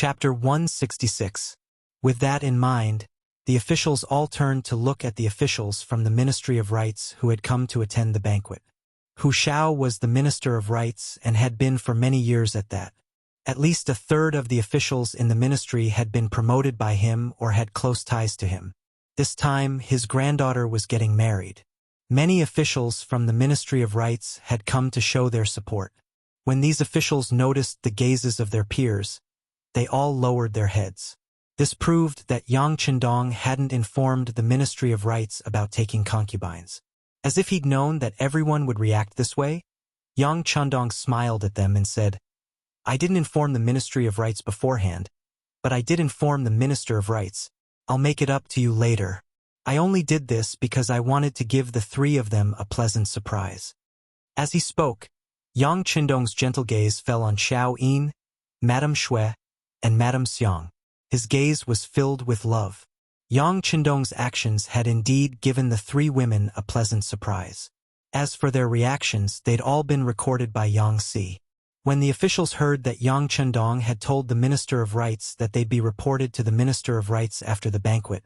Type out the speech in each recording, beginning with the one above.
Chapter 166. With that in mind, the officials all turned to look at the officials from the Ministry of Rights who had come to attend the banquet. Hu Xiao was the Minister of Rights and had been for many years at that. At least a third of the officials in the ministry had been promoted by him or had close ties to him. This time, his granddaughter was getting married. Many officials from the Ministry of Rights had come to show their support. When these officials noticed the gazes of their peers, they all lowered their heads. This proved that Yang Qindong hadn't informed the Ministry of Rights about taking concubines. As if he'd known that everyone would react this way, Yang Qindong smiled at them and said, "I didn't inform the Ministry of Rights beforehand, but I did inform the Minister of Rights. I'll make it up to you later. I only did this because I wanted to give the three of them a pleasant surprise." As he spoke, Yang Qindong's gentle gaze fell on Xiao Yin, Madame Shui, and Madame Xiang. His gaze was filled with love. Yang Qindong's actions had indeed given the three women a pleasant surprise. As for their reactions, they'd all been recorded by Yang Si. When the officials heard that Yang Qindong had told the Minister of Rights that they'd be reported to the Minister of Rights after the banquet,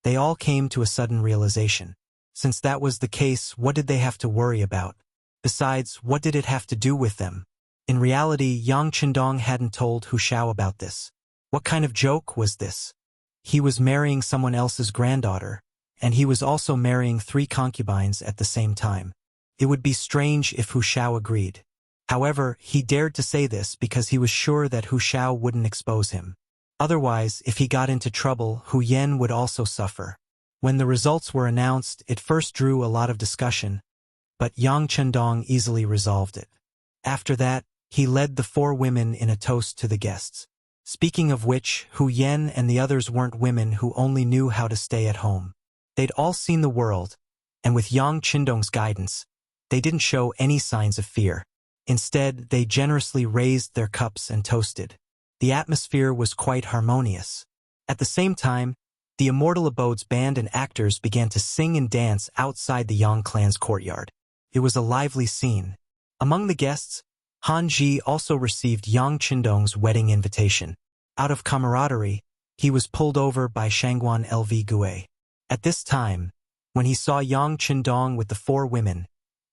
they all came to a sudden realization. Since that was the case, what did they have to worry about? Besides, what did it have to do with them? In reality, Yang Qindong hadn't told Hu Xiao about this. What kind of joke was this? He was marrying someone else's granddaughter, and he was also marrying three concubines at the same time. It would be strange if Hu Xiao agreed. However, he dared to say this because he was sure that Hu Xiao wouldn't expose him. Otherwise, if he got into trouble, Hu Yen would also suffer. When the results were announced, it first drew a lot of discussion, but Yang Qindong easily resolved it. After that, he led the four women in a toast to the guests. Speaking of which, Hu Yen and the others weren't women who only knew how to stay at home. They'd all seen the world, and with Yang Qindong's guidance, they didn't show any signs of fear. Instead, they generously raised their cups and toasted. The atmosphere was quite harmonious. At the same time, the Immortal Abode's band and actors began to sing and dance outside the Yang clan's courtyard. It was a lively scene. Among the guests, Han Ji also received Yang Qindong's wedding invitation. Out of camaraderie, he was pulled over by Shangguan LV Gue. At this time, when he saw Yang Qindong with the four women,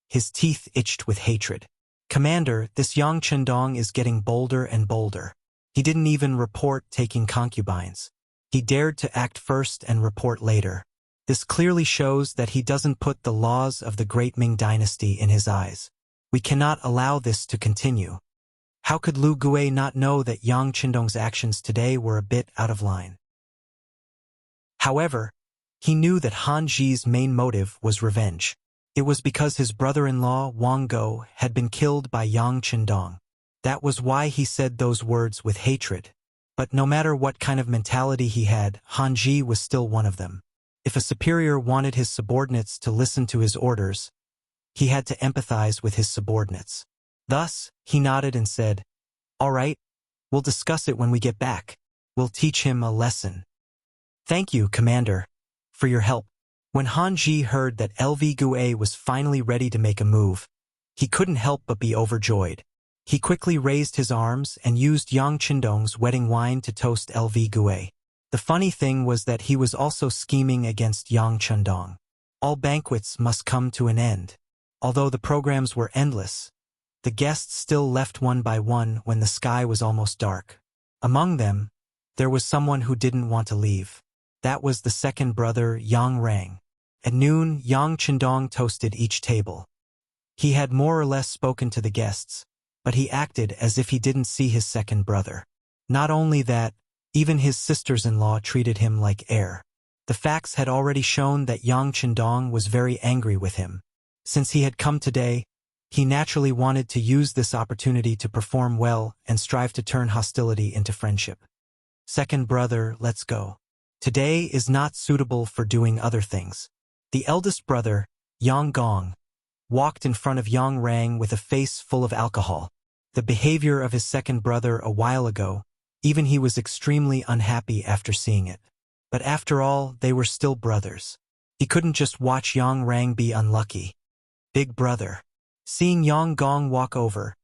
his teeth itched with hatred. "Commander, this Yang Qindong is getting bolder and bolder. He didn't even report taking concubines. He dared to act first and report later. This clearly shows that he doesn't put the laws of the Great Ming Dynasty in his eyes. We cannot allow this to continue." How could Lu Gue not know that Yang Qindong's actions today were a bit out of line? However, he knew that Han Ji's main motive was revenge. It was because his brother-in-law, Wang Go, had been killed by Yang Qindong. That was why he said those words with hatred. But no matter what kind of mentality he had, Han Ji was still one of them. If a superior wanted his subordinates to listen to his orders, he had to empathize with his subordinates. Thus, he nodded and said, "All right, we'll discuss it when we get back. We'll teach him a lesson." "Thank you, Commander, for your help." When Han Ji heard that LV Gue was finally ready to make a move, he couldn't help but be overjoyed. He quickly raised his arms and used Yang Qindong's wedding wine to toast LV Gue. The funny thing was that he was also scheming against Yang Qindong. All banquets must come to an end. Although the programs were endless, the guests still left one by one when the sky was almost dark. Among them, there was someone who didn't want to leave. That was the second brother, Yang Rang. At noon, Yang Qindong toasted each table. He had more or less spoken to the guests, but he acted as if he didn't see his second brother. Not only that, even his sisters-in-law treated him like heir. The facts had already shown that Yang Qindong was very angry with him. Since he had come today, he naturally wanted to use this opportunity to perform well and strive to turn hostility into friendship. "Second brother, let's go. Today is not suitable for doing other things." The eldest brother, Yang Gong, walked in front of Yang Rang with a face full of alcohol. The behavior of his second brother a while ago, even he was extremely unhappy after seeing it. But after all, they were still brothers. He couldn't just watch Yang Rang be unlucky. "Big brother." Seeing Yang Gong walk over,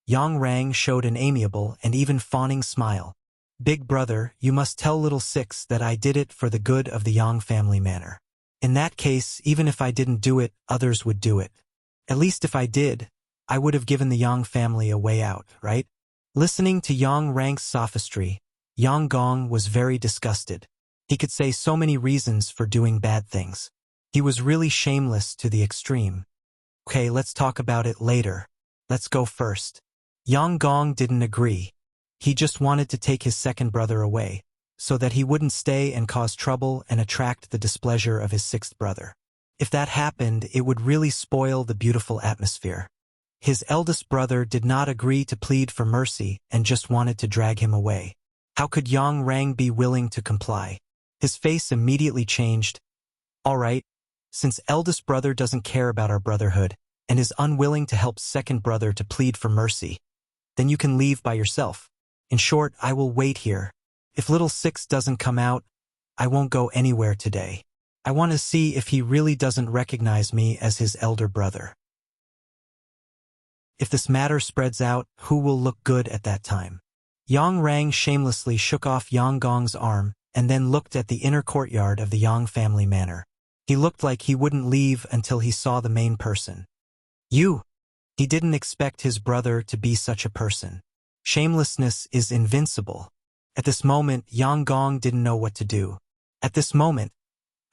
Yang Rang showed an amiable and even fawning smile. "Big brother, you must tell little six that I did it for the good of the Yang family manor. In that case, even if I didn't do it, others would do it. At least if I did, I would have given the Yang family a way out, right?" Listening to Yang Rang's sophistry, Yang Gong was very disgusted. He could say so many reasons for doing bad things. He was really shameless to the extreme. "Okay, let's talk about it later. Let's go first." Yang Gong didn't agree. He just wanted to take his second brother away, so that he wouldn't stay and cause trouble and attract the displeasure of his sixth brother. If that happened, it would really spoil the beautiful atmosphere. His eldest brother did not agree to plead for mercy and just wanted to drag him away. How could Yang Rang be willing to comply? His face immediately changed. "All right, since eldest brother doesn't care about our brotherhood and is unwilling to help second brother to plead for mercy, then you can leave by yourself. In short, I will wait here. If little six doesn't come out, I won't go anywhere today. I want to see if he really doesn't recognize me as his elder brother. If this matter spreads out, who will look good at that time?" Yang Rang shamelessly shook off Yang Gong's arm and then looked at the inner courtyard of the Yang family manor. He looked like he wouldn't leave until he saw the main person. "You!" He didn't expect his brother to be such a person. Shamelessness is invincible. At this moment, Yang Gong didn't know what to do. At this moment,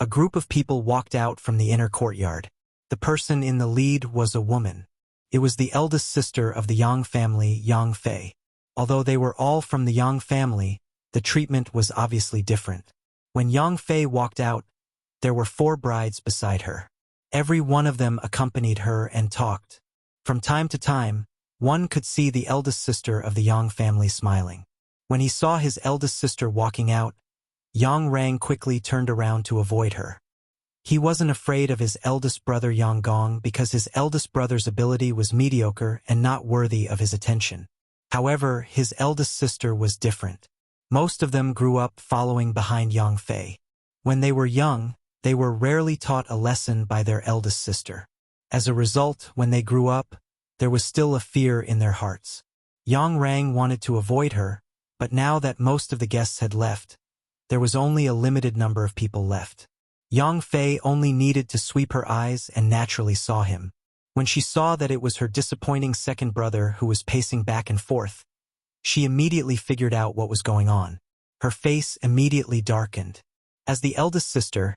a group of people walked out from the inner courtyard. The person in the lead was a woman. It was the eldest sister of the Yang family, Yang Fei. Although they were all from the Yang family, the treatment was obviously different. When Yang Fei walked out, there were 4 brides beside her. Every one of them accompanied her and talked. From time to time, one could see the eldest sister of the Yang family smiling. When he saw his eldest sister walking out, Yang Rang quickly turned around to avoid her. He wasn't afraid of his eldest brother Yang Gong because his eldest brother's ability was mediocre and not worthy of his attention. However, his eldest sister was different. Most of them grew up following behind Yang Fei. When they were young, they were rarely taught a lesson by their eldest sister. As a result, when they grew up, there was still a fear in their hearts. Yang Rang wanted to avoid her, but now that most of the guests had left, there was only a limited number of people left. Yang Fei only needed to sweep her eyes and naturally saw him. When she saw that it was her disappointing second brother who was pacing back and forth, she immediately figured out what was going on. Her face immediately darkened. As the eldest sister,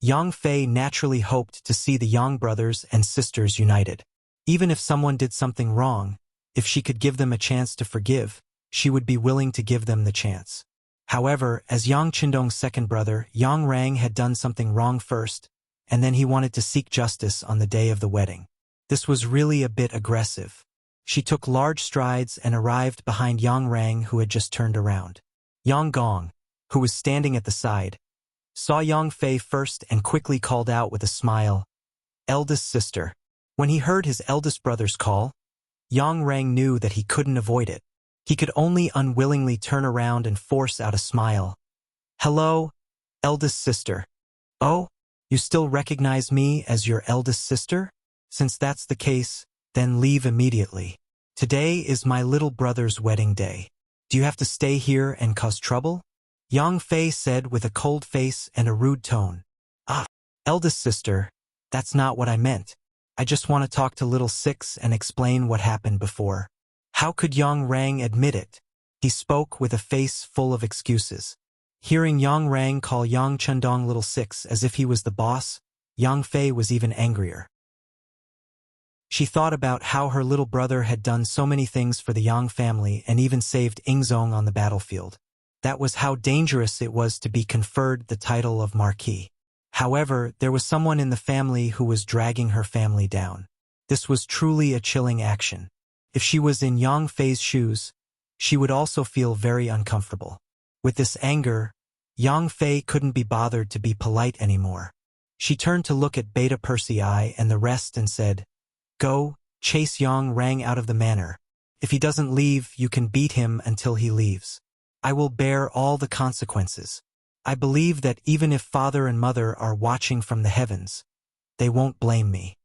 Yang Fei naturally hoped to see the Yang brothers and sisters united. Even if someone did something wrong, if she could give them a chance to forgive, she would be willing to give them the chance. However, as Yang Qindong's second brother, Yang Rang had done something wrong first, and then he wanted to seek justice on the day of the wedding. This was really a bit aggressive. She took large strides and arrived behind Yang Rang, who had just turned around. Yang Gong, who was standing at the side, saw Yang Fei first and quickly called out with a smile, "Eldest sister." When he heard his eldest brother's call, Yang Rang knew that he couldn't avoid it. He could only unwillingly turn around and force out a smile. "Hello, eldest sister." "Oh, you still recognize me as your eldest sister? Since that's the case, then leave immediately. Today is my little brother's wedding day. Do you have to stay here and cause trouble?" Yang Fei said with a cold face and a rude tone. "Ah, eldest sister, that's not what I meant. I just want to talk to little six and explain what happened before." How could Yang Rang admit it? He spoke with a face full of excuses. Hearing Yang Rang call Yang Qindong little six as if he was the boss, Yang Fei was even angrier. She thought about how her little brother had done so many things for the Yang family and even saved Ingzong on the battlefield. That was how dangerous it was to be conferred the title of Marquis. However, there was someone in the family who was dragging her family down. This was truly a chilling action. If she was in Yang Fei's shoes, she would also feel very uncomfortable. With this anger, Yang Fei couldn't be bothered to be polite anymore. She turned to look at Beta Persei and the rest and said, "Go, chase Yang Rang out of the manor. If he doesn't leave, you can beat him until he leaves. I will bear all the consequences. I believe that even if father and mother are watching from the heavens, they won't blame me."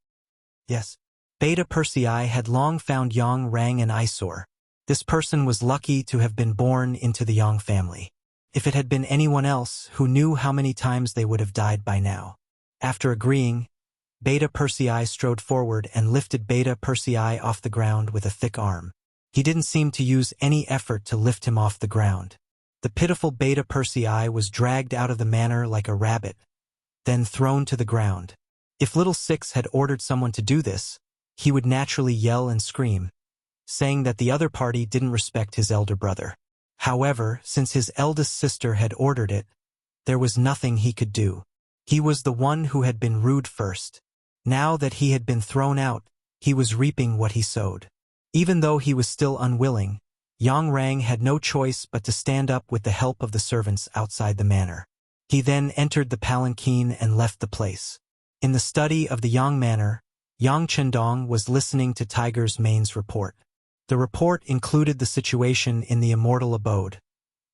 Yes. Beta Persei had long found Yang Rang an eyesore. This person was lucky to have been born into the Yang family. If it had been anyone else, who knew how many times they would have died by now. After agreeing, Beta Persei strode forward and lifted Beta Persei off the ground with a thick arm. He didn't seem to use any effort to lift him off the ground. The pitiful Beta Persei was dragged out of the manor like a rabbit, then thrown to the ground. If Little Six had ordered someone to do this, he would naturally yell and scream, saying that the other party didn't respect his elder brother. However, since his eldest sister had ordered it, there was nothing he could do. He was the one who had been rude first. Now that he had been thrown out, he was reaping what he sowed. Even though he was still unwilling, Yang Rang had no choice but to stand up with the help of the servants outside the manor. He then entered the palanquin and left the place. In the study of the Yang manor, Yang Chendong was listening to Tiger's Mane's report. The report included the situation in the immortal abode,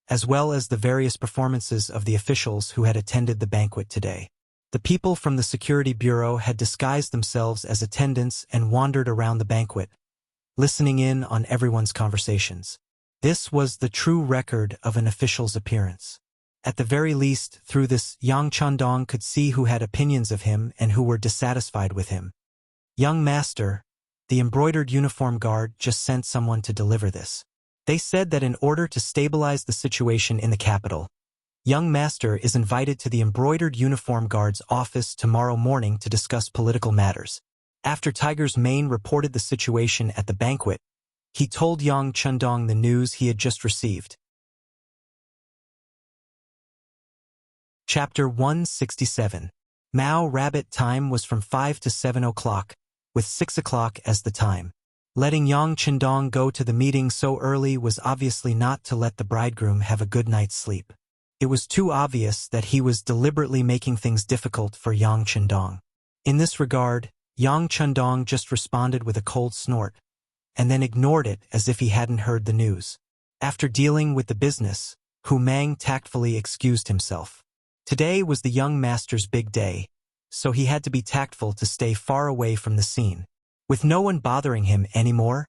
as well as the various performances of the officials who had attended the banquet today. The people from the security bureau had disguised themselves as attendants and wandered around the banquet, listening in on everyone's conversations. This was the true record of an official's appearance. At the very least, through this, Yang Chendong could see who had opinions of him and who were dissatisfied with him. Young Master, the embroidered uniform guard just sent someone to deliver this. They said that in order to stabilize the situation in the capital, Young Master is invited to the embroidered uniform guard's office tomorrow morning to discuss political matters. After Tiger's Mane reported the situation at the banquet, he told Yang Chendong the news he had just received. Chapter 167. Mao Rabbit time was from 5 to 7 o'clock, with 6 o'clock as the time. Letting Yang Chendong go to the meeting so early was obviously not to let the bridegroom have a good night's sleep. It was too obvious that he was deliberately making things difficult for Yang Chendong. In this regard, Yang Chendong just responded with a cold snort, and then ignored it as if he hadn't heard the news. After dealing with the business, Hu Mang tactfully excused himself. Today was the young master's big day, so he had to be tactful to stay far away from the scene. With no one bothering him anymore,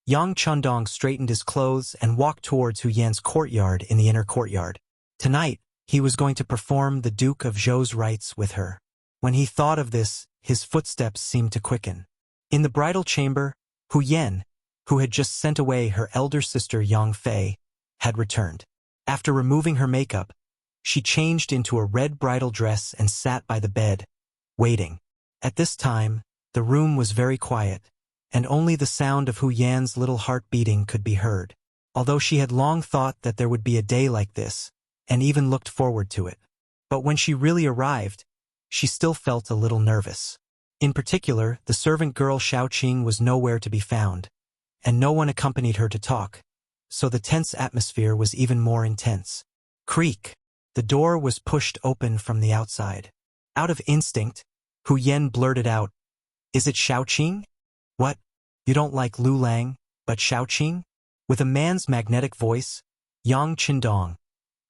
Yang Chendong straightened his clothes and walked towards Hu Yan's courtyard in the inner courtyard. Tonight, he was going to perform the Duke of Zhou's rites with her. When he thought of this, his footsteps seemed to quicken. In the bridal chamber, Hu Yan, who had just sent away her elder sister Yang Fei, had returned. After removing her makeup, she changed into a red bridal dress and sat by the bed, waiting. At this time, the room was very quiet, and only the sound of Hu Yan's little heart beating could be heard. Although she had long thought that there would be a day like this, and even looked forward to it. But when she really arrived, she still felt a little nervous. In particular, the servant girl Xiaoqing was nowhere to be found, and no one accompanied her to talk, so the tense atmosphere was even more intense. Creak! The door was pushed open from the outside. Out of instinct, Hu Yan blurted out, "Is it Xiaoqing?" "What? You don't like Lu Lang, but Xiaoqing?" With a man's magnetic voice, Yang Chendong,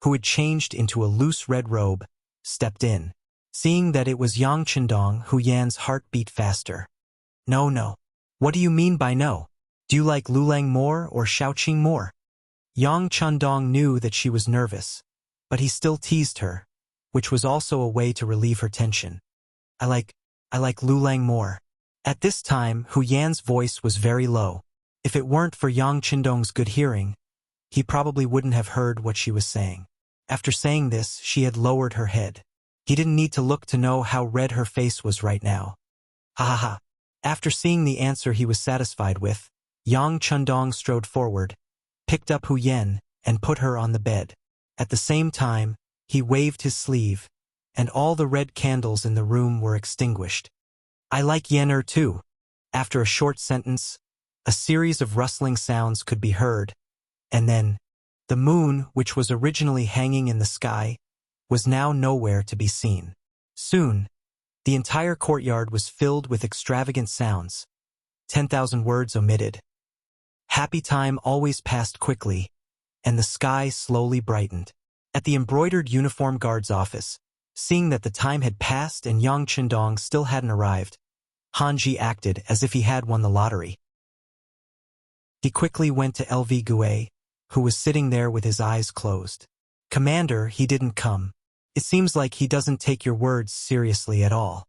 who had changed into a loose red robe, stepped in. Seeing that it was Yang Chendong, Hu Yan's heart beat faster. No. What do you mean by no? Do you like Lu Lang more or Xiaoqing more?" Yang Chendong knew that she was nervous, but he still teased her, which was also a way to relieve her tension. I like Lu Lang more." At this time, Hu Yan's voice was very low. If it weren't for Yang Chendong's good hearing, he probably wouldn't have heard what she was saying. After saying this, she had lowered her head. He didn't need to look to know how red her face was right now. Ha ha ha. After seeing the answer he was satisfied with, Yang Chendong strode forward, picked up Hu Yan, and put her on the bed. At the same time, he waved his sleeve, and all the red candles in the room were extinguished. "I like Yener too." After a short sentence, a series of rustling sounds could be heard, and then, the moon, which was originally hanging in the sky, was now nowhere to be seen. Soon, the entire courtyard was filled with extravagant sounds, 10,000 words omitted. Happy time always passed quickly, and the sky slowly brightened. At the embroidered uniform guard's office, seeing that the time had passed and Yang Chendong still hadn't arrived, Hanji acted as if he had won the lottery. He quickly went to LV Gue, who was sitting there with his eyes closed. "Commander, he didn't come. It seems like he doesn't take your words seriously at all."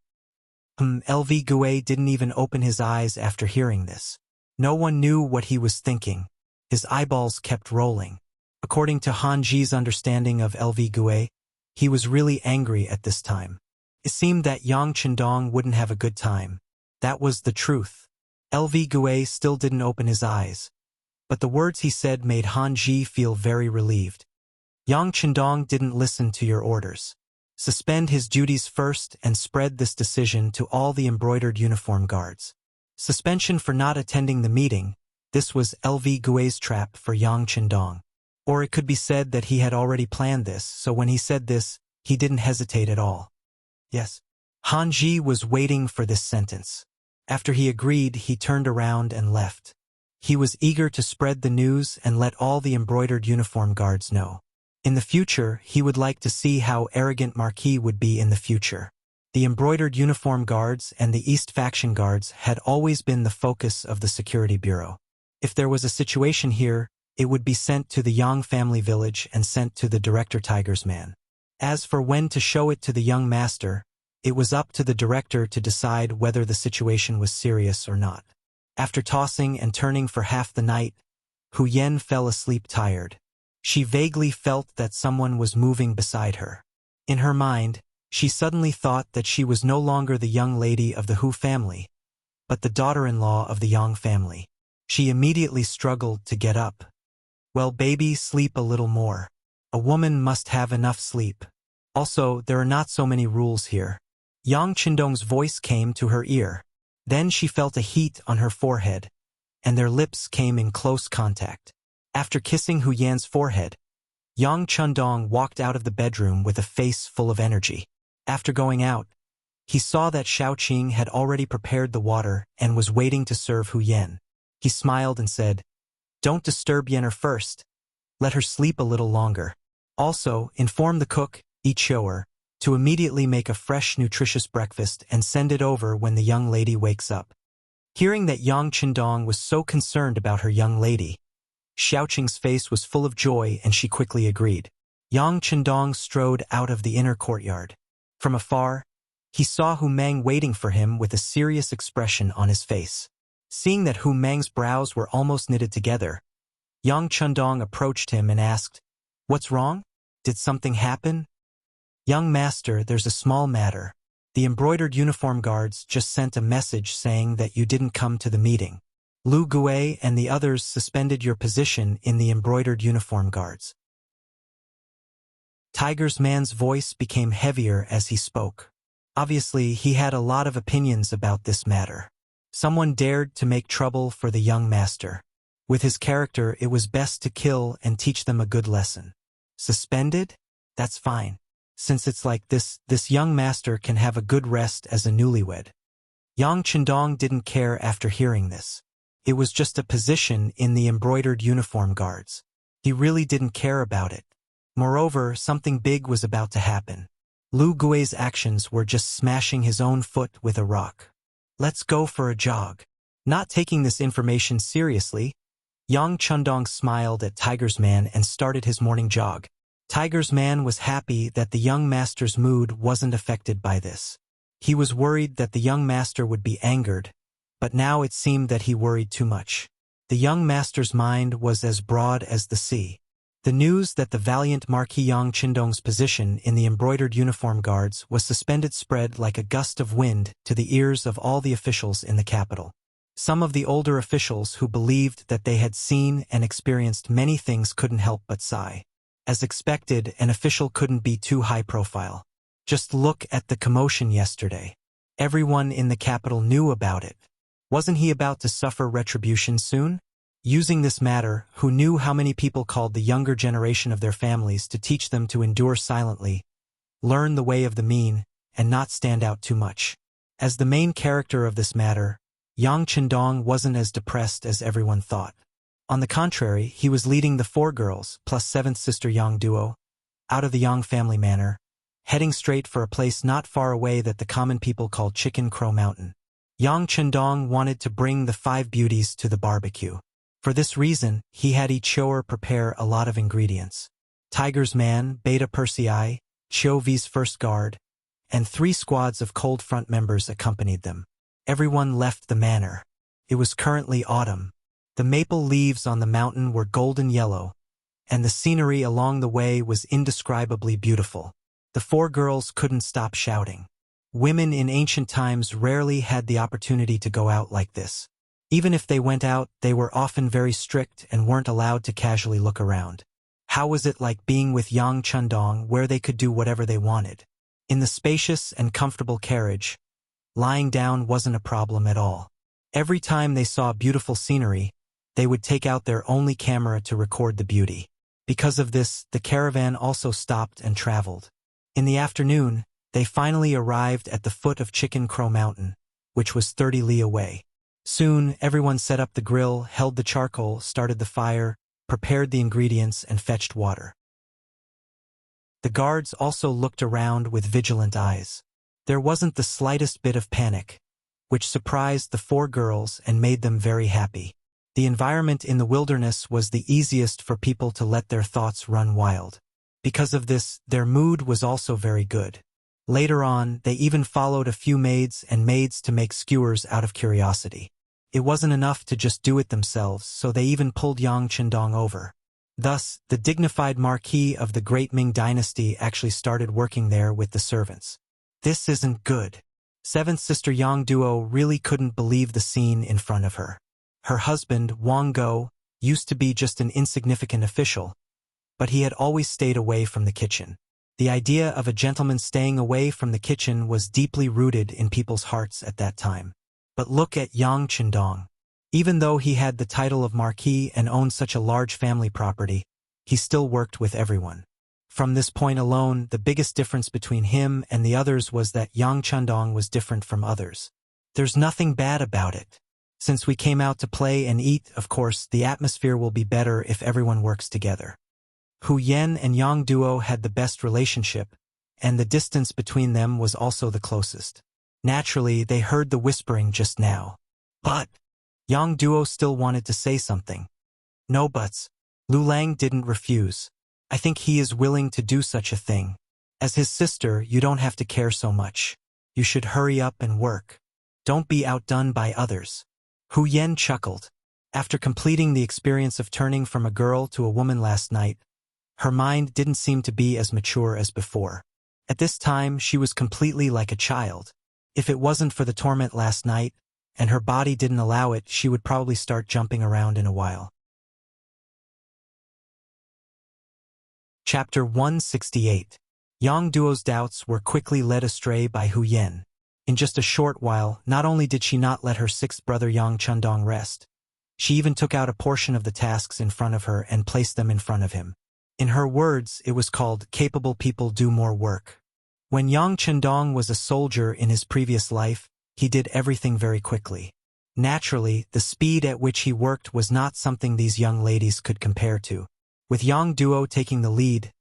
LV Gue didn't even open his eyes after hearing this. No one knew what he was thinking. His eyeballs kept rolling. According to Han Ji's understanding of LV Gue, he was really angry at this time. It seemed that Yang Chendong wouldn't have a good time. That was the truth. LV Gue still didn't open his eyes, but the words he said made Han Ji feel very relieved. Yang Chendong didn't listen to your orders. Suspend his duties first and spread this decision to all the embroidered uniform guards. Suspension for not attending the meeting. This was LV Gue's trap for Yang Chendong. Or it could be said that he had already planned this, so when he said this, he didn't hesitate at all. Yes. Han Ji was waiting for this sentence. After he agreed, he turned around and left. He was eager to spread the news and let all the embroidered uniform guards know. In the future, he would like to see how arrogant Marquis would be in the future. The embroidered uniform guards and the East faction guards had always been the focus of the Security Bureau. If there was a situation here, it would be sent to the Yang family village and sent to the Director Tiger's man. As for when to show it to the young master, it was up to the director to decide whether the situation was serious or not. After tossing and turning for half the night, Hu Yen fell asleep tired. She vaguely felt that someone was moving beside her. In her mind, she suddenly thought that she was no longer the young lady of the Hu family, but the daughter-in-law of the Yang family. She immediately struggled to get up. "Well, baby, sleep a little more. A woman must have enough sleep. Also, there are not so many rules here." Yang Chendong's voice came to her ear. Then she felt a heat on her forehead, and their lips came in close contact. After kissing Hu Yan's forehead, Yang Chendong walked out of the bedroom with a face full of energy. After going out, he saw that Shaoqing had already prepared the water and was waiting to serve Hu Yan. He smiled and said, "Don't disturb Yenner first. Let her sleep a little longer. Also, inform the cook, show her, to immediately make a fresh, nutritious breakfast and send it over when the young lady wakes up." Hearing that Yang Chendong was so concerned about her young lady, Shaoqing's face was full of joy and she quickly agreed. Yang Chendong strode out of the inner courtyard. From afar, he saw Hu Mang waiting for him with a serious expression on his face. Seeing that Hu Mang's brows were almost knitted together, Yang Chendong approached him and asked, "What's wrong? Did something happen?" "Young master, there's a small matter. The embroidered uniform guards just sent a message saying that you didn't come to the meeting. Lu Gue and the others suspended your position in the embroidered uniform guards." Tiger's man's voice became heavier as he spoke. Obviously, he had a lot of opinions about this matter. Someone dared to make trouble for the young master. With his character, it was best to kill and teach them a good lesson. Suspended? That's fine. Since it's like this young master can have a good rest as a newlywed. Yang Chendong didn't care after hearing this. It was just a position in the embroidered uniform guards. He really didn't care about it. Moreover, something big was about to happen. Lu Gui's actions were just smashing his own foot with a rock. "Let's go for a jog." Not taking this information seriously, Yang Chendong smiled at Tiger's man and started his morning jog. Tiger's man was happy that the young master's mood wasn't affected by this. He was worried that the young master would be angered, but now it seemed that he worried too much. The young master's mind was as broad as the sea. The news that the valiant Marquis Yang Chendong's position in the embroidered uniform guards was suspended spread like a gust of wind to the ears of all the officials in the capital. Some of the older officials who believed that they had seen and experienced many things couldn't help but sigh. As expected, an official couldn't be too high profile. Just look at the commotion yesterday. Everyone in the capital knew about it. Wasn't he about to suffer retribution soon? Using this matter, Hu knew how many people called the younger generation of their families to teach them to endure silently, learn the way of the mean, and not stand out too much. As the main character of this matter, Yang Chendong wasn't as depressed as everyone thought. On the contrary, he was leading the 4 girls, plus 7th sister Yang duo, out of the Yang family manor, heading straight for a place not far away that the common people called Chicken Crow Mountain. Yang Chendong wanted to bring the 5 beauties to the barbecue. For this reason, he had each shower prepare a lot of ingredients. Tiger's Man, Beta Persei, V's first guard, and 3 squads of Cold Front members accompanied them. Everyone left the manor. It was currently autumn. The maple leaves on the mountain were golden yellow, and the scenery along the way was indescribably beautiful. The 4 girls couldn't stop shouting. Women in ancient times rarely had the opportunity to go out like this. Even if they went out, they were often very strict and weren't allowed to casually look around. How was it like being with Yang Chundong, where they could do whatever they wanted? In the spacious and comfortable carriage, lying down wasn't a problem at all. Every time they saw beautiful scenery, they would take out their only camera to record the beauty. Because of this, the caravan also stopped and traveled. In the afternoon, they finally arrived at the foot of Chicken Crow Mountain, which was 30 li away. Soon, everyone set up the grill, held the charcoal, started the fire, prepared the ingredients, and fetched water. The guards also looked around with vigilant eyes. There wasn't the slightest bit of panic, which surprised the 4 girls and made them very happy. The environment in the wilderness was the easiest for people to let their thoughts run wild. Because of this, their mood was also very good. Later on, they even followed a few maids to make skewers out of curiosity. It wasn't enough to just do it themselves, so they even pulled Yang Chundong over. Thus, the dignified marquis of the Great Ming Dynasty actually started working there with the servants. This isn't good. 7th sister Yang Duo really couldn't believe the scene in front of her. Her husband, Wang Go, used to be just an insignificant official, but he had always stayed away from the kitchen. The idea of a gentleman staying away from the kitchen was deeply rooted in people's hearts at that time. But look at Yang Chundong. Even though he had the title of marquis and owned such a large family property, he still worked with everyone. From this point alone, the biggest difference between him and the others was that Yang Chundong was different from others. There's nothing bad about it. Since we came out to play and eat, of course, the atmosphere will be better if everyone works together. Hu Yen and Yang Duo had the best relationship, and the distance between them was also the closest. Naturally, they heard the whispering just now. But Yang Duo still wanted to say something. No buts. Lu Lang didn't refuse. I think he is willing to do such a thing. As his sister, you don't have to care so much. You should hurry up and work. Don't be outdone by others. Hu Yen chuckled. After completing the experience of turning from a girl to a woman last night, her mind didn't seem to be as mature as before. At this time, she was completely like a child. If it wasn't for the torment last night, and her body didn't allow it, she would probably start jumping around in a while. Chapter 168. Yang Duo's doubts were quickly led astray by Hu Yen. In just a short while, not only did she not let her 6th brother Yang Chundong rest, she even took out a portion of the tasks in front of her and placed them in front of him. In her words, it was called, "Capable people do more work." When Yang Chundong was a soldier in his previous life, he did everything very quickly. Naturally, the speed at which he worked was not something these young ladies could compare to. With Yang Duo taking the lead,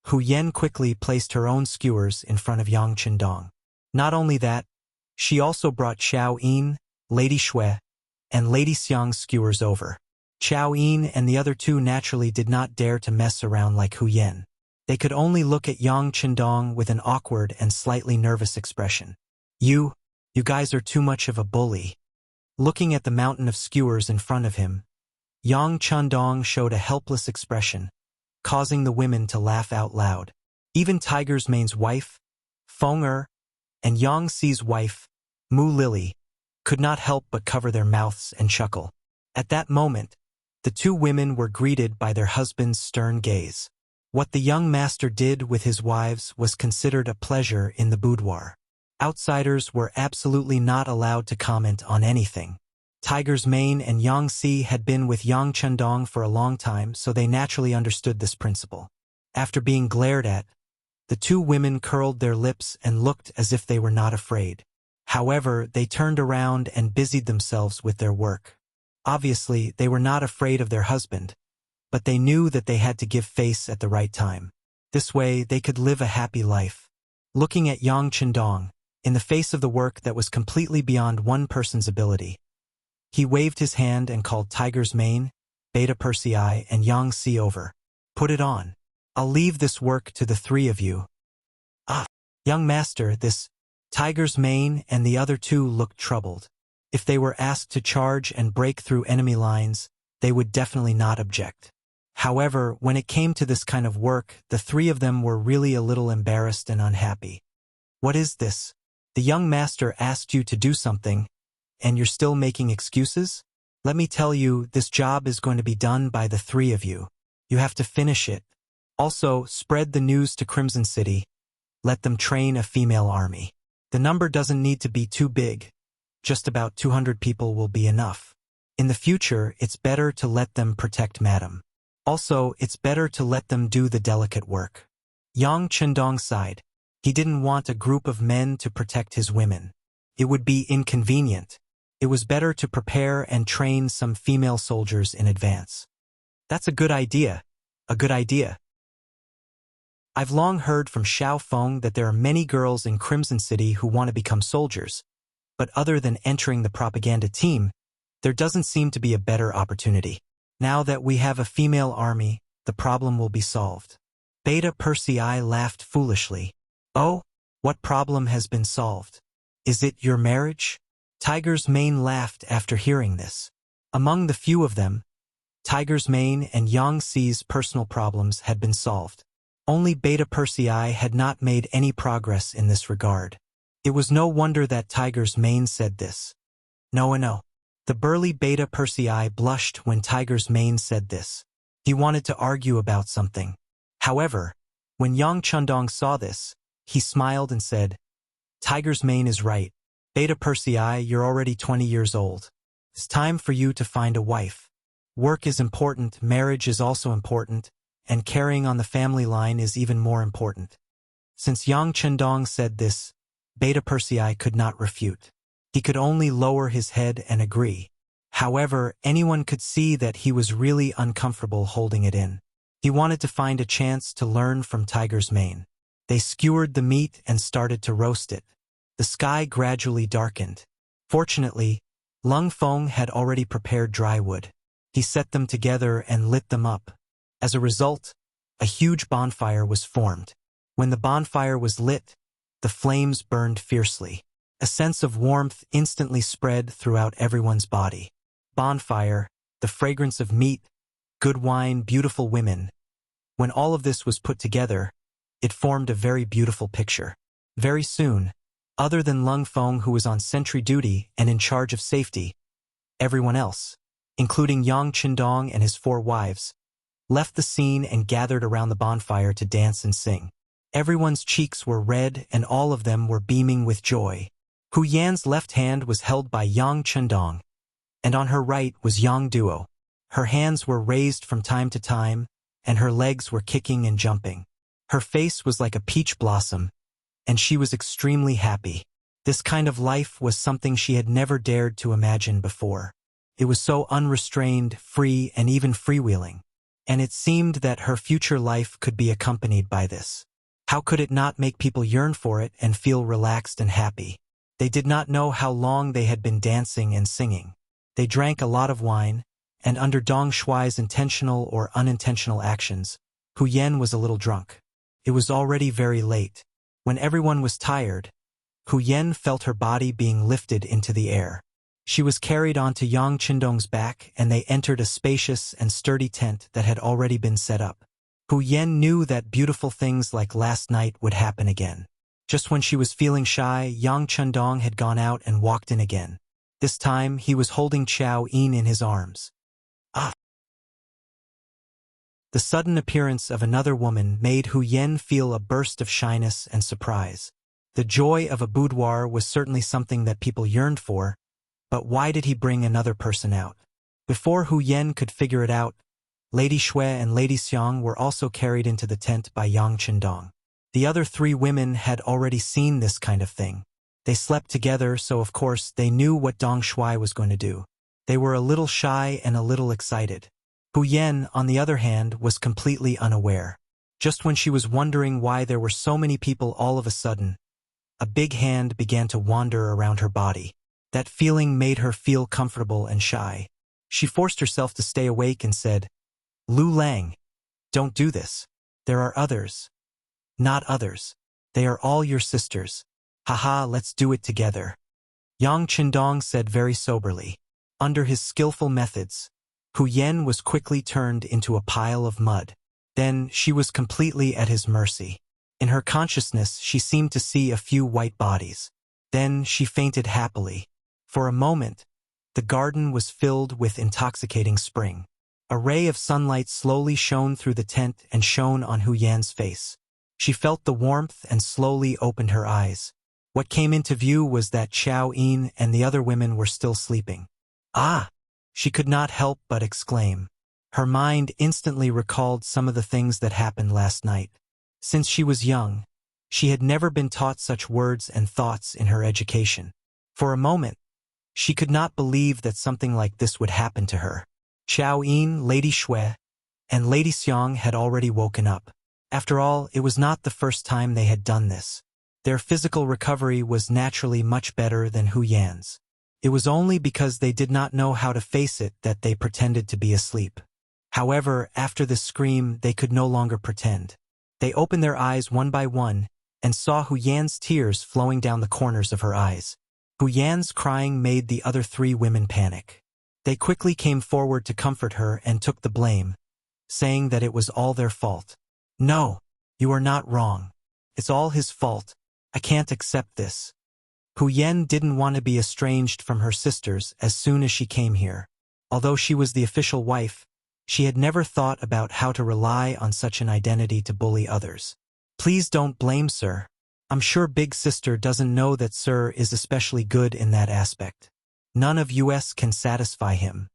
Hu Yen quickly placed her own skewers in front of Yang Chundong. Not only that, she also brought Xiao Yin, Lady Shui, and Lady Xiang's skewers over. Xiao Yin and the other 2 naturally did not dare to mess around like Hu Yen. They could only look at Yang Chundong with an awkward and slightly nervous expression. You guys are too much of a bully." Looking at the mountain of skewers in front of him, Yang Chundong showed a helpless expression, causing the women to laugh out loud. Even Tiger's Mane's wife, Feng Er, and Yang Xi's wife, Mu Lily, could not help but cover their mouths and chuckle. At that moment, the 2 women were greeted by their husbands' stern gaze. What the young master did with his wives was considered a pleasure in the boudoir. Outsiders were absolutely not allowed to comment on anything. Tiger's Mane and Yang Xi had been with Yang Chundong for a long time, so they naturally understood this principle. After being glared at, the 2 women curled their lips and looked as if they were not afraid. However, they turned around and busied themselves with their work. Obviously, they were not afraid of their husband, but they knew that they had to give face at the right time. This way, they could live a happy life. Looking at Yang Chundong, in the face of the work that was completely beyond one person's ability, he waved his hand and called Tiger's Mane, Beta Persei, and Yang Si over. Put it on. I'll leave this work to the three of you. Ah, young master, this Tiger's Mane and the other two looked troubled. If they were asked to charge and break through enemy lines, they would definitely not object. However, when it came to this kind of work, the three of them were really a little embarrassed and unhappy. What is this? The young master asked you to do something, and you're still making excuses? Let me tell you, this job is going to be done by the three of you. You have to finish it. Also, spread the news to Crimson City. Let them train a female army. The number doesn't need to be too big. Just about 200 people will be enough. In the future, it's better to let them protect Madam. Also, it's better to let them do the delicate work. Yang Chendong sighed. He didn't want a group of men to protect his women. It would be inconvenient. It was better to prepare and train some female soldiers in advance. That's a good idea. A good idea. I've long heard from Xiao Feng that there are many girls in Crimson City who want to become soldiers, but other than entering the propaganda team, there doesn't seem to be a better opportunity. Now that we have a female army, the problem will be solved. Beta Persei laughed foolishly. Oh, what problem has been solved? Is it your marriage? Tiger's Mane laughed after hearing this. Among the few of them, Tiger's Mane and Yang Si's personal problems had been solved. Only Beta Persei had not made any progress in this regard. It was no wonder that Tiger's Mane said this. No. The burly Beta Persei blushed when Tiger's Mane said this. He wanted to argue about something. However, when Yang Chendong saw this, he smiled and said, Tiger's Mane is right. Beta Persei, you're already 20 years old. It's time for you to find a wife. Work is important, marriage is also important, and carrying on the family line is even more important. Since Yang Chendong said this, Beta Persei could not refute. He could only lower his head and agree. However, anyone could see that he was really uncomfortable holding it in. He wanted to find a chance to learn from Tiger's Mane. They skewered the meat and started to roast it. The sky gradually darkened. Fortunately, Lung Feng had already prepared dry wood. He set them together and lit them up. As a result, a huge bonfire was formed. When the bonfire was lit, the flames burned fiercely. A sense of warmth instantly spread throughout everyone's body. Bonfire, the fragrance of meat, good wine, beautiful women. When all of this was put together, it formed a very beautiful picture. Very soon, other than Lung Feng, who was on sentry duty and in charge of safety, everyone else, including Yang Chendong and his 4 wives, left the scene and gathered around the bonfire to dance and sing. Everyone's cheeks were red and all of them were beaming with joy. Hu Yan's left hand was held by Yang Chendong, and on her right was Yang Duo. Her hands were raised from time to time, and her legs were kicking and jumping. Her face was like a peach blossom, and she was extremely happy. This kind of life was something she had never dared to imagine before. It was so unrestrained, free, and even freewheeling. And it seemed that her future life could be accompanied by this. How could it not make people yearn for it and feel relaxed and happy? They did not know how long they had been dancing and singing. They drank a lot of wine, and under Dong Shuai's intentional or unintentional actions, Hu Yan was a little drunk. It was already very late. When everyone was tired, Hu Yan felt her body being lifted into the air. She was carried onto Yang Chendong's back and they entered a spacious and sturdy tent that had already been set up. Hu Yan knew that beautiful things like last night would happen again. Just when she was feeling shy, Yang Chendong had gone out and walked in again. This time, he was holding Chao Yin in his arms. Ah! The sudden appearance of another woman made Hu Yan feel a burst of shyness and surprise. The joy of a boudoir was certainly something that people yearned for, but why did he bring another person out? Before Hu Yan could figure it out, Lady Shui and Lady Xiang were also carried into the tent by Yang Chendong. The other 3 women had already seen this kind of thing. They slept together, so of course they knew what Dong Shuai was going to do. They were a little shy and a little excited. Hu Yan, on the other hand, was completely unaware. Just when she was wondering why there were so many people all of a sudden, a big hand began to wander around her body. That feeling made her feel comfortable and shy. She forced herself to stay awake and said, Lu Lang, don't do this. There are others. Not others. They are all your sisters. Haha, let's do it together. Yang Qindong said very soberly. Under his skillful methods, Hu Yen was quickly turned into a pile of mud. Then she was completely at his mercy. In her consciousness she seemed to see a few white bodies. Then she fainted happily. For a moment, the garden was filled with intoxicating spring. A ray of sunlight slowly shone through the tent and shone on Hu Yan's face. She felt the warmth and slowly opened her eyes. What came into view was that Xiao Yin and the other women were still sleeping. Ah! She could not help but exclaim. Her mind instantly recalled some of the things that happened last night. Since she was young, she had never been taught such words and thoughts in her education. For a moment, she could not believe that something like this would happen to her. Xiao Yin, Lady Shui, and Lady Xiang had already woken up. After all, it was not the first time they had done this. Their physical recovery was naturally much better than Hu Yan's. It was only because they did not know how to face it that they pretended to be asleep. However, after the scream, they could no longer pretend. They opened their eyes one by one and saw Hu Yan's tears flowing down the corners of her eyes. Hu Yan's crying made the other three women panic. They quickly came forward to comfort her and took the blame, saying that it was all their fault. No, you are not wrong. It's all his fault. I can't accept this. Hu Yan didn't want to be estranged from her sisters as soon as she came here. Although she was the official wife, she had never thought about how to rely on such an identity to bully others. Please don't blame Sir. I'm sure Big Sister doesn't know that Sir is especially good in that aspect. None of us can satisfy him.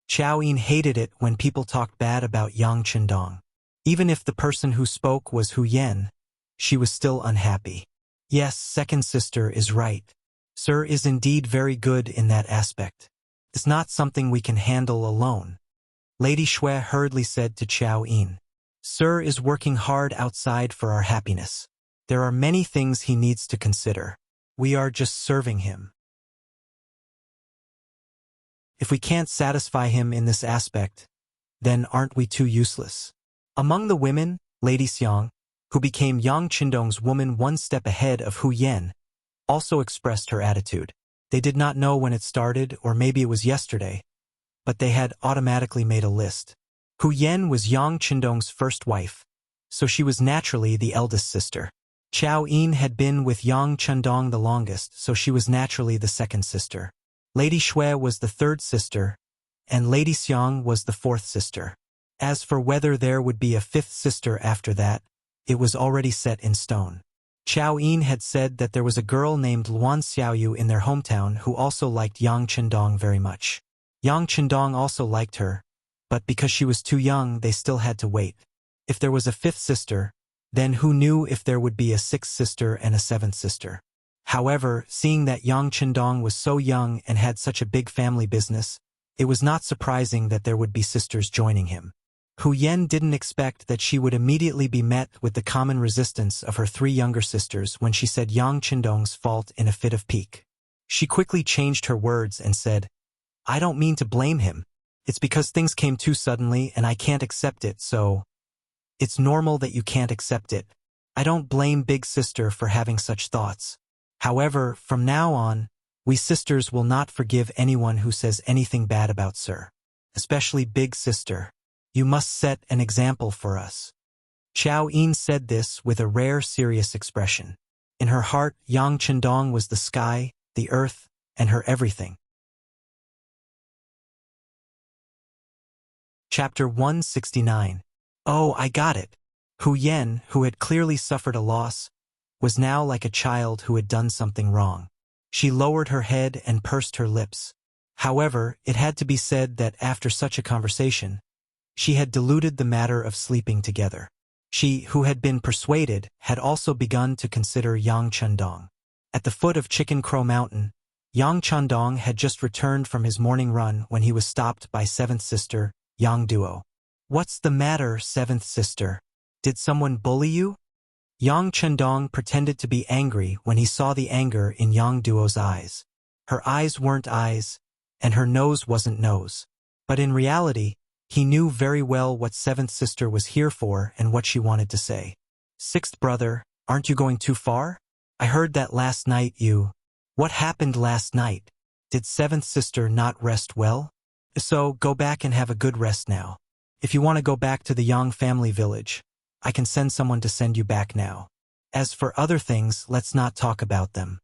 Xiao Yin hated it when people talked bad about Yang Qindong. Even if the person who spoke was Hu Yan, she was still unhappy. Yes, second sister is right. Sir is indeed very good in that aspect. It's not something we can handle alone. Lady Shui hurriedly said to Xiao Yin. Sir is working hard outside for our happiness. There are many things he needs to consider. We are just serving him. If we can't satisfy him in this aspect, then aren't we too useless? Among the women, Lady Xiang, who became Yang Qindong's woman one step ahead of Hu Yan, also expressed her attitude. They did not know when it started, or maybe it was yesterday, but they had automatically made a list. Hu Yan was Yang Qindong's first wife, so she was naturally the eldest sister. Xiao Yin had been with Yang Qindong the longest, so she was naturally the second sister. Lady Shui was the third sister, and Lady Xiang was the fourth sister. As for whether there would be a fifth sister after that, it was already set in stone. Xiao Yin had said that there was a girl named Luan Xiaoyu in their hometown who also liked Yang Qindong very much. Yang Qindong also liked her, but because she was too young, they still had to wait. If there was a fifth sister, then who knew if there would be a sixth sister and a seventh sister? However, seeing that Yang Qindong was so young and had such a big family business, it was not surprising that there would be sisters joining him. Hu Yan didn't expect that she would immediately be met with the common resistance of her three younger sisters when she said Yang Qindong's fault in a fit of pique. She quickly changed her words and said, I don't mean to blame him. It's because things came too suddenly and I can't accept it, so it's normal that you can't accept it. I don't blame Big Sister for having such thoughts. However, from now on, we sisters will not forgive anyone who says anything bad about Sir. Especially Big Sister. You must set an example for us. Xiao Yin said this with a rare serious expression. In her heart, Yang Qindong was the sky, the earth, and her everything. Chapter 169. Oh, I got it. Hu Yan, who had clearly suffered a loss, was now like a child who had done something wrong. She lowered her head and pursed her lips. However, it had to be said that after such a conversation, she had diluted the matter of sleeping together. She, who had been persuaded, had also begun to consider Yang Qindong. At the foot of Chicken Crow Mountain, Yang Qindong had just returned from his morning run when he was stopped by seventh sister, Yang Duo. What's the matter, seventh sister? Did someone bully you? Yang Qindong pretended to be angry when he saw the anger in Yang Duo's eyes. Her eyes weren't eyes, and her nose wasn't nose. But in reality, he knew very well what seventh sister was here for and what she wanted to say. Sixth brother, aren't you going too far? I heard that last night you… What happened last night? Did seventh sister not rest well? So, go back and have a good rest now. If you want to go back to the Yang family village, I can send someone to send you back now. As for other things, let's not talk about them.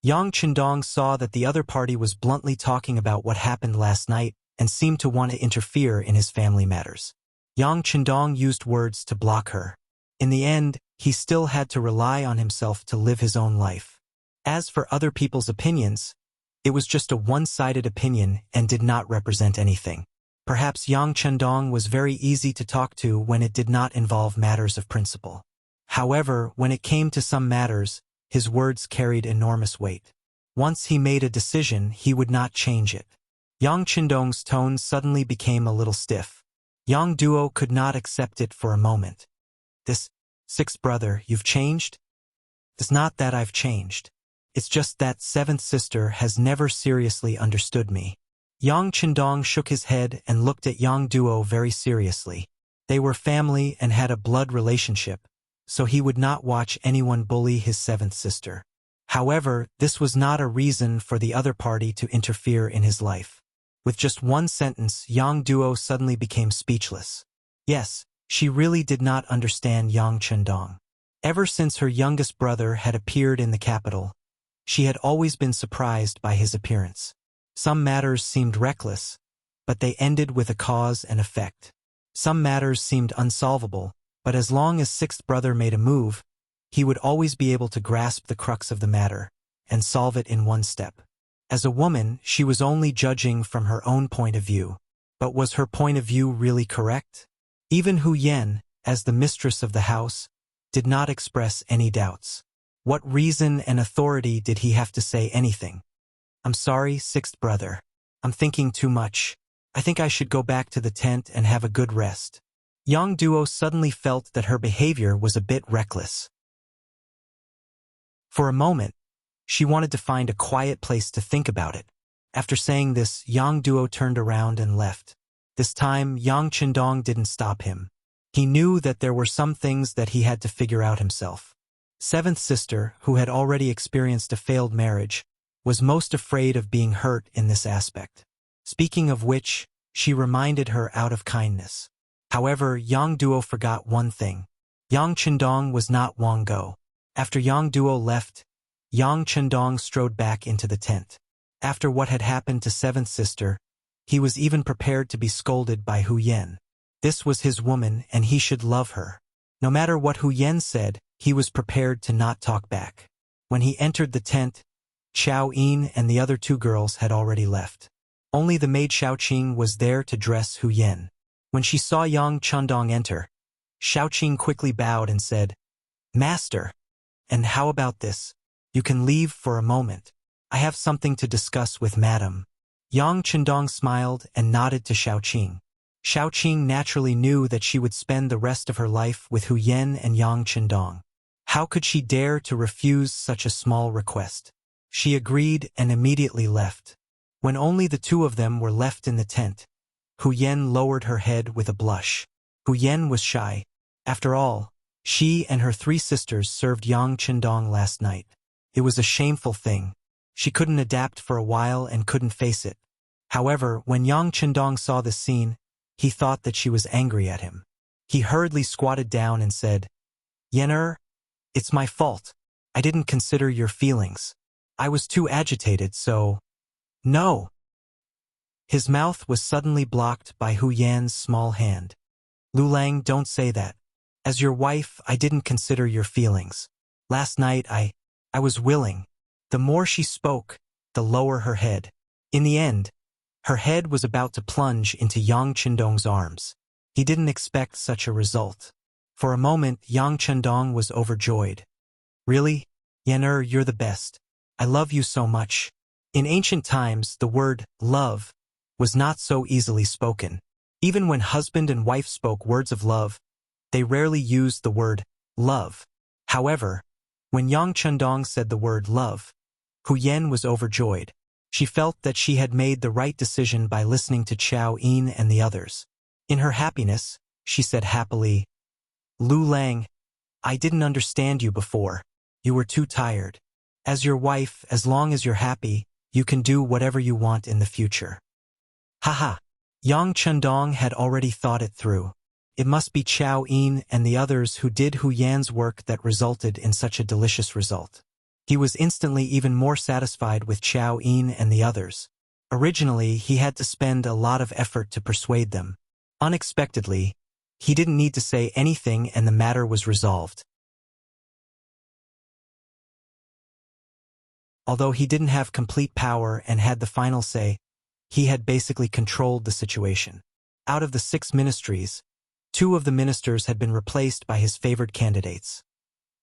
Yang Chendong saw that the other party was bluntly talking about what happened last night and seemed to want to interfere in his family matters. Yang Chendong used words to block her. In the end, he still had to rely on himself to live his own life. As for other people's opinions, it was just a one-sided opinion and did not represent anything. Perhaps Yang Chendong was very easy to talk to when it did not involve matters of principle. However, when it came to some matters, his words carried enormous weight. Once he made a decision, he would not change it. Yang Chendong's tone suddenly became a little stiff. Yang Duo could not accept it for a moment. This, sixth brother, you've changed? It's not that I've changed. It's just that seventh sister has never seriously understood me. Yang Chendong shook his head and looked at Yang Duo very seriously. They were family and had a blood relationship, so he would not watch anyone bully his seventh sister. However, this was not a reason for the other party to interfere in his life. With just one sentence, Yang Duo suddenly became speechless. Yes, she really did not understand Yang Chendong. Ever since her youngest brother had appeared in the capital, she had always been surprised by his appearance. Some matters seemed reckless, but they ended with a cause and effect. Some matters seemed unsolvable, but as long as sixth brother made a move, he would always be able to grasp the crux of the matter and solve it in one step. As a woman, she was only judging from her own point of view. But was her point of view really correct? Even Hu Yen, as the mistress of the house, did not express any doubts. What reason and authority did he have to say anything? I'm sorry, sixth brother. I'm thinking too much. I think I should go back to the tent and have a good rest. Yang Duo suddenly felt that her behavior was a bit reckless. For a moment, she wanted to find a quiet place to think about it. After saying this, Yang Duo turned around and left. This time, Yang Chendong didn't stop him. He knew that there were some things that he had to figure out himself. Seventh sister, who had already experienced a failed marriage, was most afraid of being hurt in this aspect. Speaking of which, she reminded her out of kindness. However, Yang Duo forgot one thing. Yang Chendong was not Wang Go. After Yang Duo left, Yang Chendong strode back into the tent. After what had happened to seventh sister, he was even prepared to be scolded by Hu Yen. This was his woman and he should love her. No matter what Hu Yen said, he was prepared to not talk back. When he entered the tent, Xiao Yin and the other two girls had already left. Only the maid Xiao Qing was there to dress Hu Yen. When she saw Yang Chendong enter, Xiao Qing quickly bowed and said, "Master, and how about this? You can leave for a moment. I have something to discuss with Madam." Yang Chendong smiled and nodded to Xiao Qing. Xiao Qing naturally knew that she would spend the rest of her life with Hu Yen and Yang Chendong. How could she dare to refuse such a small request? She agreed and immediately left. When only the two of them were left in the tent, Hu Yen lowered her head with a blush. Hu Yen was shy. After all, she and her three sisters served Yang Chendong last night. It was a shameful thing. She couldn't adapt for a while and couldn't face it. However, when Yang Chendong saw this scene, he thought that she was angry at him. He hurriedly squatted down and said, "Yener, it's my fault. I didn't consider your feelings. I was too agitated, so…" "No!" His mouth was suddenly blocked by Hu Yan's small hand. "Lulang, don't say that. As your wife, I didn't consider your feelings. Last night I was willing." The more she spoke, the lower her head. In the end, her head was about to plunge into Yang Chendong's arms. He didn't expect such a result. For a moment, Yang Chendong was overjoyed. "Really? Yener, you're the best. I love you so much." In ancient times, the word love was not so easily spoken. Even when husband and wife spoke words of love, they rarely used the word love. However, when Yang Chendong said the word love, Hu Yen was overjoyed. She felt that she had made the right decision by listening to Chao Yin and the others. In her happiness, she said happily, "Lu Lang, I didn't understand you before. You were too tired. As your wife, as long as you're happy, you can do whatever you want in the future." Haha. Yang Chundong had already thought it through. It must be Chao Yin and the others who did Hu Yan's work that resulted in such a delicious result. He was instantly even more satisfied with Chao Yin and the others. Originally, he had to spend a lot of effort to persuade them. Unexpectedly, he didn't need to say anything and the matter was resolved. Although he didn't have complete power and had the final say, he had basically controlled the situation. Out of the 6 ministries, 2 of the ministers had been replaced by his favored candidates.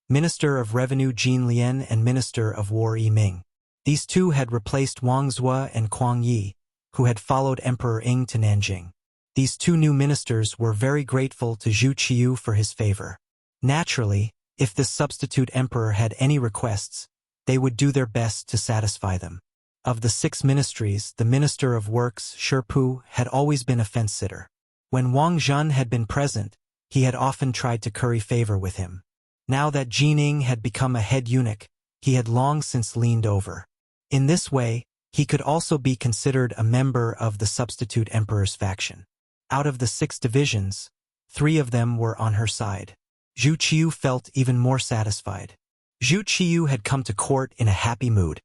Minister of Revenue Jin Lian and Minister of War Yi Ming. These 2 had replaced Wang Zhua and Kuang Yi, who had followed Emperor Ing to Nanjing. These 2 new ministers were very grateful to Zhu Qiyu for his favor. Naturally, if this substitute emperor had any requests, they would do their best to satisfy them. Of the 6 ministries, the Minister of Works, Sherpu, had always been a fence-sitter. When Wang Zhun had been present, he had often tried to curry favor with him. Now that Jining had become a head eunuch, he had long since leaned over. In this way, he could also be considered a member of the substitute emperor's faction. Out of the 6 divisions, 3 of them were on her side. Zhu Qiyu felt even more satisfied. Zhu Qiyu had come to court in a happy mood,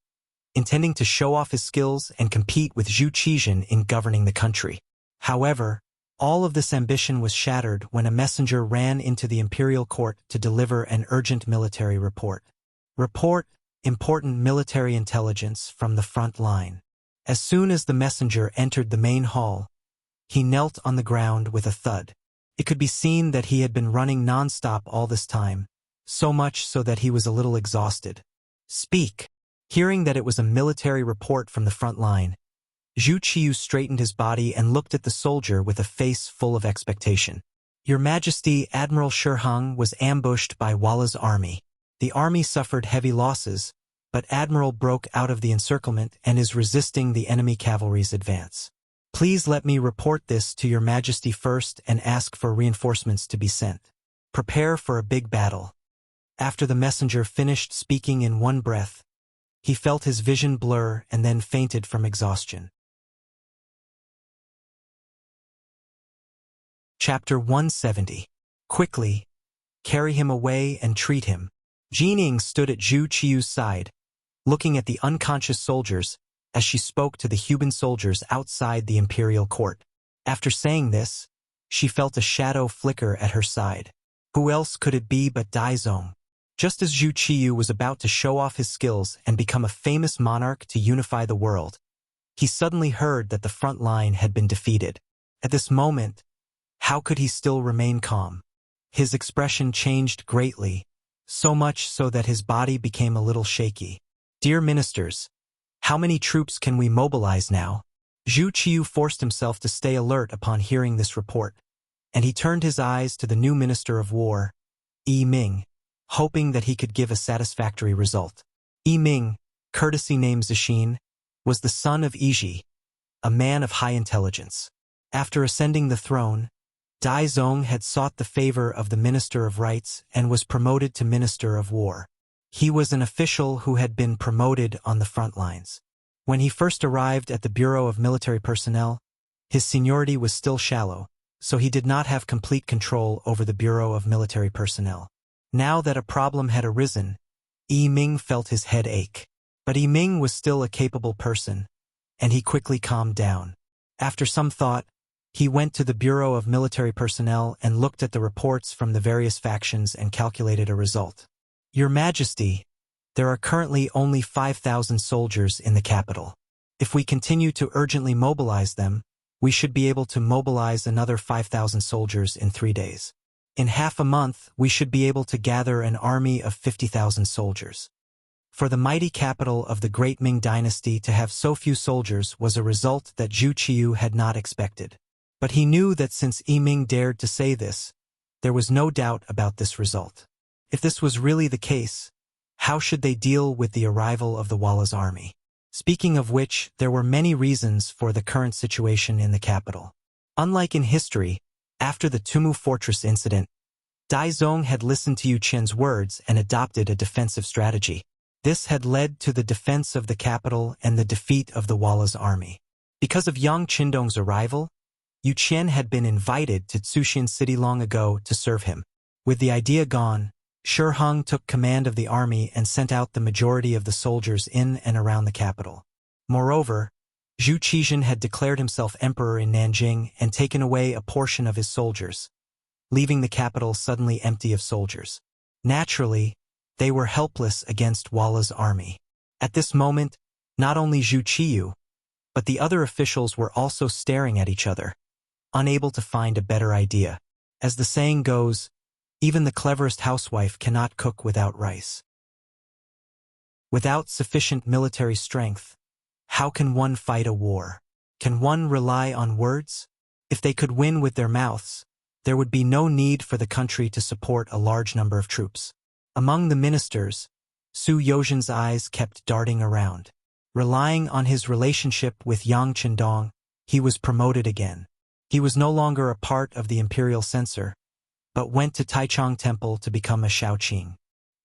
intending to show off his skills and compete with Zhu Qizhen in governing the country. However, all of this ambition was shattered when a messenger ran into the imperial court to deliver an urgent military report. Report, important military intelligence from the front line. As soon as the messenger entered the main hall, he knelt on the ground with a thud. It could be seen that he had been running non-stop all this time, so much so that he was a little exhausted. "Speak." Hearing that it was a military report from the front line, Zhu Qiyu straightened his body and looked at the soldier with a face full of expectation. "Your Majesty, Admiral Shihang was ambushed by Walla's army. The army suffered heavy losses, but Admiral broke out of the encirclement and is resisting the enemy cavalry's advance. Please let me report this to Your Majesty first and ask for reinforcements to be sent. Prepare for a big battle." After the messenger finished speaking in one breath, he felt his vision blur and then fainted from exhaustion. Chapter 170. Quickly, carry him away and treat him. Jining stood at Zhu Qiyu's side, looking at the unconscious soldiers as she spoke to the human soldiers outside the imperial court. After saying this, she felt a shadow flicker at her side. Who else could it be but Daizong? Just as Zhu Qiyu was about to show off his skills and become a famous monarch to unify the world, he suddenly heard that the front line had been defeated. At this moment, how could he still remain calm? His expression changed greatly, so much so that his body became a little shaky. "Dear ministers, how many troops can we mobilize now?" Zhu Qiyu forced himself to stay alert upon hearing this report, and he turned his eyes to the new Minister of War, Yi Ming, hoping that he could give a satisfactory result. Yi Ming, courtesy name Zixin, was the son of Yizhi, a man of high intelligence. After ascending the throne, Daizong had sought the favor of the Minister of Rights and was promoted to Minister of War. He was an official who had been promoted on the front lines. When he first arrived at the Bureau of Military Personnel, his seniority was still shallow, so he did not have complete control over the Bureau of Military Personnel. Now that a problem had arisen, Yi Ming felt his head ache. But Yi Ming was still a capable person, and he quickly calmed down. After some thought, he went to the Bureau of Military Personnel and looked at the reports from the various factions and calculated a result. "Your Majesty, there are currently only 5,000 soldiers in the capital. If we continue to urgently mobilize them, we should be able to mobilize another 5,000 soldiers in 3 days. In half a month, we should be able to gather an army of 50,000 soldiers." For the mighty capital of the Great Ming Dynasty to have so few soldiers was a result that Zhu Qiyu had not expected. But he knew that since Yi Ming dared to say this, there was no doubt about this result. If this was really the case, how should they deal with the arrival of the Walla's army? Speaking of which, there were many reasons for the current situation in the capital. Unlike in history, after the Tumu Fortress incident, Daizong had listened to Yu Qian's words and adopted a defensive strategy. This had led to the defense of the capital and the defeat of the Walla's army. Because of Yang Qindong's arrival, Yu Qian had been invited to Tsuxian City long ago to serve him. With the idea gone, Shi Heng took command of the army and sent out the majority of the soldiers in and around the capital. Moreover, Zhu Qizhen had declared himself emperor in Nanjing and taken away a portion of his soldiers, leaving the capital suddenly empty of soldiers. Naturally, they were helpless against Walla's army. At this moment, not only Zhu Qiyu, but the other officials were also staring at each other, unable to find a better idea. As the saying goes, even the cleverest housewife cannot cook without rice. Without sufficient military strength, how can one fight a war? Can one rely on words? If they could win with their mouths, there would be no need for the country to support a large number of troops. Among the ministers, Su Yozhen's eyes kept darting around. Relying on his relationship with Yang Qindong, he was promoted again. He was no longer a part of the imperial censor, but went to Taichung Temple to become a Shaoqing.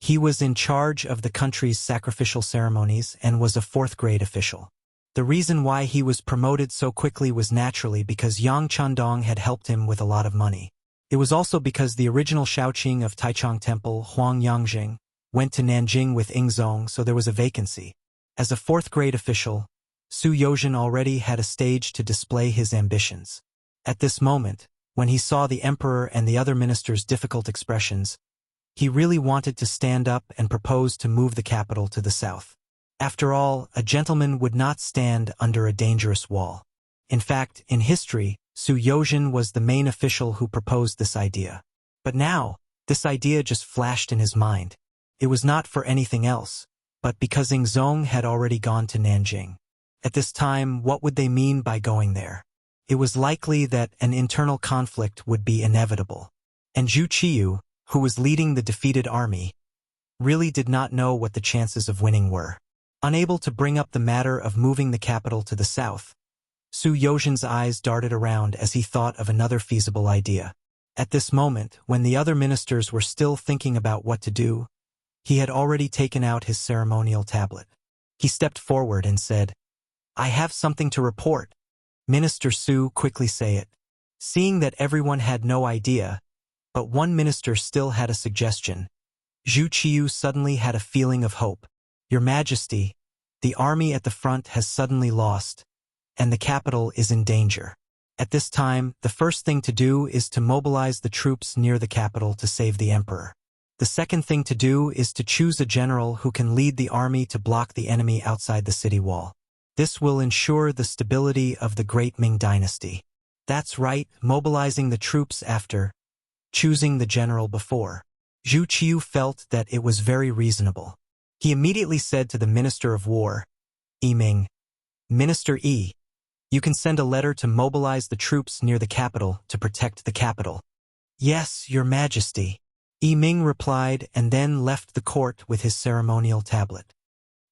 He was in charge of the country's sacrificial ceremonies and was a fourth-grade official. The reason why he was promoted so quickly was naturally because Yang Qindong had helped him with a lot of money. It was also because the original Shaoqing of Taichung Temple, Huang Yangjing, went to Nanjing with Ingzong, so there was a vacancy. As a fourth-grade official, Su Yozhen already had a stage to display his ambitions. At this moment, when he saw the emperor and the other ministers' difficult expressions, he really wanted to stand up and propose to move the capital to the south. After all, a gentleman would not stand under a dangerous wall. In fact, in history, Su Yozhen was the main official who proposed this idea. But now, this idea just flashed in his mind. It was not for anything else, but because Ingzong had already gone to Nanjing. At this time, what would they mean by going there? It was likely that an internal conflict would be inevitable. And Zhu Qiyu, who was leading the defeated army, really did not know what the chances of winning were. Unable to bring up the matter of moving the capital to the south, Su Yozhen's eyes darted around as he thought of another feasible idea. At this moment, when the other ministers were still thinking about what to do, he had already taken out his ceremonial tablet. He stepped forward and said, "I have something to report." Minister Su, quickly say it. Seeing that everyone had no idea, but one minister still had a suggestion, Zhu Qiyu suddenly had a feeling of hope. "Your Majesty, the army at the front has suddenly lost, and the capital is in danger. At this time, the first thing to do is to mobilize the troops near the capital to save the emperor. The second thing to do is to choose a general who can lead the army to block the enemy outside the city wall. This will ensure the stability of the great Ming dynasty." That's right, mobilizing the troops after choosing the general before. Zhu Qiyu felt that it was very reasonable. He immediately said to the Minister of War, Yi Ming, "Minister Yi, you can send a letter to mobilize the troops near the capital to protect the capital." "Yes, Your Majesty," Yi Ming replied and then left the court with his ceremonial tablet.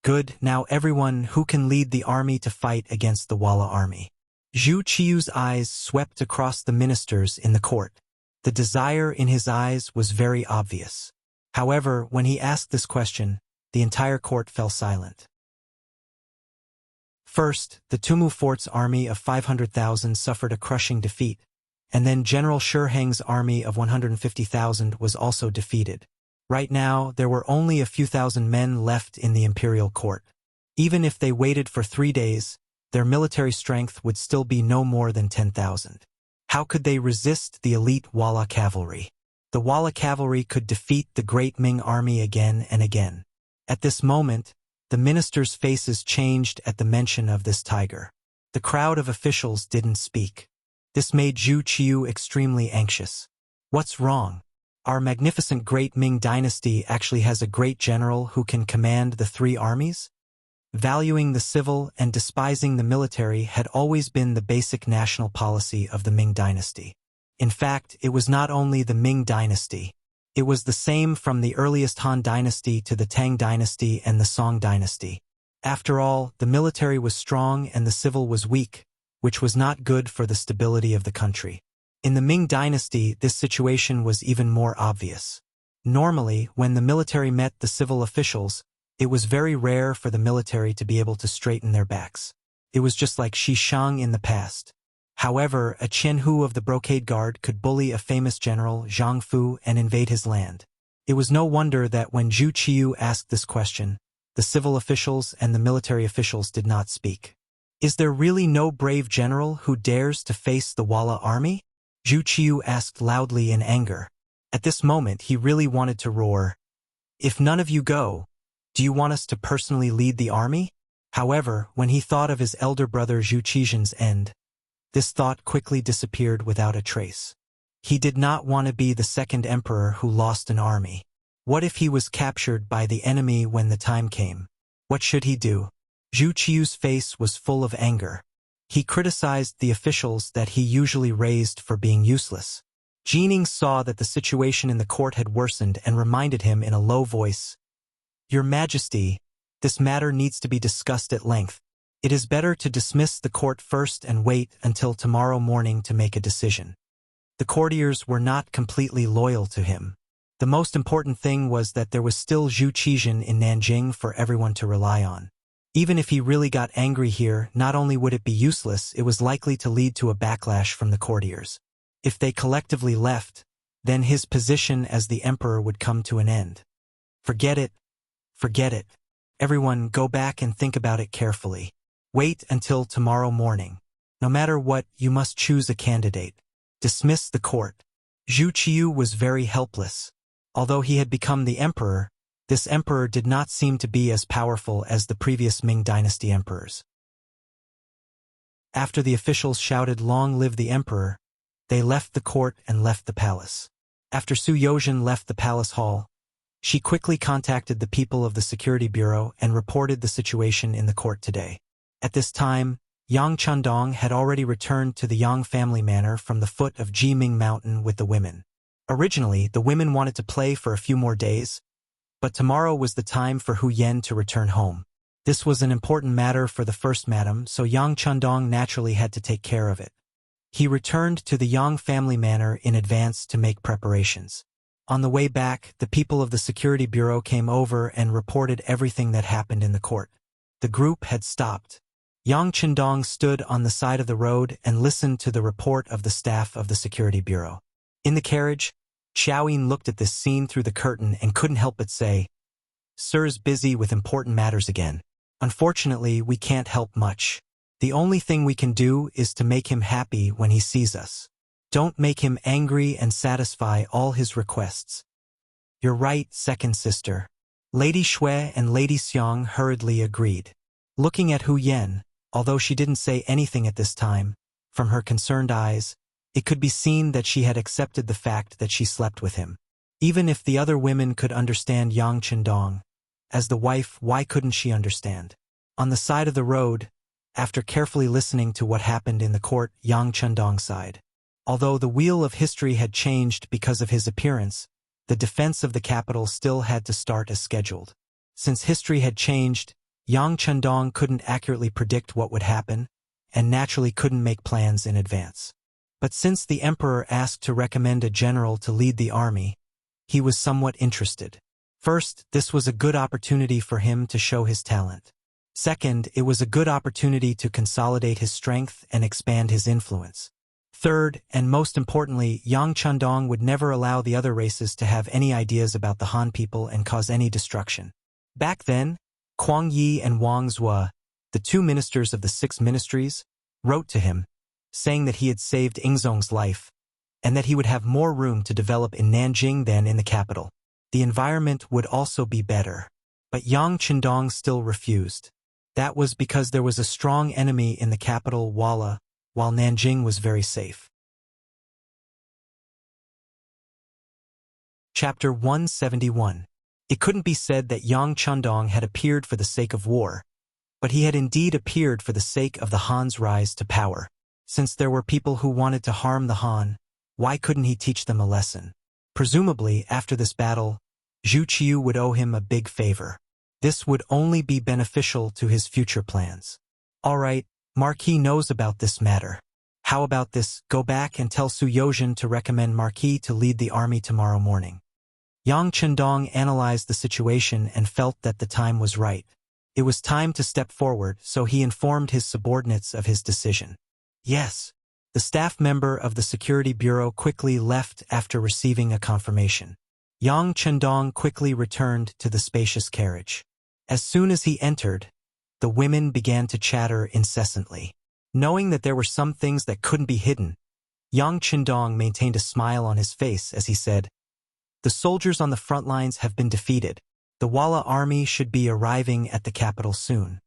"Good, now everyone who can lead the army to fight against the Walla army." Zhu Qiyu's eyes swept across the ministers in the court. The desire in his eyes was very obvious. However, when he asked this question, the entire court fell silent. First, the Tumu Fort's army of 500,000 suffered a crushing defeat, and then General Shi Heng's army of 150,000 was also defeated. Right now, there were only a few thousand men left in the imperial court. Even if they waited for 3 days, their military strength would still be no more than 10,000. How could they resist the elite Walla cavalry? The Walla cavalry could defeat the great Ming army again and again. At this moment, the ministers' faces changed at the mention of this tiger. The crowd of officials didn't speak. This made Zhu Qiyu extremely anxious. What's wrong? Our magnificent great Ming dynasty actually has a great general who can command the 3 armies? Valuing the civil and despising the military had always been the basic national policy of the Ming dynasty. In fact, it was not only the Ming dynasty. It was the same from the earliest Han dynasty to the Tang dynasty and the Song dynasty. After all, the military was strong and the civil was weak, which was not good for the stability of the country. In the Ming dynasty, this situation was even more obvious. Normally, when the military met the civil officials, it was very rare for the military to be able to straighten their backs. It was just like Shishang in the past. However, a Qian Hu of the Brocade Guard could bully a famous general, Zhang Fu, and invade his land. It was no wonder that when Zhu Qiyu asked this question, the civil officials and the military officials did not speak. Is there really no brave general who dares to face the Walla army? Zhu Qiyu asked loudly in anger. At this moment he really wanted to roar. If none of you go, do you want us to personally lead the army? However, when he thought of his elder brother Zhu Qizhen's end, this thought quickly disappeared without a trace. He did not want to be the second emperor who lost an army. What if he was captured by the enemy when the time came? What should he do? Zhu Qiyu's face was full of anger. He criticized the officials that he usually raised for being useless. Jining saw that the situation in the court had worsened and reminded him in a low voice, "Your Majesty, this matter needs to be discussed at length. It is better to dismiss the court first and wait until tomorrow morning to make a decision." The courtiers were not completely loyal to him. The most important thing was that there was still Zhu Qizhen in Nanjing for everyone to rely on. Even if he really got angry here, not only would it be useless, it was likely to lead to a backlash from the courtiers. If they collectively left, then his position as the emperor would come to an end. Forget it. Forget it. Everyone, go back and think about it carefully. Wait until tomorrow morning. No matter what, you must choose a candidate. Dismiss the court. Zhu Qiyu was very helpless. Although he had become the emperor, this emperor did not seem to be as powerful as the previous Ming dynasty emperors. After the officials shouted, "Long live the emperor," they left the court and left the palace. After Su Yozhen left the palace hall, she quickly contacted the people of the security bureau and reported the situation in the court today. At this time, Yang Chandong had already returned to the Yang family manor from the foot of Jiming Mountain with the women. Originally, the women wanted to play for a few more days, but tomorrow was the time for Hu Yen to return home. This was an important matter for the first madam, so Yang Chandong naturally had to take care of it. He returned to the Yang family manor in advance to make preparations. On the way back, the people of the security bureau came over and reported everything that happened in the court. The group had stopped. Yang Chandong stood on the side of the road and listened to the report of the staff of the security bureau. In the carriage, Xiaoyin looked at this scene through the curtain and couldn't help but say, "Sir's busy with important matters again. Unfortunately, we can't help much. The only thing we can do is to make him happy when he sees us. Don't make him angry and satisfy all his requests." "You're right, second sister." Lady Shui and Lady Xiang hurriedly agreed. Looking at Hu Yen, although she didn't say anything at this time, from her concerned eyes, it could be seen that she had accepted the fact that she slept with him. Even if the other women could understand Yang Chandong, as the wife, why couldn't she understand? On the side of the road, after carefully listening to what happened in the court, Yang Chandong sighed. Although the wheel of history had changed because of his appearance, the defense of the capital still had to start as scheduled. Since history had changed, Yang Chandong couldn't accurately predict what would happen, and naturally couldn't make plans in advance. But since the emperor asked to recommend a general to lead the army, he was somewhat interested. First, this was a good opportunity for him to show his talent. Second, it was a good opportunity to consolidate his strength and expand his influence. Third, and most importantly, Yang Chandong would never allow the other races to have any ideas about the Han people and cause any destruction. Back then, Kuang Yi and Wang Zhua, the two ministers of the 6 ministries, wrote to him, saying that he had saved Ingzong's life, and that he would have more room to develop in Nanjing than in the capital. The environment would also be better. But Yang Chandong still refused. That was because there was a strong enemy in the capital, Walla, while Nanjing was very safe. Chapter 171. It couldn't be said that Yang Chandong had appeared for the sake of war, but he had indeed appeared for the sake of the Han's rise to power. Since there were people who wanted to harm the Han, why couldn't he teach them a lesson? Presumably, after this battle, Zhu Qiyu would owe him a big favor. This would only be beneficial to his future plans. All right, Marquis knows about this matter. How about this? Go back and tell Su Yozhen to recommend Marquis to lead the army tomorrow morning. Yang Chendong analyzed the situation and felt that the time was right. It was time to step forward, so he informed his subordinates of his decision. Yes. The staff member of the Security Bureau quickly left after receiving a confirmation. Yang Chendong quickly returned to the spacious carriage. As soon as he entered, the women began to chatter incessantly. Knowing that there were some things that couldn't be hidden, Yang Chendong maintained a smile on his face as he said, "The soldiers on the front lines have been defeated. The Walla army should be arriving at the capital soon."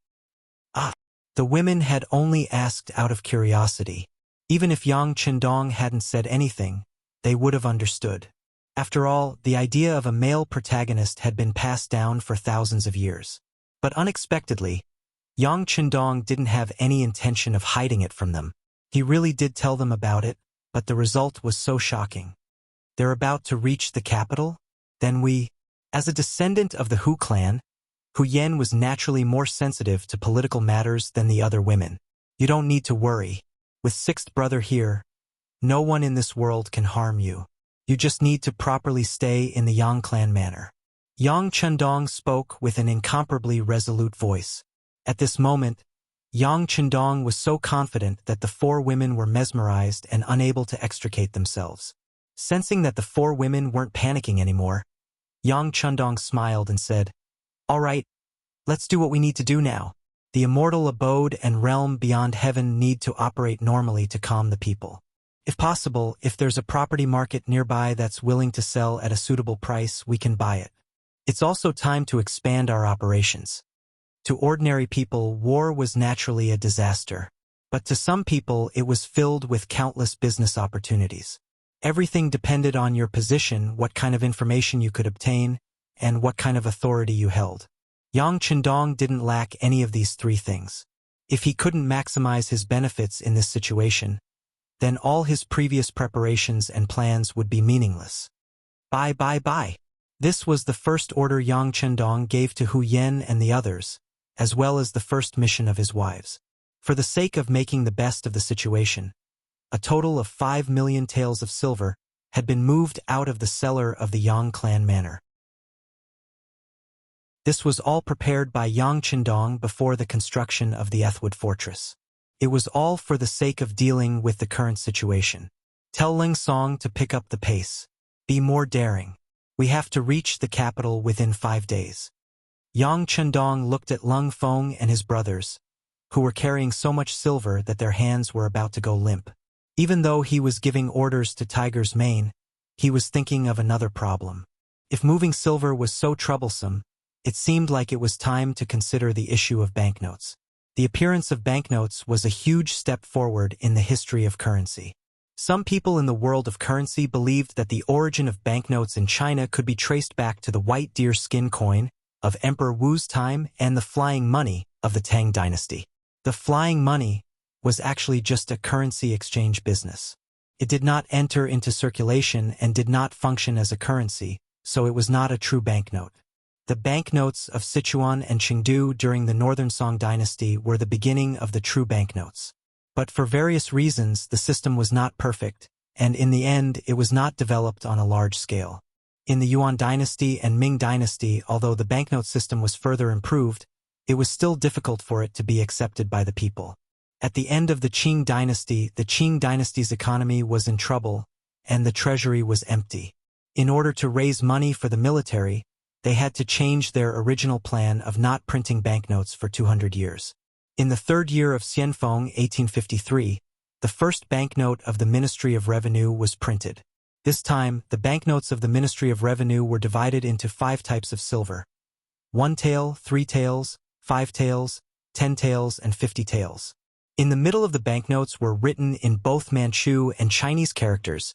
The women had only asked out of curiosity. Even if Yang Chendong hadn't said anything, they would have understood. After all, the idea of a male protagonist had been passed down for thousands of years. But unexpectedly, Yang Chendong didn't have any intention of hiding it from them. He really did tell them about it, but the result was so shocking. They're about to reach the capital? Then as a descendant of the Hu clan, Hu Yen was naturally more sensitive to political matters than the other women. You don't need to worry. With sixth brother here, no one in this world can harm you. You just need to properly stay in the Yang clan manner. Yang Chendong spoke with an incomparably resolute voice. At this moment, Yang Chendong was so confident that the four women were mesmerized and unable to extricate themselves. Sensing that the four women weren't panicking anymore, Yang Chendong smiled and said, "All right, let's do what we need to do now. The immortal abode and realm beyond heaven need to operate normally to calm the people. If possible, if there's a property market nearby that's willing to sell at a suitable price, we can buy it. It's also time to expand our operations." To ordinary people, war was naturally a disaster. But to some people, it was filled with countless business opportunities. Everything depended on your position, what kind of information you could obtain, and what kind of authority you held. Yang Chendong didn't lack any of these three things. If he couldn't maximize his benefits in this situation, then all his previous preparations and plans would be meaningless. Bye. This was the first order Yang Chendong gave to Hu Yen and the others, as well as the first mission of his wives. For the sake of making the best of the situation, a total of 5 million taels of silver had been moved out of the cellar of the Yang clan manor. This was all prepared by Yang Chendong before the construction of the Ethwood fortress. It was all for the sake of dealing with the current situation. Tell Ling Song to pick up the pace. Be more daring. We have to reach the capital within 5 days. Yang Chendong looked at Lung Feng and his brothers, who were carrying so much silver that their hands were about to go limp. Even though he was giving orders to Tiger's Mane, he was thinking of another problem. If moving silver was so troublesome, it seemed like it was time to consider the issue of banknotes. The appearance of banknotes was a huge step forward in the history of currency. Some people in the world of currency believed that the origin of banknotes in China could be traced back to the white deer skin coin of Emperor Wu's time and the flying money of the Tang dynasty. The flying money was actually just a currency exchange business. It did not enter into circulation and did not function as a currency, so it was not a true banknote. The banknotes of Sichuan and Chengdu during the Northern Song dynasty were the beginning of the true banknotes. But for various reasons, the system was not perfect, and in the end, it was not developed on a large scale. In the Yuan dynasty and Ming dynasty, although the banknote system was further improved, it was still difficult for it to be accepted by the people. At the end of the Qing dynasty, the Qing dynasty's economy was in trouble, and the treasury was empty. In order to raise money for the military, they had to change their original plan of not printing banknotes for 200 years. In the third year of Xianfeng, 1853, the first banknote of the Ministry of Revenue was printed. This time, the banknotes of the Ministry of Revenue were divided into 5 types of silver: 1 tael, 3 taels, 5 taels, 10 taels, and 50 taels. In the middle of the banknotes were written in both Manchu and Chinese characters,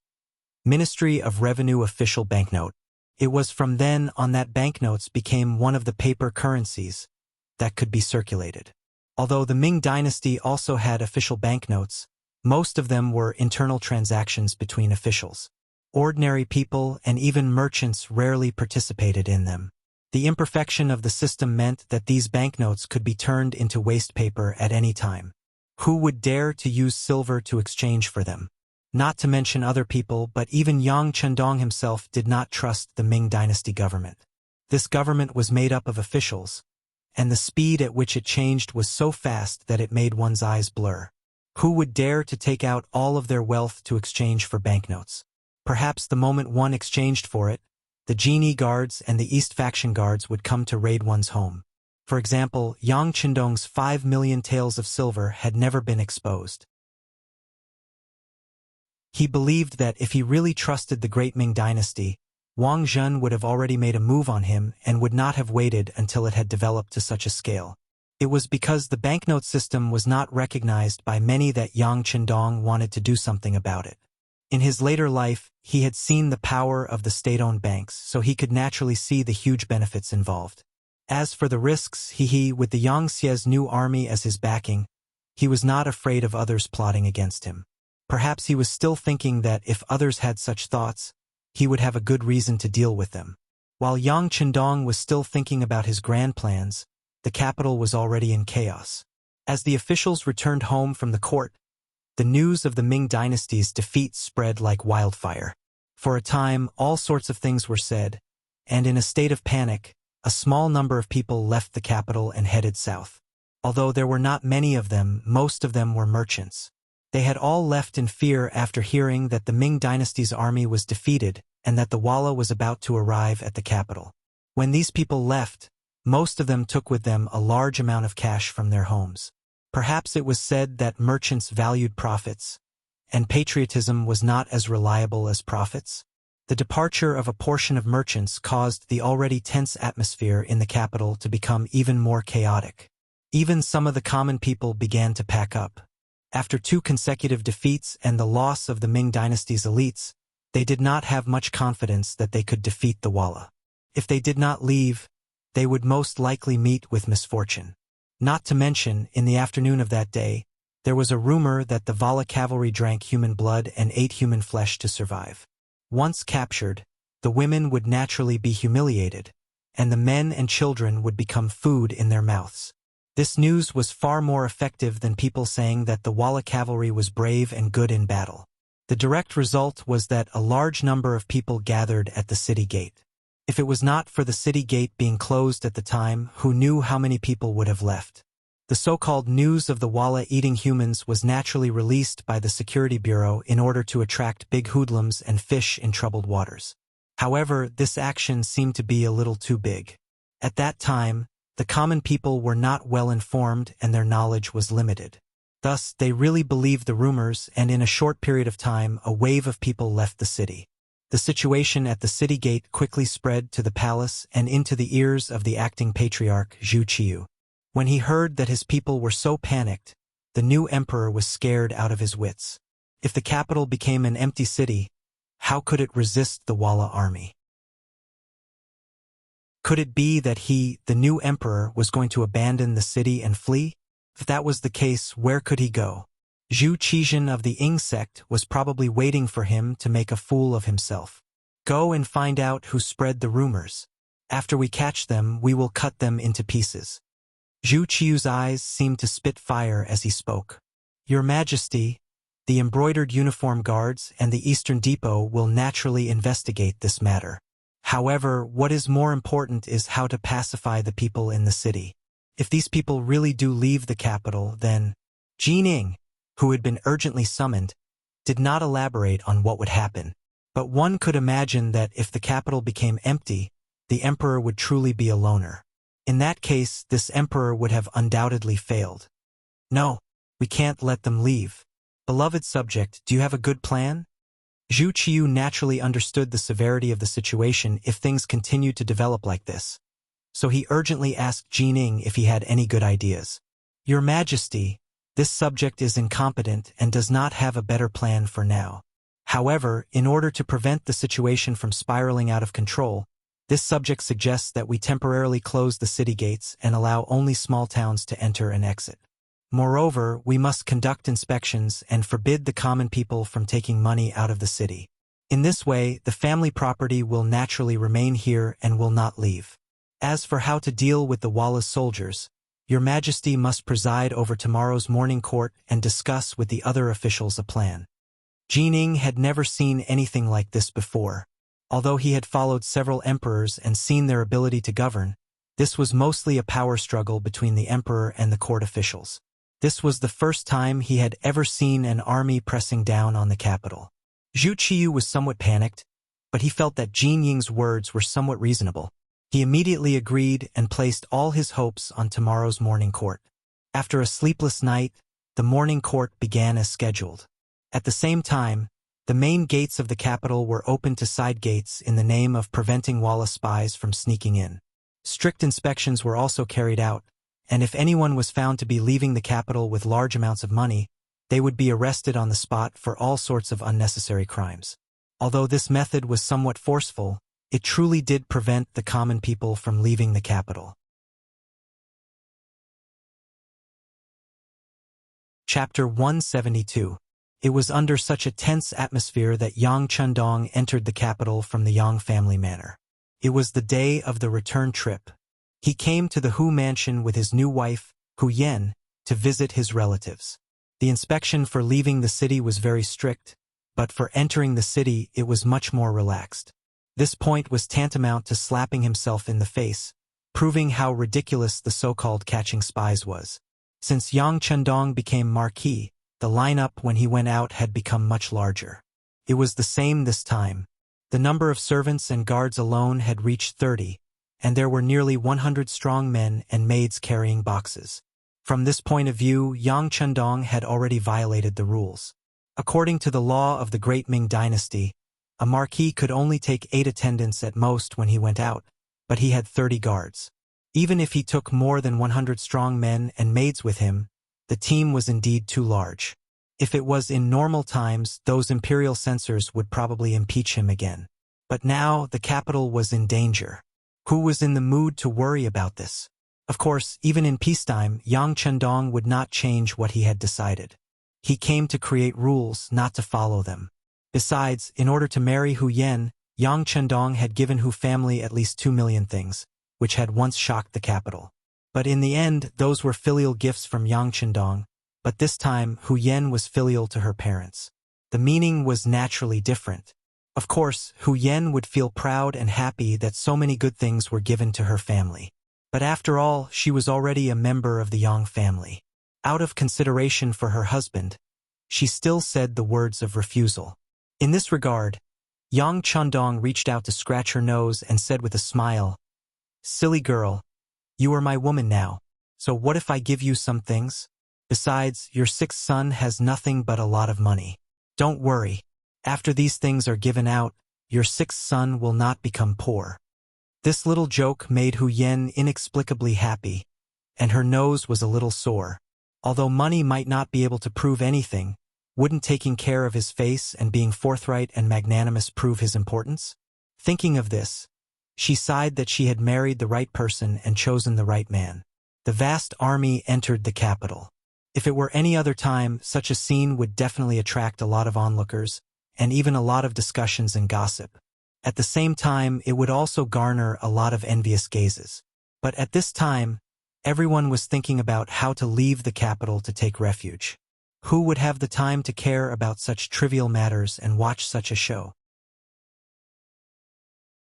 Ministry of Revenue Official Banknote. It was from then on that banknotes became one of the paper currencies that could be circulated. Although the Ming dynasty also had official banknotes, most of them were internal transactions between officials. Ordinary people and even merchants rarely participated in them. The imperfection of the system meant that these banknotes could be turned into waste paper at any time. Who would dare to use silver to exchange for them? Not to mention other people, but even Yang Chendong himself did not trust the Ming dynasty government. This government was made up of officials, and the speed at which it changed was so fast that it made one's eyes blur. Who would dare to take out all of their wealth to exchange for banknotes? Perhaps the moment one exchanged for it, the Genie guards and the East faction guards would come to raid one's home. For example, Yang Chendong's 5 million taels of silver had never been exposed. He believed that if he really trusted the great Ming dynasty, Wang Zhen would have already made a move on him and would not have waited until it had developed to such a scale. It was because the banknote system was not recognized by many that Yang Chendong wanted to do something about it. In his later life, he had seen the power of the state-owned banks, so he could naturally see the huge benefits involved. As for the risks, with the Yangtze's new army as his backing, he was not afraid of others plotting against him. Perhaps he was still thinking that if others had such thoughts, he would have a good reason to deal with them. While Yang Chendong was still thinking about his grand plans, the capital was already in chaos. As the officials returned home from the court, the news of the Ming dynasty's defeat spread like wildfire. For a time, all sorts of things were said, and in a state of panic, a small number of people left the capital and headed south. Although there were not many of them, most of them were merchants. They had all left in fear after hearing that the Ming dynasty's army was defeated and that the Walla was about to arrive at the capital. When these people left, most of them took with them a large amount of cash from their homes. Perhaps it was said that merchants valued profits, and patriotism was not as reliable as profits. The departure of a portion of merchants caused the already tense atmosphere in the capital to become even more chaotic. Even some of the common people began to pack up. After 2 consecutive defeats and the loss of the Ming dynasty's elites, they did not have much confidence that they could defeat the Walla. If they did not leave, they would most likely meet with misfortune. Not to mention, in the afternoon of that day, there was a rumor that the Vala cavalry drank human blood and ate human flesh to survive. Once captured, the women would naturally be humiliated, and the men and children would become food in their mouths. This news was far more effective than people saying that the Walla cavalry was brave and good in battle. The direct result was that a large number of people gathered at the city gate. If it was not for the city gate being closed at the time, who knew how many people would have left? The so-called news of the Walla eating humans was naturally released by the Security Bureau in order to attract big hoodlums and fish in troubled waters. However, this action seemed to be a little too big. At that time, the common people were not well informed and their knowledge was limited. Thus, they really believed the rumors, and in a short period of time, a wave of people left the city. The situation at the city gate quickly spread to the palace and into the ears of the acting patriarch Zhu Qiu. When he heard that his people were so panicked, the new emperor was scared out of his wits. If the capital became an empty city, how could it resist the Walla army? Could it be that he, the new emperor, was going to abandon the city and flee? If that was the case, where could he go? Zhu Qizhen of the Ying sect was probably waiting for him to make a fool of himself. Go and find out who spread the rumors. After we catch them, we will cut them into pieces. Zhu Qiu's eyes seemed to spit fire as he spoke. Your Majesty, the embroidered uniform guards and the Eastern Depot will naturally investigate this matter. However, what is more important is how to pacify the people in the city. If these people really do leave the capital, then Jining, who had been urgently summoned, did not elaborate on what would happen. But one could imagine that if the capital became empty, the emperor would truly be a loner. In that case, this emperor would have undoubtedly failed. No, we can't let them leave. Beloved subject, do you have a good plan? Zhu Qiu naturally understood the severity of the situation if things continued to develop like this. So he urgently asked Jining if he had any good ideas. Your Majesty, this subject is incompetent and does not have a better plan for now. However, in order to prevent the situation from spiraling out of control, this subject suggests that we temporarily close the city gates and allow only small towns to enter and exit. Moreover, we must conduct inspections and forbid the common people from taking money out of the city. In this way, the family property will naturally remain here and will not leave. As for how to deal with the Walla's soldiers, Your Majesty must preside over tomorrow's morning court and discuss with the other officials a plan. Jining had never seen anything like this before. Although he had followed several emperors and seen their ability to govern, this was mostly a power struggle between the emperor and the court officials. This was the first time he had ever seen an army pressing down on the capital. Zhu Qiyu was somewhat panicked, but he felt that Jin Ying's words were somewhat reasonable. He immediately agreed and placed all his hopes on tomorrow's morning court. After a sleepless night, the morning court began as scheduled. At the same time, the main gates of the capital were opened to side gates in the name of preventing Walla spies from sneaking in. Strict inspections were also carried out, and if anyone was found to be leaving the capital with large amounts of money, they would be arrested on the spot for all sorts of unnecessary crimes. Although this method was somewhat forceful, it truly did prevent the common people from leaving the capital. Chapter 172. It was under such a tense atmosphere that Yang Chundong entered the capital from the Yang family manor. It was the day of the return trip. He came to the Hu mansion with his new wife, Hu Yan, to visit his relatives. The inspection for leaving the city was very strict, but for entering the city it was much more relaxed. This point was tantamount to slapping himself in the face, proving how ridiculous the so-called catching spies was. Since Yang Chundong became Marquis, the lineup when he went out had become much larger. It was the same this time. The number of servants and guards alone had reached 30, and there were nearly 100 strong men and maids carrying boxes. From this point of view, Yang Chundong had already violated the rules. According to the law of the Great Ming Dynasty, a marquis could only take 8 attendants at most when he went out, but he had 30 guards. Even if he took more than 100 strong men and maids with him, the team was indeed too large. If it was in normal times, those imperial censors would probably impeach him again. But now the capital was in danger. Who was in the mood to worry about this? Of course, even in peacetime, Yang Chundong would not change what he had decided. He came to create rules, not to follow them. Besides, in order to marry Hu Yan, Yang Chundong had given Hu family at least 2 million things, which had once shocked the capital. But in the end, those were filial gifts from Yang Chundong, but this time Hu Yan was filial to her parents. The meaning was naturally different. Of course, Hu Yan would feel proud and happy that so many good things were given to her family. But after all, she was already a member of the Yang family. Out of consideration for her husband, she still said the words of refusal. In this regard, Yang Chundong reached out to scratch her nose and said with a smile, "Silly girl, you are my woman now, so what if I give you some things? Besides, your 6th son has nothing but a lot of money. Don't worry, after these things are given out, your 6th son will not become poor." This little joke made Hu Yan inexplicably happy, and her nose was a little sore. Although money might not be able to prove anything, wouldn't taking care of his face and being forthright and magnanimous prove his importance? Thinking of this, she sighed that she had married the right person and chosen the right man. The vast army entered the capital. If it were any other time, such a scene would definitely attract a lot of onlookers, and even a lot of discussions and gossip. At the same time, it would also garner a lot of envious gazes. But at this time, everyone was thinking about how to leave the capital to take refuge. Who would have the time to care about such trivial matters and watch such a show?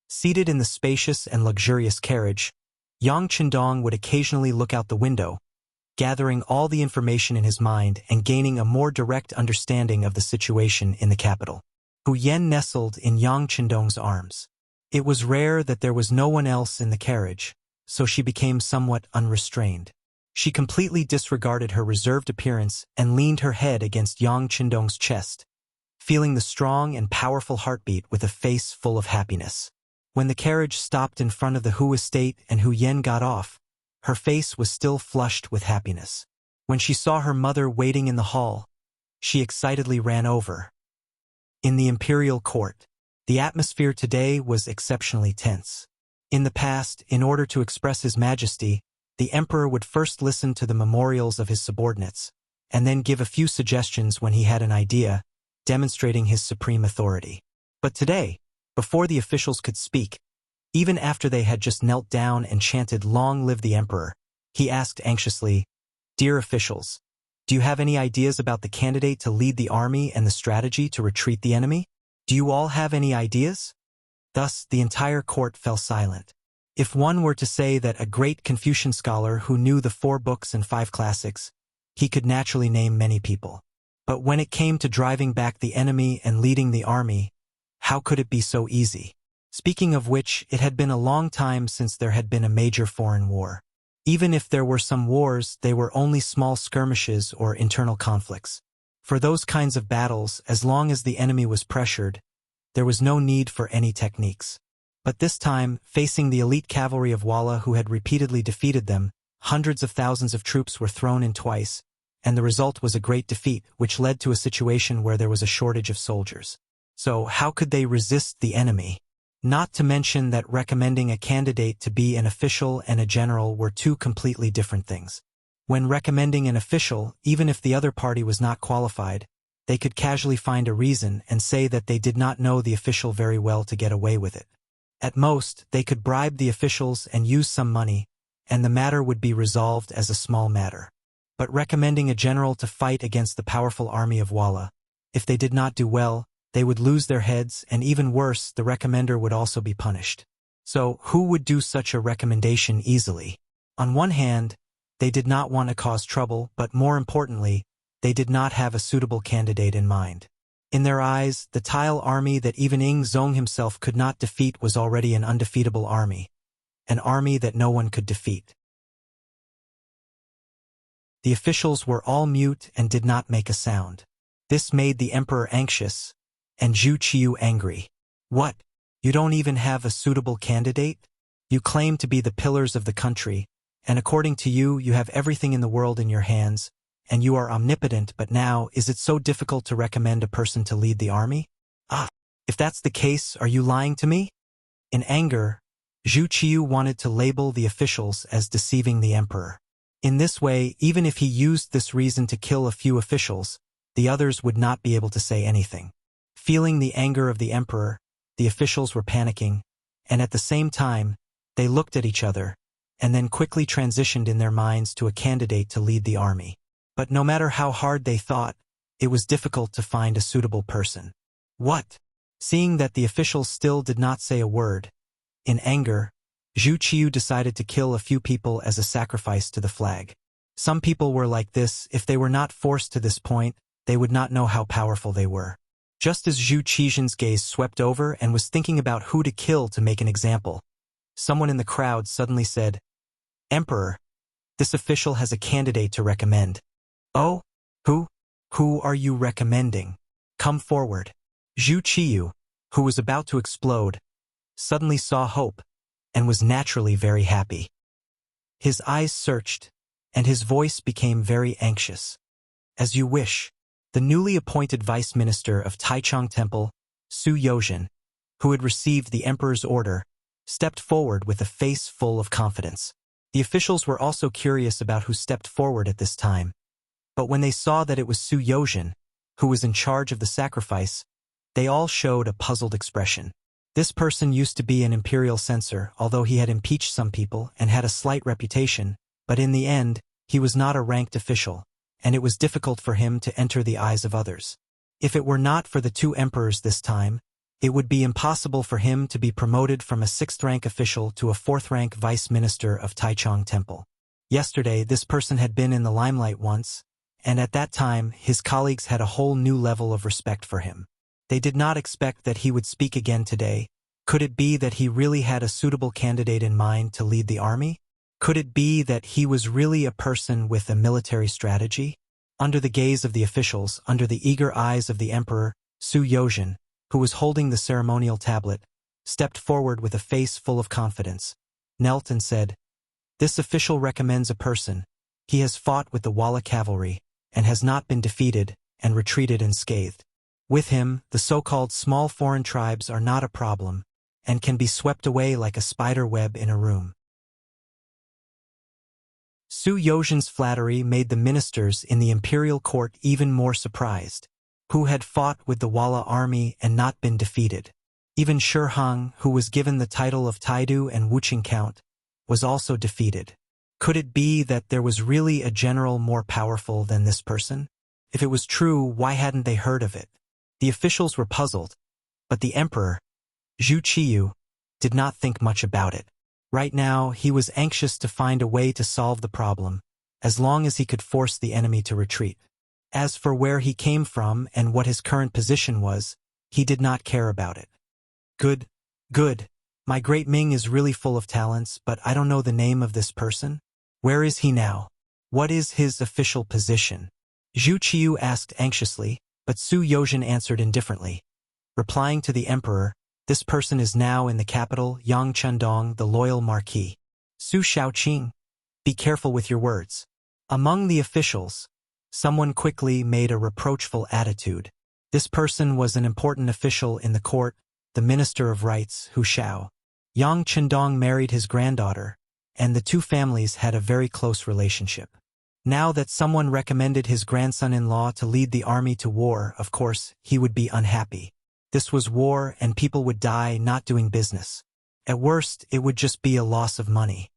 Seated in the spacious and luxurious carriage, Yang Chundong would occasionally look out the window, gathering all the information in his mind and gaining a more direct understanding of the situation in the capital. Hu Yan nestled in Yang Chundong's arms. It was rare that there was no one else in the carriage, so she became somewhat unrestrained. She completely disregarded her reserved appearance and leaned her head against Yang Chundong's chest, feeling the strong and powerful heartbeat with a face full of happiness. When the carriage stopped in front of the Hu estate and Hu Yan got off, her face was still flushed with happiness. When she saw her mother waiting in the hall, she excitedly ran over. In the imperial court, the atmosphere today was exceptionally tense. In the past, in order to express his majesty, the emperor would first listen to the memorials of his subordinates, and then give a few suggestions when he had an idea, demonstrating his supreme authority. But today, before the officials could speak, Even after they had just knelt down and chanted "Long live the Emperor," he asked anxiously, "Dear officials, do you have any ideas about the candidate to lead the army and the strategy to retreat the enemy? Do you all have any ideas?" Thus, the entire court fell silent. If one were to say that a great Confucian scholar who knew the 4 books and 5 classics, he could naturally name many people. But when it came to driving back the enemy and leading the army, how could it be so easy? Speaking of which, it had been a long time since there had been a major foreign war. Even if there were some wars, they were only small skirmishes or internal conflicts. For those kinds of battles, as long as the enemy was pressured, there was no need for any techniques. But this time, facing the elite cavalry of Walla who had repeatedly defeated them, hundreds of thousands of troops were thrown in twice, and the result was a great defeat, which led to a situation where there was a shortage of soldiers. So how could they resist the enemy? Not to mention that recommending a candidate to be an official and a general were 2 completely different things. When recommending an official, even if the other party was not qualified, they could casually find a reason and say that they did not know the official very well to get away with it. At most, they could bribe the officials and use some money, and the matter would be resolved as a small matter. But recommending a general to fight against the powerful army of Walla, if they did not do well, they would lose their heads, and even worse, the recommender would also be punished. So, who would do such a recommendation easily? On one hand, they did not want to cause trouble, but more importantly, they did not have a suitable candidate in mind. In their eyes, the Tile army that even Ing Zong himself could not defeat was already an undefeatable army, an army that no one could defeat. The officials were all mute and did not make a sound. This made the emperor anxious, and Zhu Qiu angry. "What? You don't even have a suitable candidate? You claim to be the pillars of the country, and according to you, you have everything in the world in your hands, and you are omnipotent, but now, is it so difficult to recommend a person to lead the army? If that's the case, are you lying to me?" In anger, Zhu Qiu wanted to label the officials as deceiving the emperor. In this way, even if he used this reason to kill a few officials, the others would not be able to say anything. Feeling the anger of the emperor, the officials were panicking, and at the same time, they looked at each other, and then quickly transitioned in their minds to a candidate to lead the army. But no matter how hard they thought, it was difficult to find a suitable person. "What?" Seeing that the officials still did not say a word, in anger, Zhu Qiu decided to kill a few people as a sacrifice to the flag. Some people were like this. If they were not forced to this point, they would not know how powerful they were. Just as Zhu Qiu's gaze swept over and was thinking about who to kill to make an example, someone in the crowd suddenly said, "Emperor, this official has a candidate to recommend." "Oh? Who? Who are you recommending? Come forward." Zhu Qiu, who was about to explode, suddenly saw hope, and was naturally very happy. His eyes searched, and his voice became very anxious. "As you wish." The newly appointed vice minister of Taichung Temple, Su Yozhen, who had received the emperor's order, stepped forward with a face full of confidence. The officials were also curious about who stepped forward at this time, but when they saw that it was Su Yozhen, who was in charge of the sacrifice, they all showed a puzzled expression. This person used to be an imperial censor, although he had impeached some people and had a slight reputation, but in the end, he was not a ranked official, and it was difficult for him to enter the eyes of others. If it were not for the 2 emperors this time, it would be impossible for him to be promoted from a 6th-rank official to a 4th-rank vice minister of Taichung Temple. Yesterday, this person had been in the limelight once, and at that time, his colleagues had a whole new level of respect for him. They did not expect that he would speak again today. Could it be that he really had a suitable candidate in mind to lead the army? Could it be that he was really a person with a military strategy? Under the gaze of the officials, under the eager eyes of the emperor, Su Yozhen, who was holding the ceremonial tablet, stepped forward with a face full of confidence, knelt and said, "This official recommends a person. He has fought with the Walla cavalry, and has not been defeated, and retreated unscathed. With him, the so-called small foreign tribes are not a problem, and can be swept away like a spider web in a room." Su Yozhen's flattery made the ministers in the imperial court even more surprised. Who had fought with the Walla army and not been defeated? Even Shihang, who was given the title of Taidu and Wuxia Count, was also defeated. Could it be that there was really a general more powerful than this person? If it was true, why hadn't they heard of it? The officials were puzzled, but the emperor, Zhu Qiyu, did not think much about it. Right now, he was anxious to find a way to solve the problem, as long as he could force the enemy to retreat. As for where he came from and what his current position was, he did not care about it. Good. My great Ming is really full of talents, but I don't know the name of this person. Where is he now? What is his official position? Zhu Qiyu asked anxiously, but Su Yozhen answered indifferently. Replying to the emperor, this person is now in the capital, Yang Chendong, the loyal marquis. Su Shaoqing, be careful with your words. Among the officials, someone quickly made a reproachful attitude. This person was an important official in the court, the Minister of Rights, Hu Shao. Yang Chendong married his granddaughter, and the two families had a very close relationship. Now that someone recommended his grandson-in-law to lead the army to war, of course, he would be unhappy. This was war and people would die not doing business. At worst, it would just be a loss of money.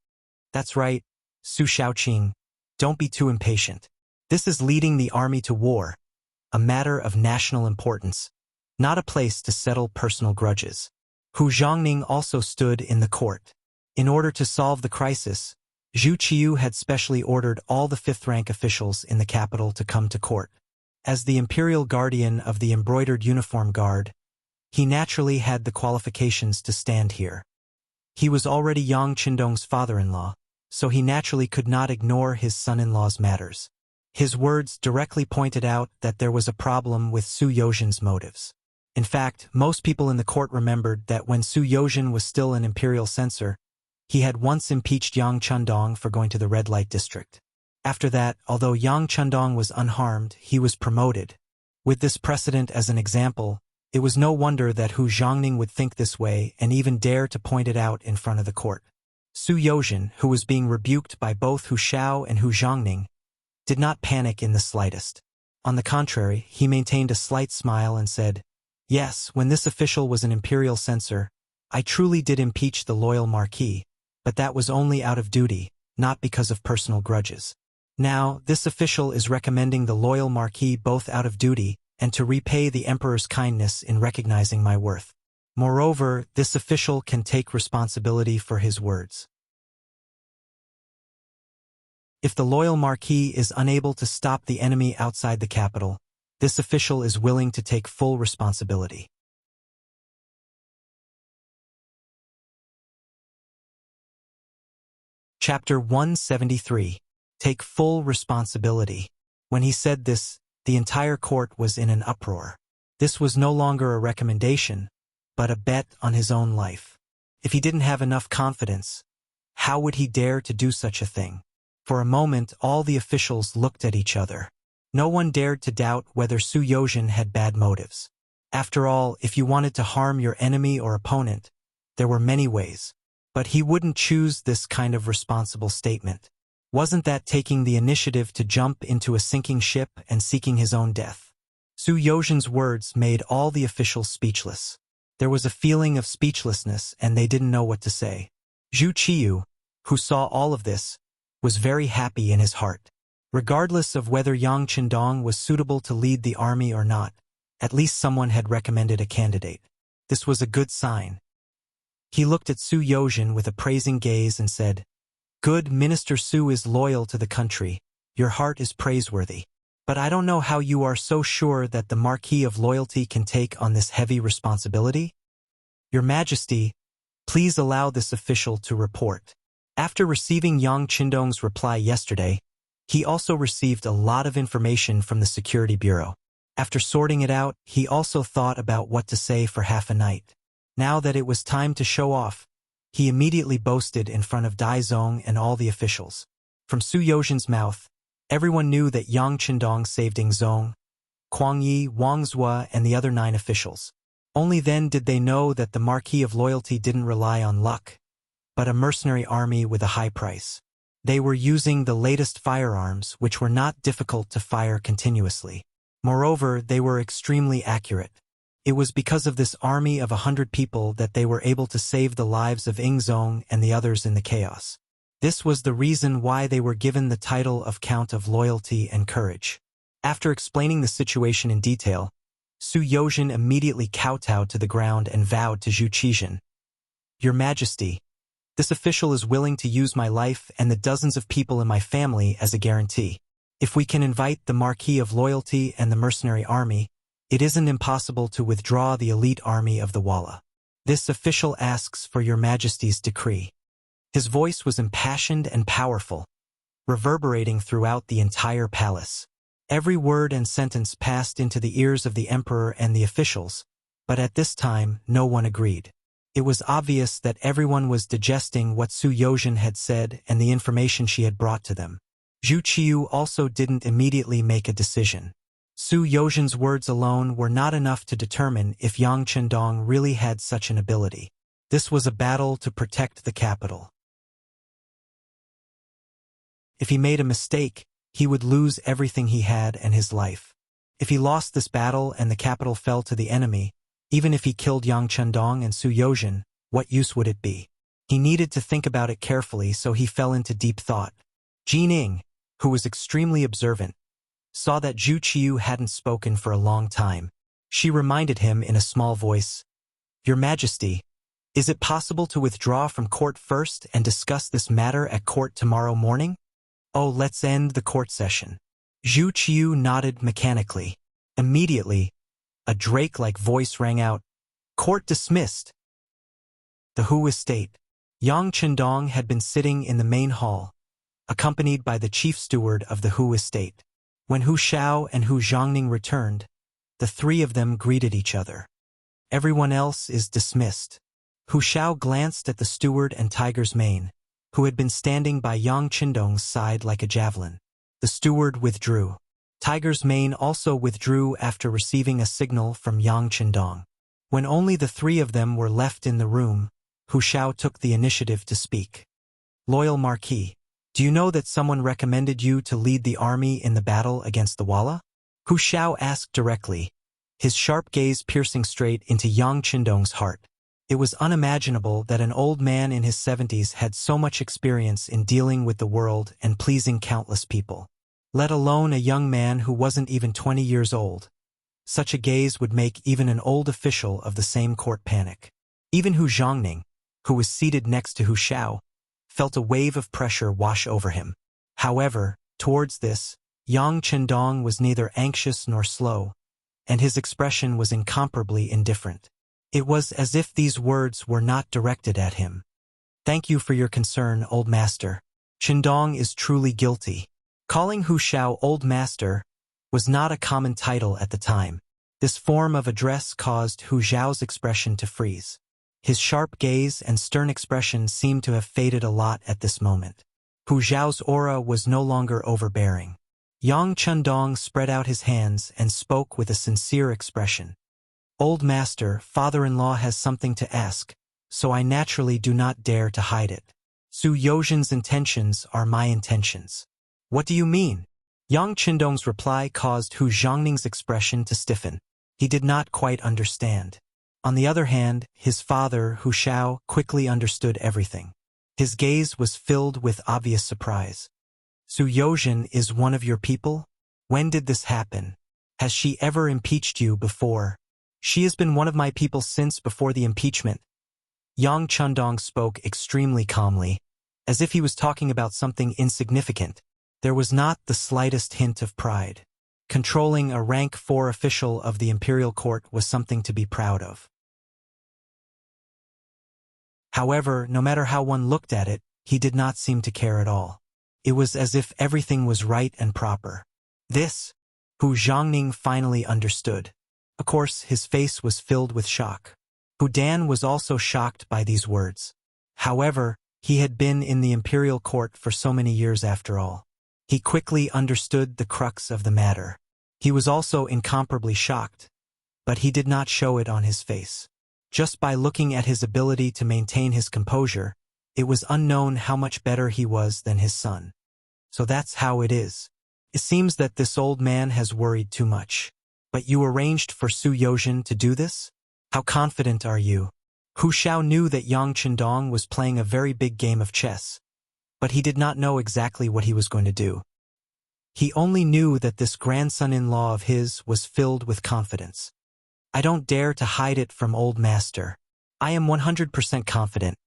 That's right, Su Shaoqing, don't be too impatient. This is leading the army to war, a matter of national importance, not a place to settle personal grudges. Hu Zhongning also stood in the court. In order to solve the crisis, Zhu Qiyu had specially ordered all the fifth-rank officials in the capital to come to court. As the imperial guardian of the embroidered uniform guard, he naturally had the qualifications to stand here. He was already Yang Chendong's father-in-law, so he naturally could not ignore his son-in-law's matters. His words directly pointed out that there was a problem with Su Yozhen's motives. In fact, most people in the court remembered that when Su Yozhen was still an imperial censor, he had once impeached Yang Chendong for going to the red light district. After that, although Yang Chendong was unharmed, he was promoted. With this precedent as an example, it was no wonder that Hu Zhongning would think this way and even dare to point it out in front of the court. Su Yozhen, who was being rebuked by both Hu Shao and Hu Zhongning, did not panic in the slightest. On the contrary, he maintained a slight smile and said, "Yes, when this official was an imperial censor, I truly did impeach the loyal marquis, but that was only out of duty, not because of personal grudges. Now, this official is recommending the loyal marquis both out of duty and to repay the emperor's kindness in recognizing my worth. Moreover, this official can take responsibility for his words. If the loyal marquis is unable to stop the enemy outside the capital, this official is willing to take full responsibility." Chapter 173. Take full responsibility. When he said this, the entire court was in an uproar. This was no longer a recommendation, but a bet on his own life. If he didn't have enough confidence, how would he dare to do such a thing? For a moment, all the officials looked at each other. No one dared to doubt whether Su Yozhen had bad motives. After all, if you wanted to harm your enemy or opponent, there were many ways. But he wouldn't choose this kind of responsible statement. Wasn't that taking the initiative to jump into a sinking ship and seeking his own death? Su Yozhen's words made all the officials speechless. There was a feeling of speechlessness and they didn't know what to say. Zhu Qiyu, who saw all of this, was very happy in his heart. Regardless of whether Yang Chendong was suitable to lead the army or not, at least someone had recommended a candidate. This was a good sign. He looked at Su Yozhen with a praising gaze and said, "Good, Minister Su is loyal to the country. Your heart is praiseworthy. But I don't know how you are so sure that the Marquis of Loyalty can take on this heavy responsibility? Your Majesty, please allow this official to report." After receiving Yang Chendong's reply yesterday, he also received a lot of information from the Security Bureau. After sorting it out, he also thought about what to say for half a night. Now that it was time to show off, he immediately boasted in front of Dai Zong and all the officials. From Su Yozhen's mouth, everyone knew that Yang Chendong saved Ding Zong, Kuang Yi, Wang Zhua, and the other 9 officials. Only then did they know that the Marquis of Loyalty didn't rely on luck, but a mercenary army with a high price. They were using the latest firearms, which were not difficult to fire continuously. Moreover, they were extremely accurate. It was because of this army of 100 people that they were able to save the lives of Ingzong and the others in the chaos. This was the reason why they were given the title of Count of Loyalty and Courage. After explaining the situation in detail, Su Yozhen immediately kowtowed to the ground and vowed to Zhu Qizhen. Your Majesty, this official is willing to use my life and the dozens of people in my family as a guarantee. If we can invite the Marquis of Loyalty and the mercenary army, it isn't impossible to withdraw the elite army of the Walla. This official asks for your Majesty's decree. His voice was impassioned and powerful, reverberating throughout the entire palace. Every word and sentence passed into the ears of the emperor and the officials, but at this time no one agreed. It was obvious that everyone was digesting what Su Yozhen had said and the information she had brought to them. Zhu Qiu also didn't immediately make a decision. Su Yozhen's words alone were not enough to determine if Yang Chendong really had such an ability. This was a battle to protect the capital. If he made a mistake, he would lose everything he had and his life. If he lost this battle and the capital fell to the enemy, even if he killed Yang Chendong and Su Yozhen, what use would it be? He needed to think about it carefully, so he fell into deep thought. Jining, who was extremely observant, saw that Zhu Qiu hadn't spoken for a long time. She reminded him in a small voice, Your Majesty, is it possible to withdraw from court first and discuss this matter at court tomorrow morning? Oh, let's end the court session. Zhu Qiu nodded mechanically. Immediately, a drake-like voice rang out, Court dismissed. The Hu estate. Yang Chendong had been sitting in the main hall, accompanied by the chief steward of the Hu estate. When Hu Xiao and Hu Zhongning returned, the three of them greeted each other. Everyone else is dismissed. Hu Xiao glanced at the steward and Tiger's Mane, who had been standing by Yang Chendong's side like a javelin. The steward withdrew. Tiger's Mane also withdrew after receiving a signal from Yang Chendong. When only the three of them were left in the room, Hu Xiao took the initiative to speak. Loyal Marquis, do you know that someone recommended you to lead the army in the battle against the Walla? Hu Xiao asked directly, his sharp gaze piercing straight into Yang Chendong's heart. It was unimaginable that an old man in his 70s had so much experience in dealing with the world and pleasing countless people. Let alone a young man who wasn't even 20 years old. Such a gaze would make even an old official of the same court panic. Even Hu Zhongning, who was seated next to Hu Xiao, felt a wave of pressure wash over him. However, towards this, Yang Chendong was neither anxious nor slow, and his expression was incomparably indifferent. It was as if these words were not directed at him. Thank you for your concern, old master. Chendong is truly guilty. Calling Hu Xiao old master was not a common title at the time. This form of address caused Hu Xiao's expression to freeze. His sharp gaze and stern expression seemed to have faded a lot at this moment. Hu Xiao's aura was no longer overbearing. Yang Chendong spread out his hands and spoke with a sincere expression. Old master, father-in-law has something to ask, so I naturally do not dare to hide it. Su Yozhen's intentions are my intentions. What do you mean? Yang Chendong's reply caused Hu Zhongning's expression to stiffen. He did not quite understand. On the other hand, his father, Hu Xiao, quickly understood everything. His gaze was filled with obvious surprise. Su Yozhen is one of your people? When did this happen? Has she ever impeached you before? She has been one of my people since before the impeachment. Yang Chendong spoke extremely calmly, as if he was talking about something insignificant. There was not the slightest hint of pride. Controlling a rank 4 official of the imperial court was something to be proud of. However, no matter how one looked at it, he did not seem to care at all. It was as if everything was right and proper. This, Hu Zhongning finally understood. Of course, his face was filled with shock. Hu Dan was also shocked by these words. However, he had been in the imperial court for so many years after all. He quickly understood the crux of the matter. He was also incomparably shocked, but he did not show it on his face. Just by looking at his ability to maintain his composure, it was unknown how much better he was than his son. So that's how it is. It seems that this old man has worried too much. But you arranged for Su Yozhen to do this? How confident are you? Hu Shao knew that Yang Chendong was playing a very big game of chess, but he did not know exactly what he was going to do. He only knew that this grandson-in-law of his was filled with confidence. I don't dare to hide it from old master. I am 100% confident.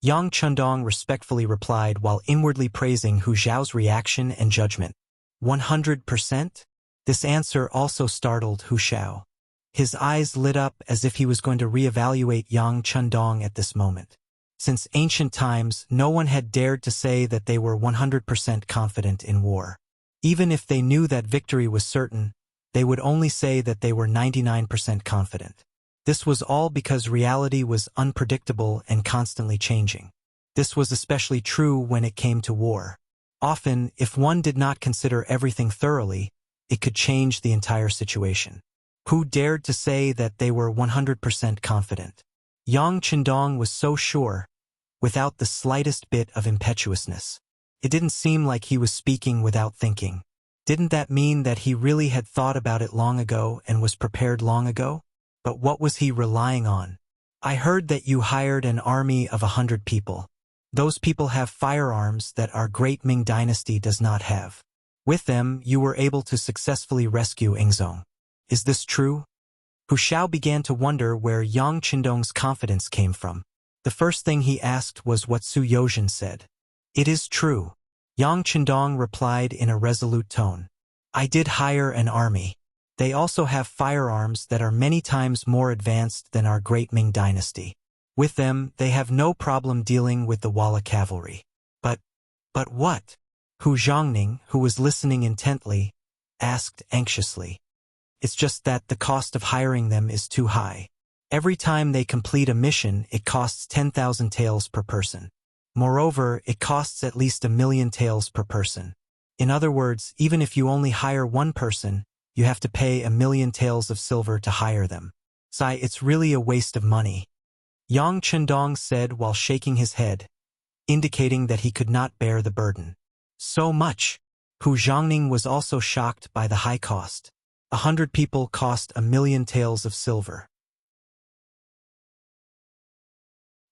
Yang Chendong respectfully replied while inwardly praising Hu Zhao's reaction and judgment. 100%? This answer also startled Hu Shao. His eyes lit up as if he was going to reevaluate Yang Chendong at this moment. Since ancient times, no one had dared to say that they were 100% confident in war. Even if they knew that victory was certain, they would only say that they were 99% confident. This was all because reality was unpredictable and constantly changing. This was especially true when it came to war. Often, if one did not consider everything thoroughly, it could change the entire situation. Who dared to say that they were 100% confident? Yang Chendong was so sure, without the slightest bit of impetuousness. It didn't seem like he was speaking without thinking. Didn't that mean that he really had thought about it long ago and was prepared long ago? But what was he relying on? I heard that you hired an army of 100 people. Those people have firearms that our great Ming dynasty does not have. With them, you were able to successfully rescue Ingzong. Is this true? Hu Shao began to wonder where Yang Chendong's confidence came from. The first thing he asked was what Su Yozhen said. It is true. Yang Chendong replied in a resolute tone. I did hire an army. They also have firearms that are many times more advanced than our great Ming dynasty. With them, they have no problem dealing with the Walla cavalry. But what? Hu Zhongning, who was listening intently, asked anxiously. It's just that the cost of hiring them is too high. Every time they complete a mission, it costs 10,000 taels per person. Moreover, it costs at least 1,000,000 taels per person. In other words, even if you only hire one person, you have to pay 1,000,000 taels of silver to hire them. Sai, it's really a waste of money. Yang Chendong said while shaking his head, indicating that he could not bear the burden. So much. Hu Zhongning was also shocked by the high cost. 100 people cost 1,000,000 taels of silver.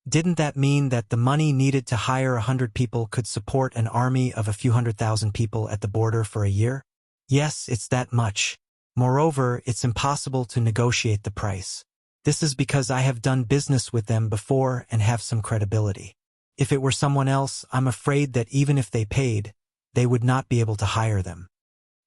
Didn't that mean that the money needed to hire 100 people could support an army of a few 100,000 people at the border for a year? Yes, it's that much. Moreover, it's impossible to negotiate the price. This is because I have done business with them before and have some credibility. If it were someone else, I'm afraid that even if they paid, they would not be able to hire them.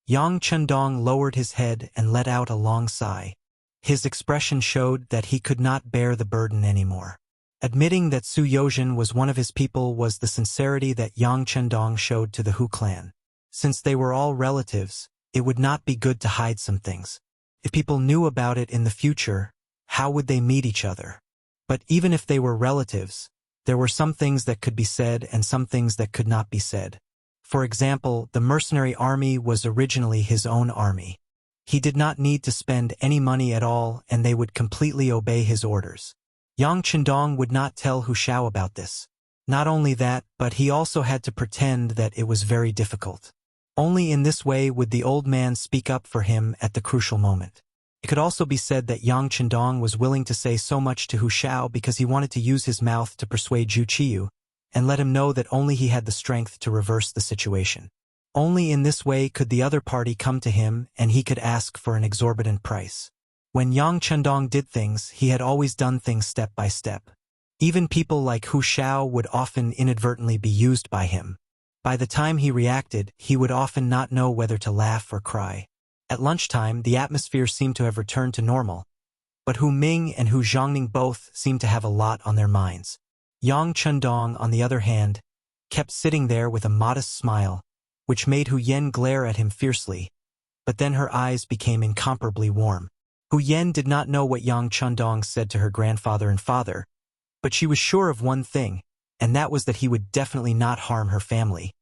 Yang Chendong lowered his head and let out a long sigh. His expression showed that he could not bear the burden anymore. Admitting that Su Yozhen was one of his people was the sincerity that Yang Chendong showed to the Hu clan. Since they were all relatives, it would not be good to hide some things. If people knew about it in the future, how would they meet each other? But even if they were relatives, there were some things that could be said and some things that could not be said. For example, the mercenary army was originally his own army. He did not need to spend any money at all and they would completely obey his orders. Yang Chendong would not tell Hu Shao about this. Not only that, but he also had to pretend that it was very difficult. Only in this way would the old man speak up for him at the crucial moment. It could also be said that Yang Chendong was willing to say so much to Hu Shao because he wanted to use his mouth to persuade Zhu Qiyu and let him know that only he had the strength to reverse the situation. Only in this way could the other party come to him and he could ask for an exorbitant price. When Yang Chendong did things, he had always done things step by step. Even people like Hu Shao would often inadvertently be used by him. By the time he reacted, he would often not know whether to laugh or cry. At lunchtime, the atmosphere seemed to have returned to normal, but Hu Ming and Hu Zhongning both seemed to have a lot on their minds. Yang Chendong, on the other hand, kept sitting there with a modest smile, which made Hu Yen glare at him fiercely, but then her eyes became incomparably warm. Hu Yen did not know what Yang Chendong said to her grandfather and father, but she was sure of one thing, and that was that he would definitely not harm her family.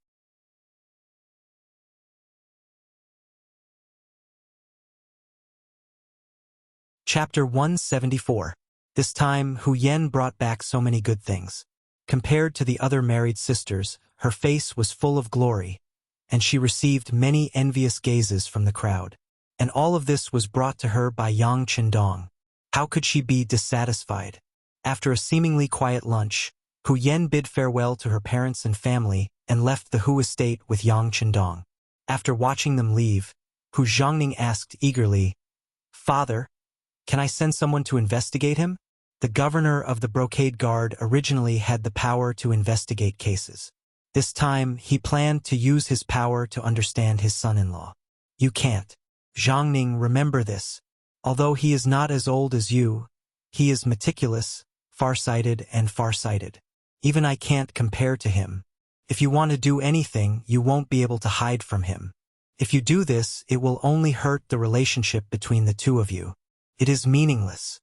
Chapter 174. This time, Hu Yen brought back so many good things. Compared to the other married sisters, her face was full of glory, and she received many envious gazes from the crowd. And all of this was brought to her by Yang Qindong. How could she be dissatisfied? After a seemingly quiet lunch, Hu Yen bid farewell to her parents and family and left the Hu estate with Yang Qindong. After watching them leave, Hu Zhongning asked eagerly, "Father, can I send someone to investigate him?" The governor of the Brocade Guard originally had the power to investigate cases. This time, he planned to use his power to understand his son-in-law. "You can't. Zhongning, remember this. Although he is not as old as you, he is meticulous, farsighted, and farsighted. Even I can't compare to him. If you want to do anything, you won't be able to hide from him. If you do this, it will only hurt the relationship between the two of you. It is meaningless."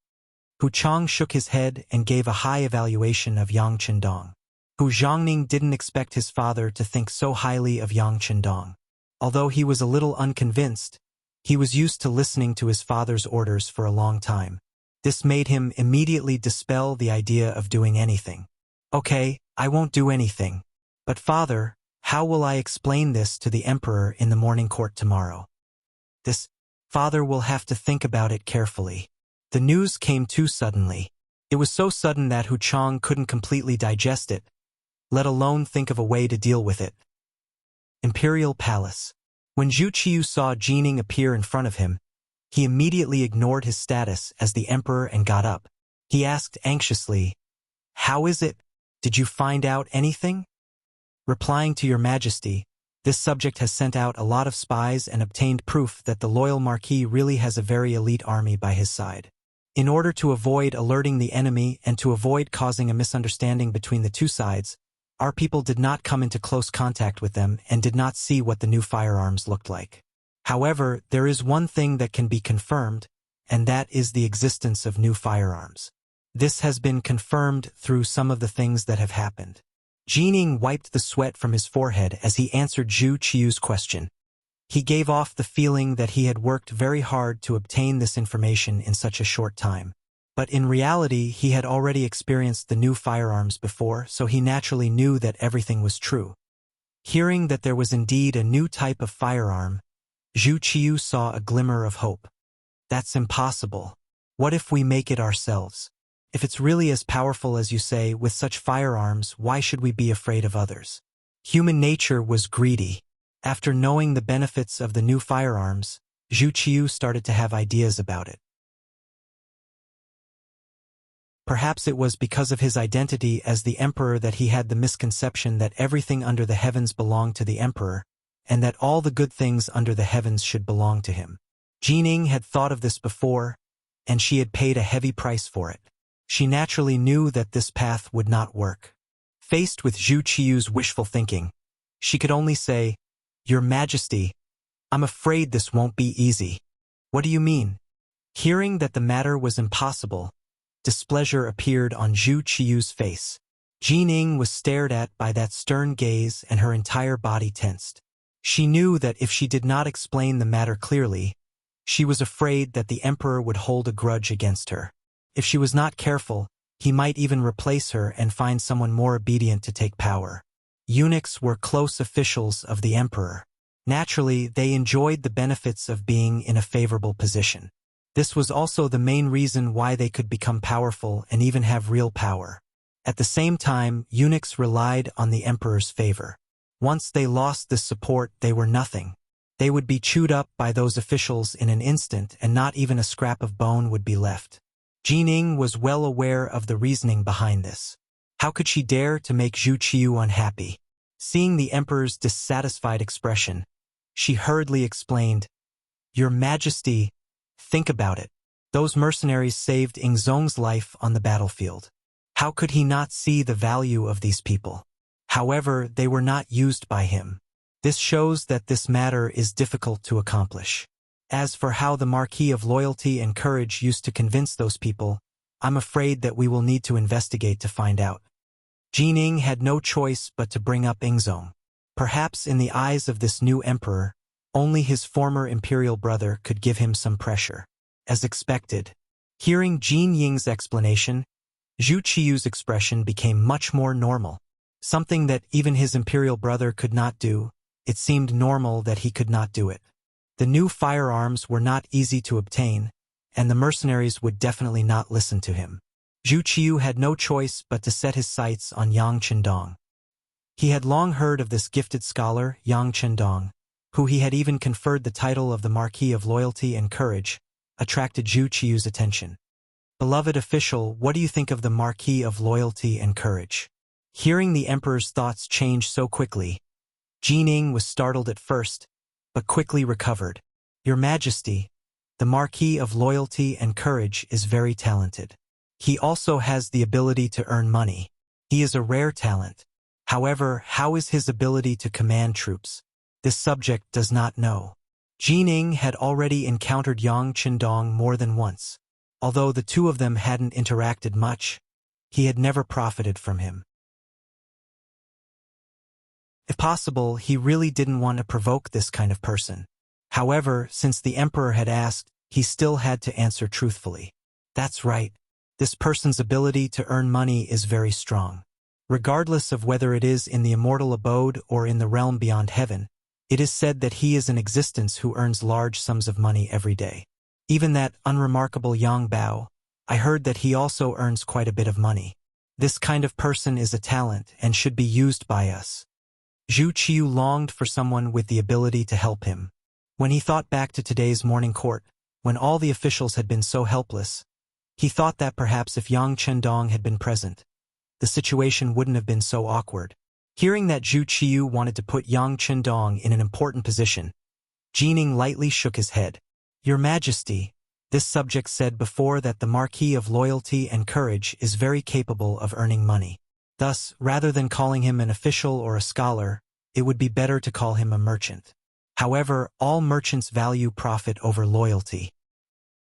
Hu Chang shook his head and gave a high evaluation of Yang Qindong. Hu Zhongning didn't expect his father to think so highly of Yang Qindong. Although he was a little unconvinced, he was used to listening to his father's orders for a long time. This made him immediately dispel the idea of doing anything. "Okay, I won't do anything. But father, how will I explain this to the emperor in the morning court tomorrow?" This, father will have to think about it carefully. The news came too suddenly. It was so sudden that Hu Chang couldn't completely digest it, let alone think of a way to deal with it. Imperial Palace. When Zhu Qiu saw Jining appear in front of him, he immediately ignored his status as the emperor and got up. He asked anxiously, "How is it? Did you find out anything?" "Replying to your majesty, this subject has sent out a lot of spies and obtained proof that the loyal marquis really has a very elite army by his side. In order to avoid alerting the enemy and to avoid causing a misunderstanding between the two sides, our people did not come into close contact with them and did not see what the new firearms looked like. However, there is one thing that can be confirmed, and that is the existence of new firearms. This has been confirmed through some of the things that have happened." Jining wiped the sweat from his forehead as he answered Zhu Qiu's question. He gave off the feeling that he had worked very hard to obtain this information in such a short time. But in reality, he had already experienced the new firearms before, so he naturally knew that everything was true. Hearing that there was indeed a new type of firearm, Zhu Qiu saw a glimmer of hope. "That's impossible. What if we make it ourselves? If it's really as powerful as you say, with such firearms, why should we be afraid of others?" Human nature was greedy. After knowing the benefits of the new firearms, Zhu Qiu started to have ideas about it. Perhaps it was because of his identity as the emperor that he had the misconception that everything under the heavens belonged to the emperor, and that all the good things under the heavens should belong to him. Jining had thought of this before, and she had paid a heavy price for it. She naturally knew that this path would not work. Faced with Zhu Qiu's wishful thinking, she could only say, "Your Majesty, I'm afraid this won't be easy." "What do you mean?" Hearing that the matter was impossible, displeasure appeared on Zhu Qiu's face. Jining was stared at by that stern gaze and her entire body tensed. She knew that if she did not explain the matter clearly, she was afraid that the emperor would hold a grudge against her. If she was not careful, he might even replace her and find someone more obedient to take power. Eunuchs were close officials of the emperor. Naturally, they enjoyed the benefits of being in a favorable position. This was also the main reason why they could become powerful and even have real power. At the same time, eunuchs relied on the emperor's favor. Once they lost this support, they were nothing. They would be chewed up by those officials in an instant and not even a scrap of bone would be left. Jining was well aware of the reasoning behind this. How could she dare to make Zhu Qiu unhappy? Seeing the emperor's dissatisfied expression, she hurriedly explained, "Your Majesty, think about it. Those mercenaries saved Ingzong's life on the battlefield. How could he not see the value of these people? However, they were not used by him. This shows that this matter is difficult to accomplish. As for how the Marquis of Loyalty and Courage used to convince those people, I'm afraid that we will need to investigate to find out." Jining had no choice but to bring up Ingzong. Perhaps in the eyes of this new emperor, only his former imperial brother could give him some pressure. As expected, hearing Jin Ying's explanation, Zhu Qiu's expression became much more normal. Something that even his imperial brother could not do, it seemed normal that he could not do it. The new firearms were not easy to obtain, and the mercenaries would definitely not listen to him. Zhu Qiu had no choice but to set his sights on Yang Chendong. He had long heard of this gifted scholar, Yang Chendong, who he had even conferred the title of the Marquis of Loyalty and Courage, attracted Zhu Qiu's attention. "Beloved official, what do you think of the Marquis of Loyalty and Courage?" Hearing the emperor's thoughts change so quickly, Jining was startled at first, but quickly recovered. "Your Majesty, the Marquis of Loyalty and Courage is very talented. He also has the ability to earn money. He is a rare talent. However, how is his ability to command troops? This subject does not know." Jining had already encountered Yang Chendong more than once. Although the two of them hadn't interacted much, he had never profited from him. If possible, he really didn't want to provoke this kind of person. However, since the emperor had asked, he still had to answer truthfully. "That's right. This person's ability to earn money is very strong. Regardless of whether it is in the immortal abode or in the realm beyond heaven, it is said that he is an existence who earns large sums of money every day. Even that unremarkable Yang Bao, I heard that he also earns quite a bit of money. This kind of person is a talent and should be used by us." Zhu Qiu longed for someone with the ability to help him. When he thought back to today's morning court, when all the officials had been so helpless, he thought that perhaps if Yang Chendong had been present, the situation wouldn't have been so awkward. Hearing that Zhu Qiu wanted to put Yang Chendong in an important position, Jining lightly shook his head. "Your Majesty, this subject said before that the Marquis of Loyalty and Courage is very capable of earning money. Thus, rather than calling him an official or a scholar, it would be better to call him a merchant. However, all merchants value profit over loyalty.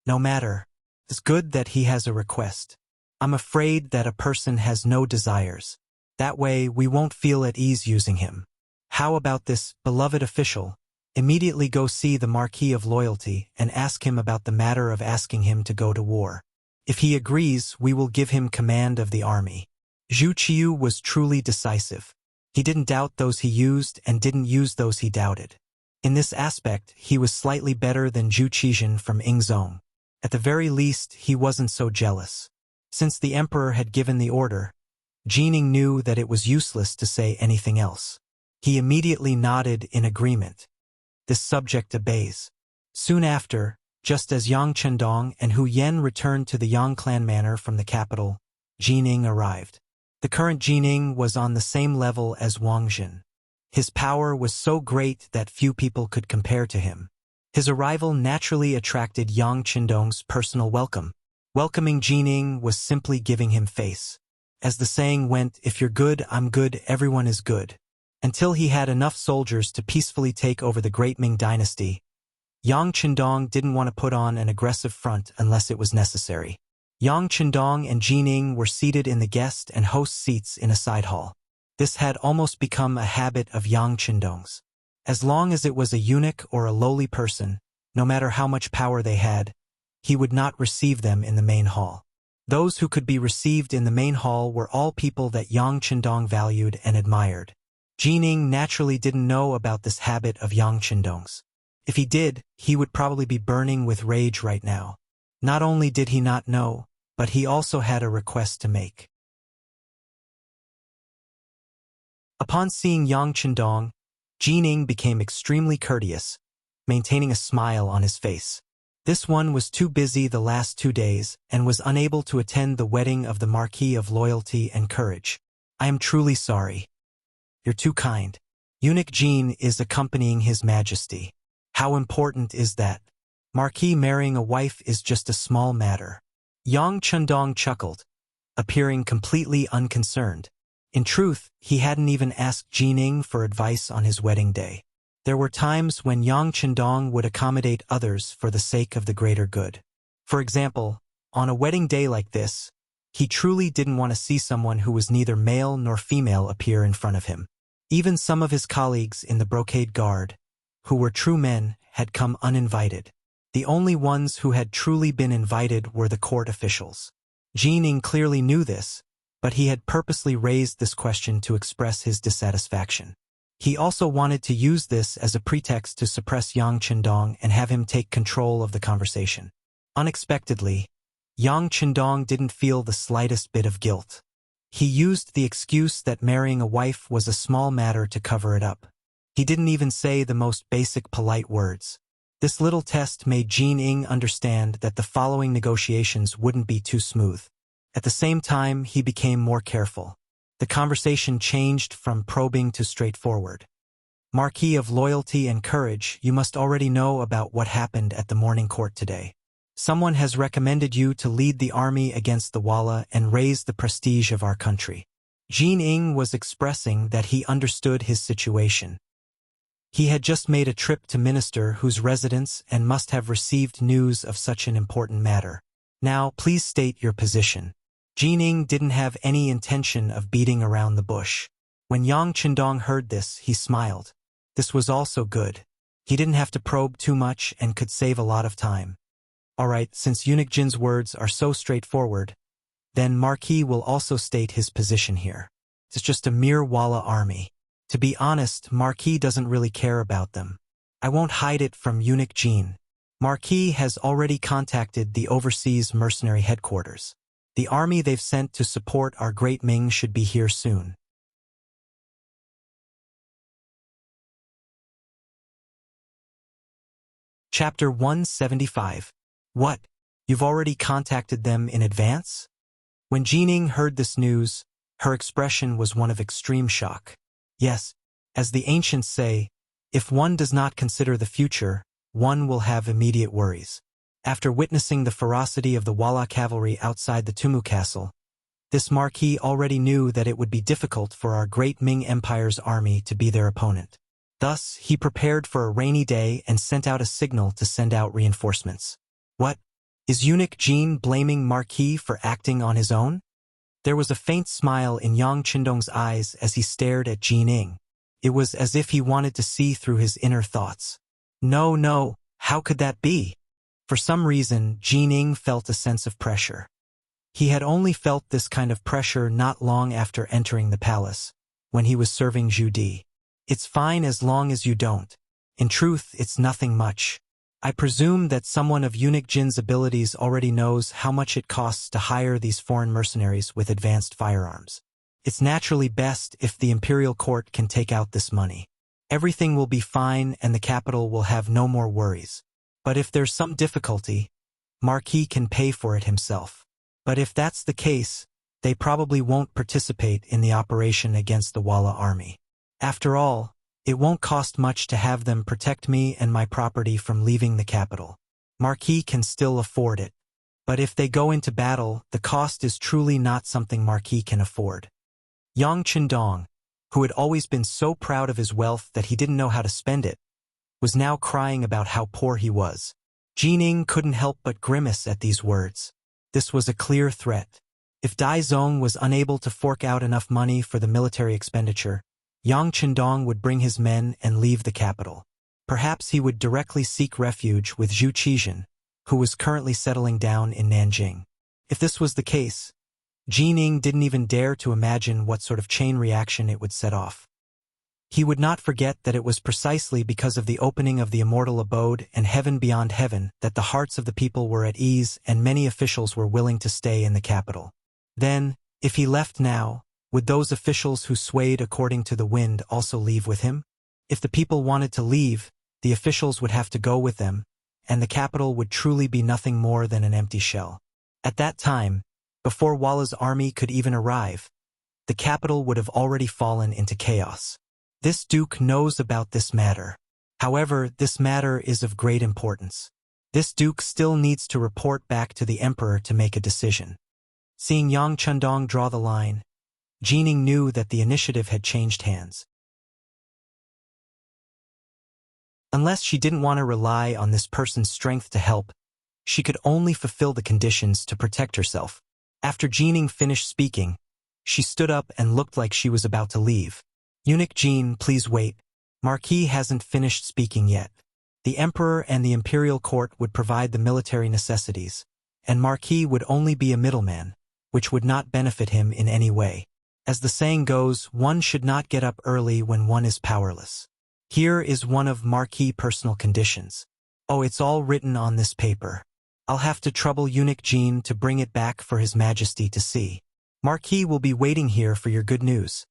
No matter, it's good that he has a request. I'm afraid that a person has no desires. That way, we won't feel at ease using him. How about this, beloved official? Immediately go see the Marquis of Loyalty and ask him about the matter of asking him to go to war. If he agrees, we will give him command of the army." Zhu Qiu was truly decisive. He didn't doubt those he used and didn't use those he doubted. In this aspect, he was slightly better than Zhu Qizhen from Yingzong. At the very least, he wasn't so jealous. Since the emperor had given the order, Jining knew that it was useless to say anything else. He immediately nodded in agreement. This subject obeys. Soon after, just as Yang Chendong and Hu Yen returned to the Yang clan manor from the capital, Jining arrived. The current Jining was on the same level as Wang Jin. His power was so great that few people could compare to him. His arrival naturally attracted Yang Chendong's personal welcome. Welcoming Jining was simply giving him face. As the saying went, if you're good, I'm good, everyone is good. Until he had enough soldiers to peacefully take over the Great Ming dynasty, Yang Chendong didn't want to put on an aggressive front unless it was necessary. Yang Chendong and Jining were seated in the guest and host seats in a side hall. This had almost become a habit of Yang Chendong's. As long as it was a eunuch or a lowly person, no matter how much power they had, he would not receive them in the main hall. Those who could be received in the main hall were all people that Yang Chendong valued and admired. Jining naturally didn't know about this habit of Yang Chendong's. If he did, he would probably be burning with rage right now. Not only did he not know, but he also had a request to make. Upon seeing Yang Chendong, Jining became extremely courteous, maintaining a smile on his face. This one was too busy the last 2 days and was unable to attend the wedding of the Marquis of Loyalty and Courage. "I am truly sorry. You're too kind. Eunuch Jin is accompanying His Majesty. How important is that? Marquis marrying a wife is just a small matter." Yang Chendong chuckled, appearing completely unconcerned. In truth, he hadn't even asked Jining for advice on his wedding day. There were times when Yang Chendong would accommodate others for the sake of the greater good. For example, on a wedding day like this, he truly didn't want to see someone who was neither male nor female appear in front of him. Even some of his colleagues in the brocade guard, who were true men, had come uninvited. The only ones who had truly been invited were the court officials. Jining clearly knew this, but he had purposely raised this question to express his dissatisfaction. He also wanted to use this as a pretext to suppress Yang Chendong and have him take control of the conversation. Unexpectedly, Yang Chendong didn't feel the slightest bit of guilt. He used the excuse that marrying a wife was a small matter to cover it up. He didn't even say the most basic polite words. This little test made Jin Ing understand that the following negotiations wouldn't be too smooth. At the same time, he became more careful. The conversation changed from probing to straightforward. Marquis of Loyalty and Courage, you must already know about what happened at the morning court today. Someone has recommended you to lead the army against the Walla and raise the prestige of our country. Jin Ing was expressing that he understood his situation. He had just made a trip to Minister whose residence and must have received news of such an important matter. Now, please state your position. Jin Ing didn't have any intention of beating around the bush. When Yang Chendong heard this, he smiled. This was also good. He didn't have to probe too much and could save a lot of time. Alright, since Eunuch Jin's words are so straightforward, then Marquis will also state his position here. It's just a mere Walla army. To be honest, Marquis doesn't really care about them. I won't hide it from Eunuch Jin. Marquis has already contacted the overseas mercenary headquarters. The army they've sent to support our great Ming should be here soon. Chapter 175. What? You've already contacted them in advance? When Jin Ing heard this news, her expression was one of extreme shock. Yes, as the ancients say, if one does not consider the future, one will have immediate worries. After witnessing the ferocity of the Walla cavalry outside the Tumu castle, this Marquis already knew that it would be difficult for our great Ming Empire's army to be their opponent. Thus, he prepared for a rainy day and sent out a signal to send out reinforcements. What? Is Eunuch Jin blaming Marquis for acting on his own? There was a faint smile in Yang Chendong's eyes as he stared at Jin Ing. It was as if he wanted to see through his inner thoughts. No, how could that be? For some reason, Jin Ing felt a sense of pressure. He had only felt this kind of pressure not long after entering the palace, when he was serving Zhu Di. It's fine as long as you don't. In truth, it's nothing much. I presume that someone of Eunuch Jin's abilities already knows how much it costs to hire these foreign mercenaries with advanced firearms. It's naturally best if the imperial court can take out this money. Everything will be fine and the capital will have no more worries. But if there's some difficulty, Marquis can pay for it himself. But if that's the case, they probably won't participate in the operation against the Walla army. After all, it won't cost much to have them protect me and my property from leaving the capital. Marquis can still afford it. But if they go into battle, the cost is truly not something Marquis can afford. Yang Chendong, who had always been so proud of his wealth that he didn't know how to spend it, was now crying about how poor he was. Jin Ing couldn't help but grimace at these words. This was a clear threat. If Dai Zong was unable to fork out enough money for the military expenditure, Yang Chendong would bring his men and leave the capital. Perhaps he would directly seek refuge with Zhu Qizhen, who was currently settling down in Nanjing. If this was the case, Jin Ing didn't even dare to imagine what sort of chain reaction it would set off. He would not forget that it was precisely because of the opening of the immortal abode and heaven beyond heaven that the hearts of the people were at ease and many officials were willing to stay in the capital. Then, if he left now, would those officials who swayed according to the wind also leave with him? If the people wanted to leave, the officials would have to go with them, and the capital would truly be nothing more than an empty shell. At that time, before Walla's army could even arrive, the capital would have already fallen into chaos. This duke knows about this matter. However, this matter is of great importance. This duke still needs to report back to the emperor to make a decision. Seeing Yang Chendong draw the line, Jin Ing knew that the initiative had changed hands. Unless she didn't want to rely on this person's strength to help, she could only fulfill the conditions to protect herself. After Jin Ing finished speaking, she stood up and looked like she was about to leave. Eunuch Jin, please wait. Marquis hasn't finished speaking yet. The emperor and the imperial court would provide the military necessities, and Marquis would only be a middleman, which would not benefit him in any way. As the saying goes, one should not get up early when one is powerless. Here is one of Marquis' personal conditions. Oh, it's all written on this paper. I'll have to trouble eunuch Jean to bring it back for His Majesty to see. Marquis will be waiting here for your good news.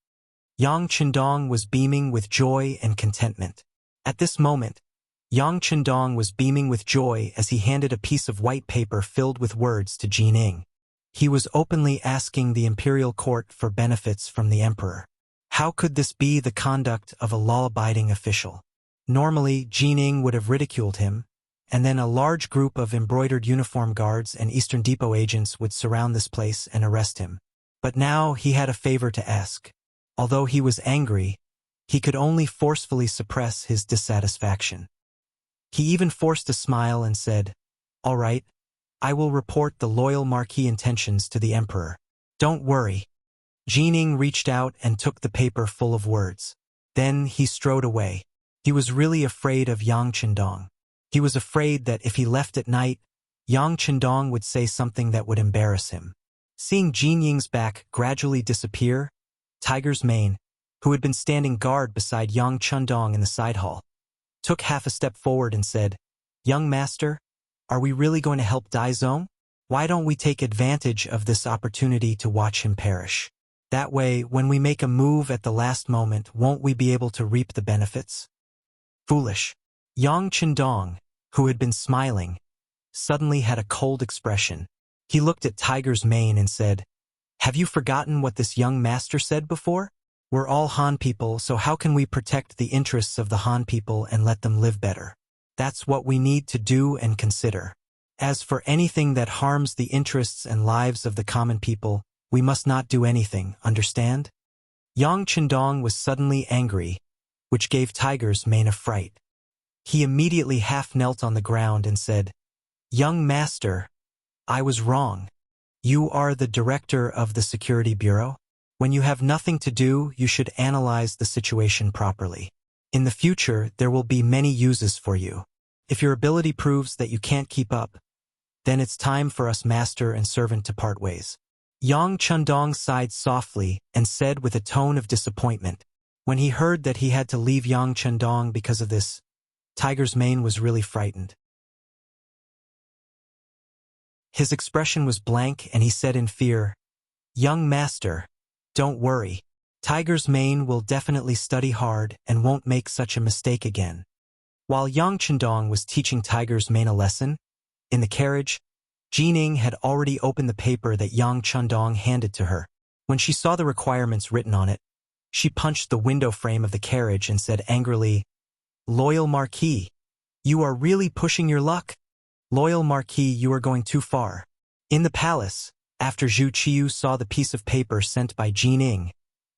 Yang Chendong was beaming with joy and contentment. At this moment, Yang Chendong was beaming with joy as he handed a piece of white paper filled with words to Jin Ing. He was openly asking the imperial court for benefits from the emperor. How could this be the conduct of a law-abiding official? Normally, Jin Ing would have ridiculed him, and then a large group of embroidered uniform guards and Eastern Depot agents would surround this place and arrest him. But now he had a favor to ask. Although he was angry, he could only forcefully suppress his dissatisfaction. He even forced a smile and said, "All right, I will report the loyal Marquis intentions to the emperor. Don't worry." Jin Ing reached out and took the paper full of words. Then he strode away. He was really afraid of Yang Chendong. He was afraid that if he left at night, Yang Chendong would say something that would embarrass him. Seeing Jin Ying's back gradually disappear, Tiger's Mane, who had been standing guard beside Yang Chendong in the side hall, took half a step forward and said, "Young master, are we really going to help Dai Zong? Why don't we take advantage of this opportunity to watch him perish? That way, when we make a move at the last moment, won't we be able to reap the benefits?" Foolish. Yang Chendong, who had been smiling, suddenly had a cold expression. He looked at Tiger's Mane and said, "Have you forgotten what this young master said before? We're all Han people, so how can we protect the interests of the Han people and let them live better? That's what we need to do and consider. As for anything that harms the interests and lives of the common people, we must not do anything, understand?" Yang Chendong was suddenly angry, which gave Tiger's Mane a fright. He immediately half-knelt on the ground and said, "Young master, I was wrong. You are the director of the Security Bureau. When you have nothing to do, you should analyze the situation properly. In the future, there will be many uses for you. If your ability proves that you can't keep up, then it's time for us master and servant to part ways." Yang Chendong sighed softly and said with a tone of disappointment. When he heard that he had to leave Yang Chendong because of this, Tiger's Mane was really frightened. His expression was blank and he said in fear, "Young master, don't worry. Tiger's Mane will definitely study hard and won't make such a mistake again." While Yang Chendong was teaching Tiger's Mane a lesson, in the carriage, Jin Ing had already opened the paper that Yang Chendong handed to her. When she saw the requirements written on it, she punched the window frame of the carriage and said angrily, "Loyal Marquis, you are really pushing your luck. Loyal Marquis, you are going too far." In the palace, after Zhu Qiu saw the piece of paper sent by Jin Ing,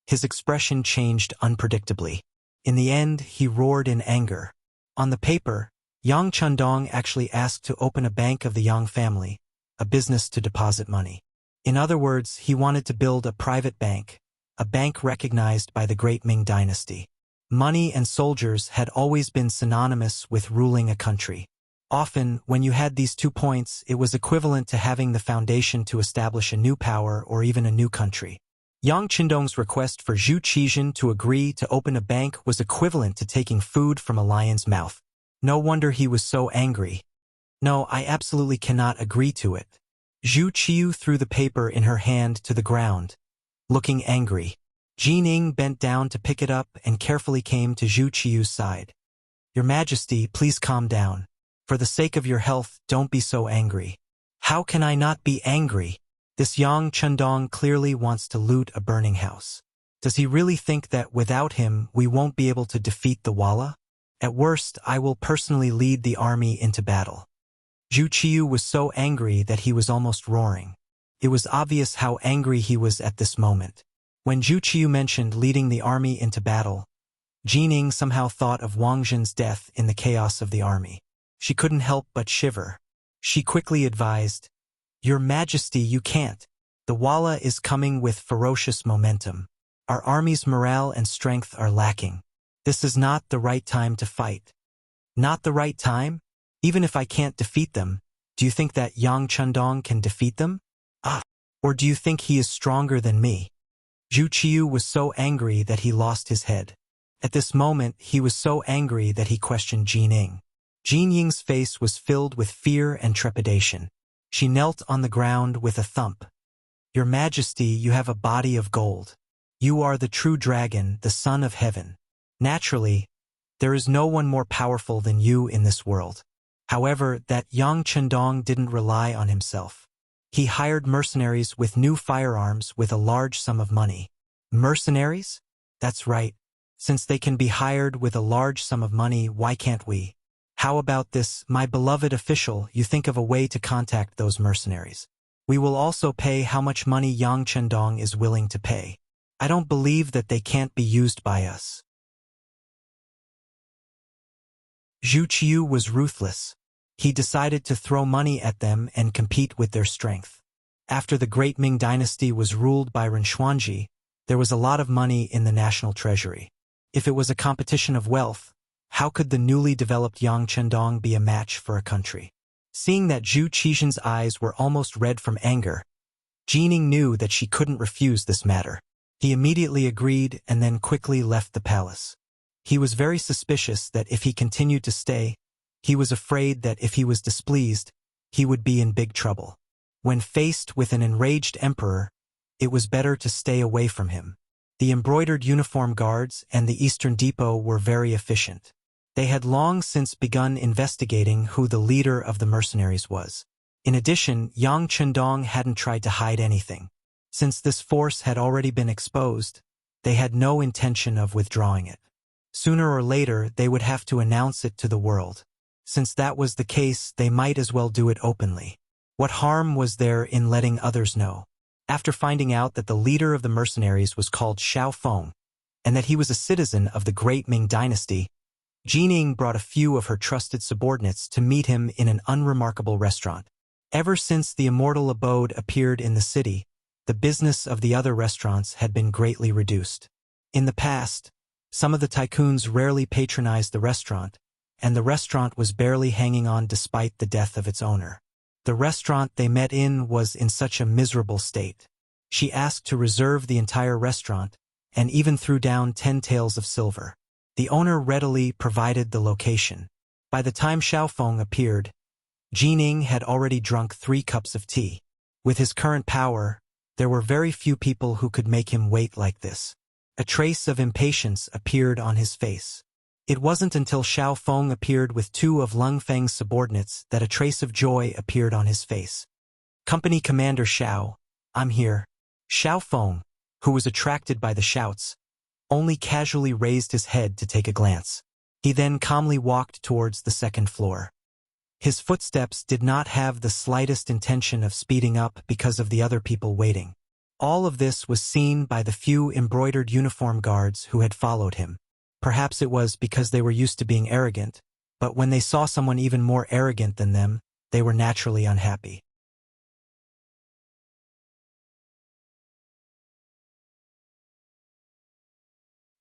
his expression changed unpredictably. In the end, he roared in anger. On the paper, Yang Chendong actually asked to open a bank of the Yang family, a business to deposit money. In other words, he wanted to build a private bank, a bank recognized by the Great Ming Dynasty. Money and soldiers had always been synonymous with ruling a country. Often, when you had these 2 points, it was equivalent to having the foundation to establish a new power or even a new country. Yang Chendong's request for Zhu Qizhen to agree to open a bank was equivalent to taking food from a lion's mouth. No wonder he was so angry. "No, I absolutely cannot agree to it." Zhu Qiu threw the paper in her hand to the ground, looking angry. Jin Ing bent down to pick it up and carefully came to Zhu Qiu's side. "Your Majesty, please calm down. For the sake of your health, don't be so angry." "How can I not be angry? This Yang Chendong clearly wants to loot a burning house. Does he really think that without him we won't be able to defeat the Walla? At worst, I will personally lead the army into battle." Zhu Qiu was so angry that he was almost roaring. It was obvious how angry he was at this moment. When Zhu Qiu mentioned leading the army into battle, Jin Ing somehow thought of Wang Zhen's death in the chaos of the army. She couldn't help but shiver. She quickly advised, "Your Majesty, you can't. The Walla is coming with ferocious momentum. Our army's morale and strength are lacking. This is not the right time to fight." "Not the right time? Even if I can't defeat them, do you think that Yang Chendong can defeat them? Or do you think he is stronger than me?" Zhu Qiu was so angry that he lost his head. At this moment, he was so angry that he questioned Jin Ying. Jin Ying's face was filled with fear and trepidation. She knelt on the ground with a thump. "Your Majesty, you have a body of gold. You are the true dragon, the son of heaven. Naturally, there is no one more powerful than you in this world." However, that Yang Chendong didn't rely on himself. He hired mercenaries with new firearms with a large sum of money. Mercenaries? That's right. Since they can be hired with a large sum of money, why can't we? How about this, my beloved official, you think of a way to contact those mercenaries. We will also pay how much money Yang Chendong is willing to pay. I don't believe that they can't be used by us. Zhu Qiu was ruthless. He decided to throw money at them and compete with their strength. After the Great Ming Dynasty was ruled by Ren, there was a lot of money in the national treasury. If it was a competition of wealth, how could the newly developed Yang Chendong be a match for a country? Seeing that Zhu Qixin's eyes were almost red from anger, Jin Ying knew that she couldn't refuse this matter. He immediately agreed and then quickly left the palace. He was very suspicious that if he continued to stay, he was afraid that if he was displeased, he would be in big trouble. When faced with an enraged emperor, it was better to stay away from him. The embroidered uniform guards and the Eastern Depot were very efficient. They had long since begun investigating who the leader of the mercenaries was. In addition, Yang Chendong hadn't tried to hide anything. Since this force had already been exposed, they had no intention of withdrawing it. Sooner or later, they would have to announce it to the world. Since that was the case, they might as well do it openly. What harm was there in letting others know? After finding out that the leader of the mercenaries was called Xiao Feng, and that he was a citizen of the Great Ming Dynasty, Jin Ying brought a few of her trusted subordinates to meet him in an unremarkable restaurant. Ever since the immortal abode appeared in the city, the business of the other restaurants had been greatly reduced. In the past, some of the tycoons rarely patronized the restaurant, and the restaurant was barely hanging on despite the death of its owner. The restaurant they met in was in such a miserable state. She asked to reserve the entire restaurant, and even threw down 10 taels of silver. The owner readily provided the location. By the time Xiao Feng appeared, Jin Ying had already drunk 3 cups of tea. With his current power, there were very few people who could make him wait like this. A trace of impatience appeared on his face. It wasn't until Xiao Feng appeared with 2 of Lung Feng's subordinates that a trace of joy appeared on his face. "Company Commander Xiao, I'm here." Xiao Feng, who was attracted by the shouts, only casually raised his head to take a glance. He then calmly walked towards the 2nd floor. His footsteps did not have the slightest intention of speeding up because of the other people waiting. All of this was seen by the few embroidered uniform guards who had followed him. Perhaps it was because they were used to being arrogant, but when they saw someone even more arrogant than them, they were naturally unhappy.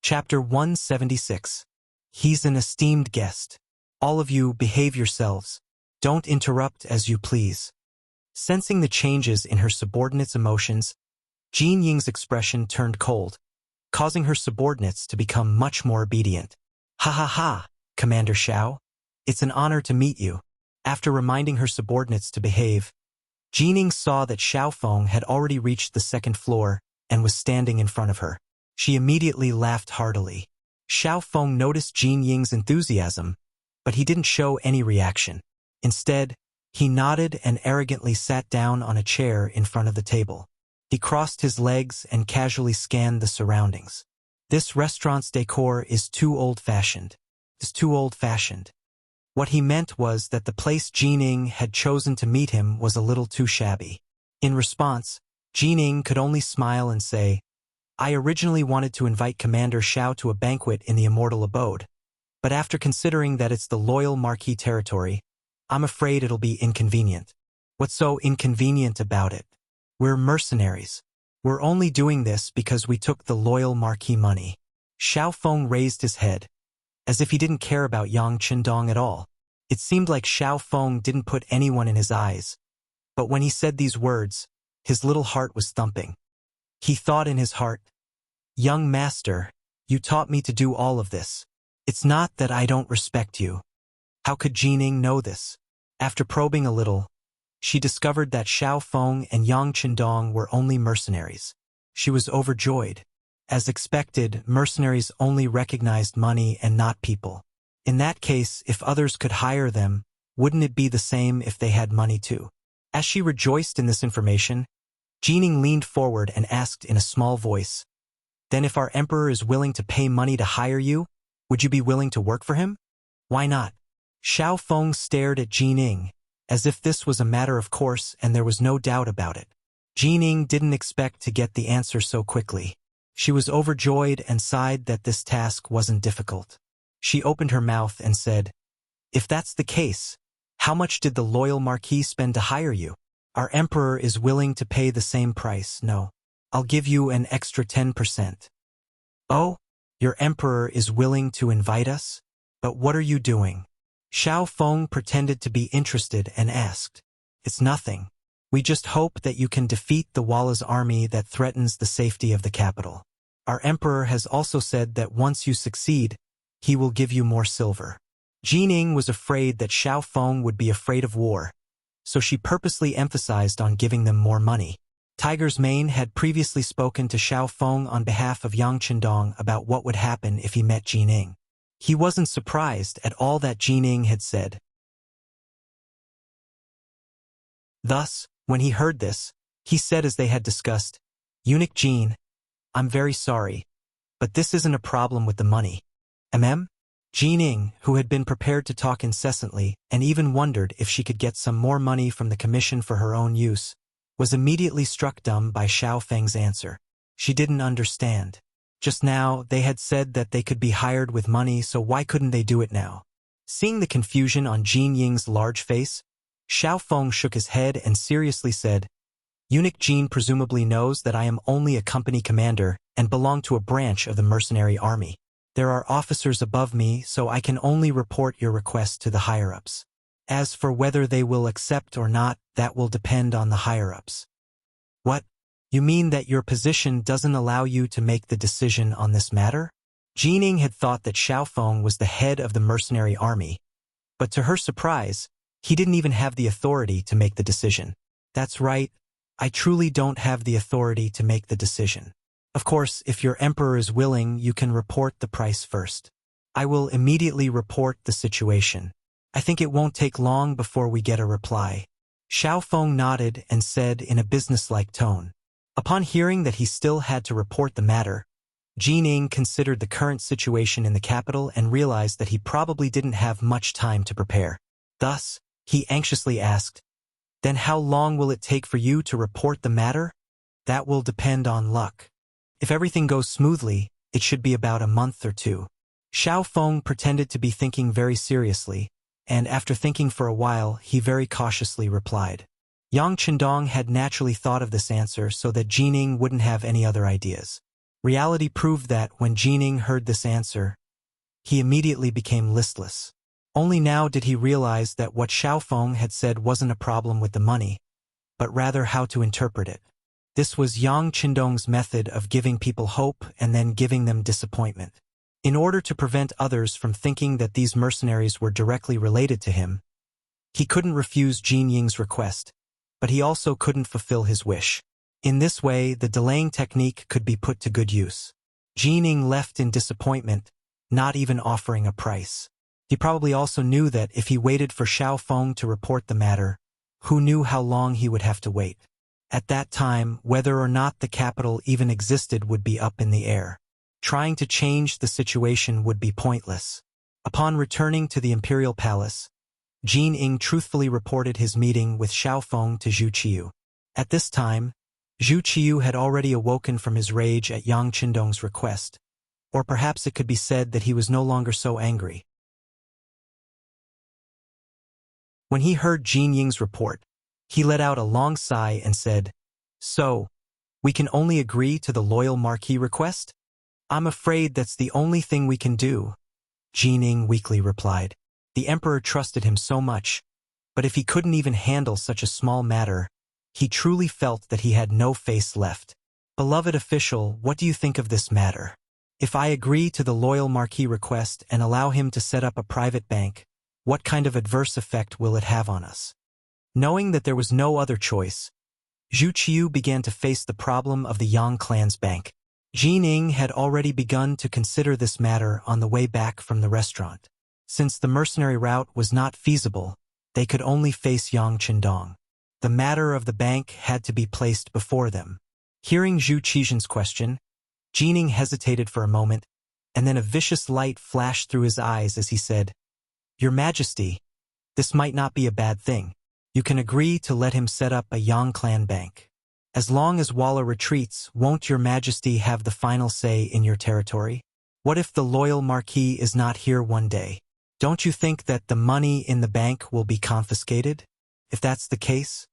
Chapter 176. He's an esteemed guest. All of you behave yourselves. Don't interrupt as you please. Sensing the changes in her subordinates' emotions, Jin Ying's expression turned cold, causing her subordinates to become much more obedient. "Ha ha ha, Commander Xiao. It's an honor to meet you." After reminding her subordinates to behave, Jin Ying saw that Xiao Feng had already reached the 2nd floor and was standing in front of her. She immediately laughed heartily. Xiao Feng noticed Jin Ying's enthusiasm, but he didn't show any reaction. Instead, he nodded and arrogantly sat down on a chair in front of the table. He crossed his legs and casually scanned the surroundings. "This restaurant's decor is too old-fashioned. It's too old-fashioned." What he meant was that the place Jin Ying had chosen to meet him was a little too shabby. In response, Jin Ying could only smile and say, "I originally wanted to invite Commander Xiao to a banquet in the immortal abode, but after considering that it's the loyal Marquis territory, I'm afraid it'll be inconvenient." "What's so inconvenient about it? We're mercenaries. We're only doing this because we took the loyal Marquis money." Xiao Feng raised his head, as if he didn't care about Yang Chendong at all. It seemed like Xiao Feng didn't put anyone in his eyes, but when he said these words, his little heart was thumping. He thought in his heart, "Young master, you taught me to do all of this. It's not that I don't respect you." How could Jining know this? After probing a little, she discovered that Xiao Feng and Yang Qindong were only mercenaries. She was overjoyed. As expected, mercenaries only recognized money and not people. In that case, if others could hire them, wouldn't it be the same if they had money too? As she rejoiced in this information, Jining leaned forward and asked in a small voice, "Then if our emperor is willing to pay money to hire you, would you be willing to work for him?" "Why not?" Xiao Feng stared at Jining, as if this was a matter of course and there was no doubt about it. Jining didn't expect to get the answer so quickly. She was overjoyed and sighed that this task wasn't difficult. She opened her mouth and said, "If that's the case, how much did the loyal marquis spend to hire you?" "Our emperor is willing to pay the same price. No, I'll give you an extra 10%. "Oh, your emperor is willing to invite us? But what are you doing?" Xiao Feng pretended to be interested and asked, "It's nothing. We just hope that you can defeat the Walla's army that threatens the safety of the capital. Our emperor has also said that once you succeed, he will give you more silver." Jining was afraid that Xiao Feng would be afraid of war, so she purposely emphasized on giving them more money. Tiger's Mane had previously spoken to Xiao Feng on behalf of Yang Qindong about what would happen if he met Jining. He wasn't surprised at all that Jining had said. Thus, when he heard this, he said as they had discussed, "Eunuch Jin, I'm very sorry, but this isn't a problem with the money. Jining, who had been prepared to talk incessantly and even wondered if she could get some more money from the commission for her own use, was immediately struck dumb by Xiao Feng's answer. She didn't understand. Just now, they had said that they could be hired with money, so why couldn't they do it now? Seeing the confusion on Jin Ying's large face, Xiao Feng shook his head and seriously said, "Eunuch Jin presumably knows that I am only a company commander and belong to a branch of the mercenary army. There are officers above me, so I can only report your request to the higher-ups. As for whether they will accept or not, that will depend on the higher-ups." "What? You mean that your position doesn't allow you to make the decision on this matter?" Jining had thought that Xiao Feng was the head of the mercenary army, but to her surprise, he didn't even have the authority to make the decision. "That's right, I truly don't have the authority to make the decision. Of course, if your emperor is willing, you can report the price first. I will immediately report the situation. I think it won't take long before we get a reply." Xiao Feng nodded and said in a businesslike tone. Upon hearing that he still had to report the matter, Jining considered the current situation in the capital and realized that he probably didn't have much time to prepare. Thus, he anxiously asked, "Then how long will it take for you to report the matter?" "That will depend on luck. If everything goes smoothly, it should be about a month or two." Xiao Feng pretended to be thinking very seriously, and after thinking for a while, he very cautiously replied. Yang Qindong had naturally thought of this answer so that Jining wouldn't have any other ideas. Reality proved that when Jining heard this answer, he immediately became listless. Only now did he realize that what Xiao Feng had said wasn't a problem with the money, but rather how to interpret it. This was Yang Qindong's method of giving people hope and then giving them disappointment. In order to prevent others from thinking that these mercenaries were directly related to him, he couldn't refuse Jin Ying's request, but he also couldn't fulfill his wish. In this way, the delaying technique could be put to good use. Jining left in disappointment, not even offering a price. He probably also knew that if he waited for Xiao Feng to report the matter, who knew how long he would have to wait. At that time, whether or not the capital even existed would be up in the air. Trying to change the situation would be pointless. Upon returning to the imperial palace, Jin Ying truthfully reported his meeting with Xiao Feng to Zhu Qiu. At this time, Zhu Qiu had already awoken from his rage at Yang Qindong's request, or perhaps it could be said that he was no longer so angry. When he heard Jin Ying's report, he let out a long sigh and said, "So, we can only agree to the loyal marquis request? I'm afraid that's the only thing we can do," Jin Ying weakly replied. The emperor trusted him so much, but if he couldn't even handle such a small matter, he truly felt that he had no face left. Beloved official, what do you think of this matter? If I agree to the loyal marquis request and allow him to set up a private bank, what kind of adverse effect will it have on us? Knowing that there was no other choice, Zhu Qiu began to face the problem of the Yang clan's bank. Jining had already begun to consider this matter on the way back from the restaurant. Since the mercenary route was not feasible, they could only face Yang Qindong. The matter of the bank had to be placed before them. Hearing Zhu Qiu's question, Jining hesitated for a moment, and then a vicious light flashed through his eyes as he said, "Your Majesty, this might not be a bad thing. You can agree to let him set up a Yang clan bank. As long as Walla retreats, won't your Majesty have the final say in your territory? What if the loyal marquis is not here one day? Don't you think that the money in the bank will be confiscated? If that's the case,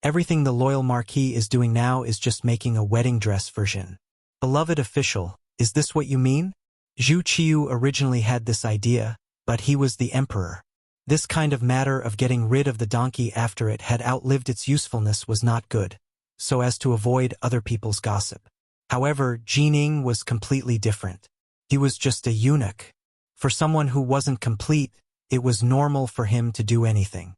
everything the loyal marquis is doing now is just making a wedding dress version." Beloved official, is this what you mean? Zhu Qiu originally had this idea, but he was the emperor. This kind of matter of getting rid of the donkey after it had outlived its usefulness was not good, so as to avoid other people's gossip. However, Jining was completely different. He was just a eunuch. For someone who wasn't complete, it was normal for him to do anything.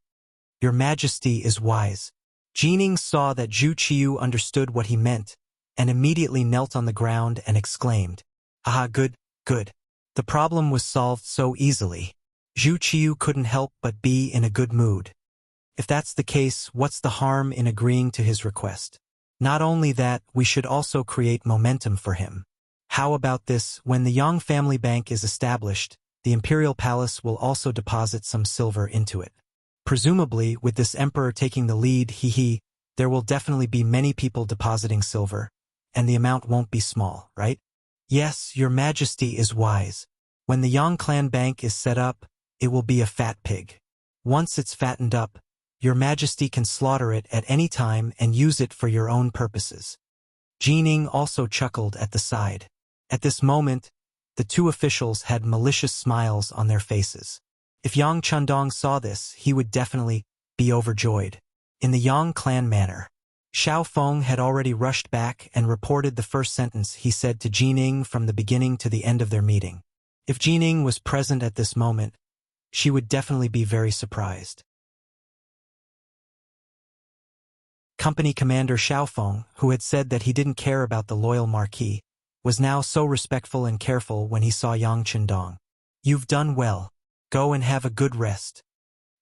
Your Majesty is wise. Jining saw that Zhu Qiu understood what he meant, and immediately knelt on the ground and exclaimed, "Ah, good, good." The problem was solved so easily. Zhu Qiu couldn't help but be in a good mood. If that's the case, what's the harm in agreeing to his request? Not only that, we should also create momentum for him. How about this? When the Yang family bank is established, the imperial palace will also deposit some silver into it. Presumably, with this emperor taking the lead, there will definitely be many people depositing silver, and the amount won't be small, right? Yes, your Majesty is wise. When the Yang clan bank is set up, it will be a fat pig. Once it's fattened up, your Majesty can slaughter it at any time and use it for your own purposes. Jining also chuckled at the side. At this moment, the two officials had malicious smiles on their faces. If Yang Qindong saw this, he would definitely be overjoyed. In the Yang clan manner, Xiao Feng had already rushed back and reported the first sentence he said to Jining from the beginning to the end of their meeting. If Jining was present at this moment, she would definitely be very surprised. Company Commander Xiao Feng, who had said that he didn't care about the loyal marquis, was now so respectful and careful when he saw Yang Qindong. "You've done well. Go and have a good rest."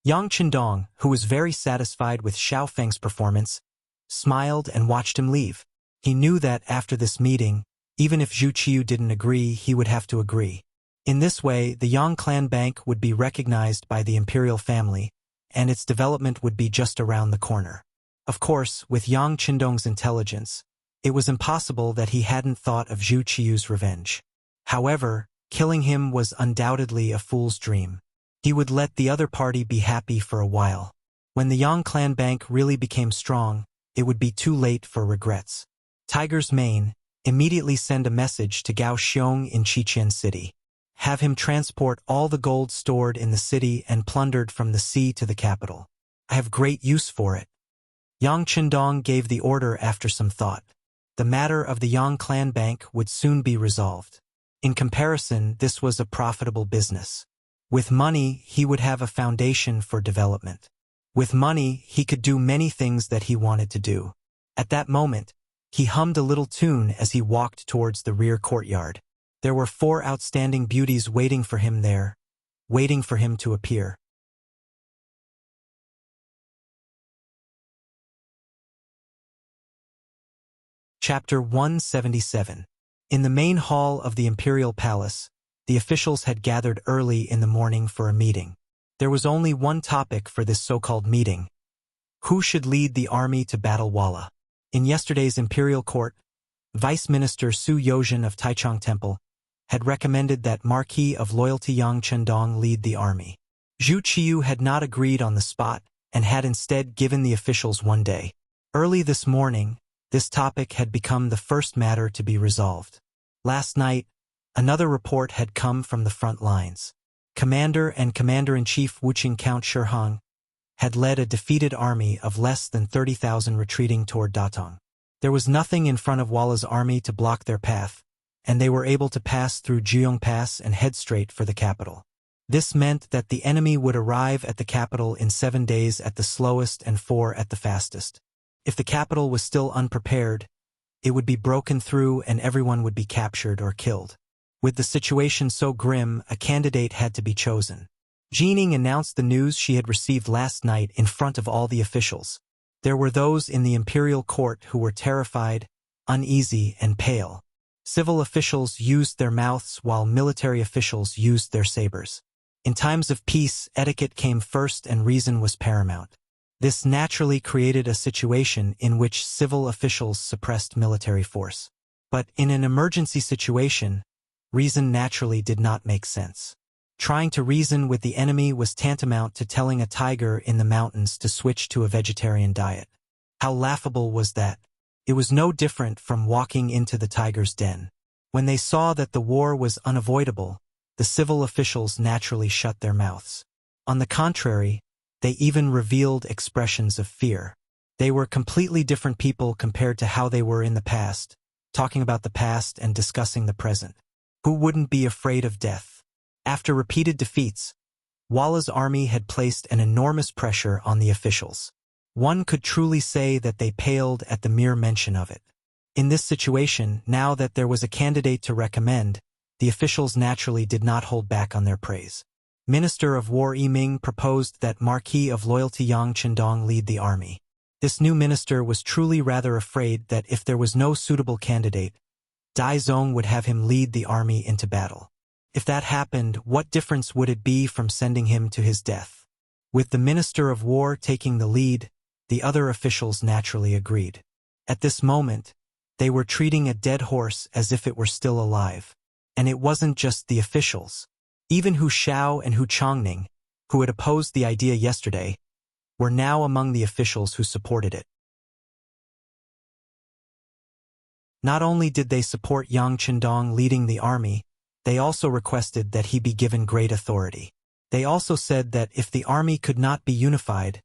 Yang Qindong, who was very satisfied with Xiao Feng's performance, smiled and watched him leave. He knew that after this meeting, even if Zhu Qiu didn't agree, he would have to agree. In this way, the Yang clan bank would be recognized by the imperial family, and its development would be just around the corner. Of course, with Yang Qindong's intelligence, it was impossible that he hadn't thought of Zhu Qiu's revenge. However, killing him was undoubtedly a fool's dream. He would let the other party be happy for a while. When the Yang clan bank really became strong, it would be too late for regrets. Tiger's Mane, immediately send a message to Gao Xiong in Qiqian City. Have him transport all the gold stored in the city and plundered from the sea to the capital. I have great use for it. Yang Qindong gave the order after some thought. The matter of the Yang clan bank would soon be resolved. In comparison, this was a profitable business. With money, he would have a foundation for development. With money, he could do many things that he wanted to do. At that moment, he hummed a little tune as he walked towards the rear courtyard. There were 4 outstanding beauties waiting for him there, waiting for him to appear. Chapter 177. In the main hall of the Imperial Palace, the officials had gathered early in the morning for a meeting. There was only one topic for this so-called meeting. Who should lead the army to battle Walla? In yesterday's imperial court, Vice Minister Su Yozhen of Taichung Temple had recommended that Marquis of Loyalty Yang Qindong lead the army. Zhu Qiu had not agreed on the spot and had instead given the officials one day. Early this morning, this topic had become the first matter to be resolved. Last night, another report had come from the front lines. Commander and Commander-in-Chief Wuxia Count Shihang had led a defeated army of less than 30,000 retreating toward Datong. There was nothing in front of Walla's army to block their path, and they were able to pass through Jiong Pass and head straight for the capital. This meant that the enemy would arrive at the capital in 7 days at the slowest and 4 at the fastest. If the capital was still unprepared, it would be broken through and everyone would be captured or killed. With the situation so grim, a candidate had to be chosen. Jining announced the news she had received last night in front of all the officials. There were those in the imperial court who were terrified, uneasy, and pale. Civil officials used their mouths while military officials used their sabers. In times of peace, etiquette came first and reason was paramount. This naturally created a situation in which civil officials suppressed military force. But in an emergency situation, reason naturally did not make sense. Trying to reason with the enemy was tantamount to telling a tiger in the mountains to switch to a vegetarian diet. How laughable was that? It was no different from walking into the tiger's den. When they saw that the war was unavoidable, the civil officials naturally shut their mouths. On the contrary, they even revealed expressions of fear. They were completely different people compared to how they were in the past, talking about the past and discussing the present. Who wouldn't be afraid of death? After repeated defeats, Walla's army had placed an enormous pressure on the officials. One could truly say that they paled at the mere mention of it. In this situation, now that there was a candidate to recommend, the officials naturally did not hold back on their praise. Minister of War Yiming proposed that Marquis of Loyalty Yang Chendong lead the army. This new minister was truly rather afraid that if there was no suitable candidate, Dai Zong would have him lead the army into battle. If that happened, what difference would it be from sending him to his death? With the Minister of War taking the lead, the other officials naturally agreed. At this moment, they were treating a dead horse as if it were still alive. And it wasn't just the officials. Even Hu Xiao and Hu Chongning, who had opposed the idea yesterday, were now among the officials who supported it. Not only did they support Yang Chendong leading the army, they also requested that he be given great authority. They also said that if the army could not be unified,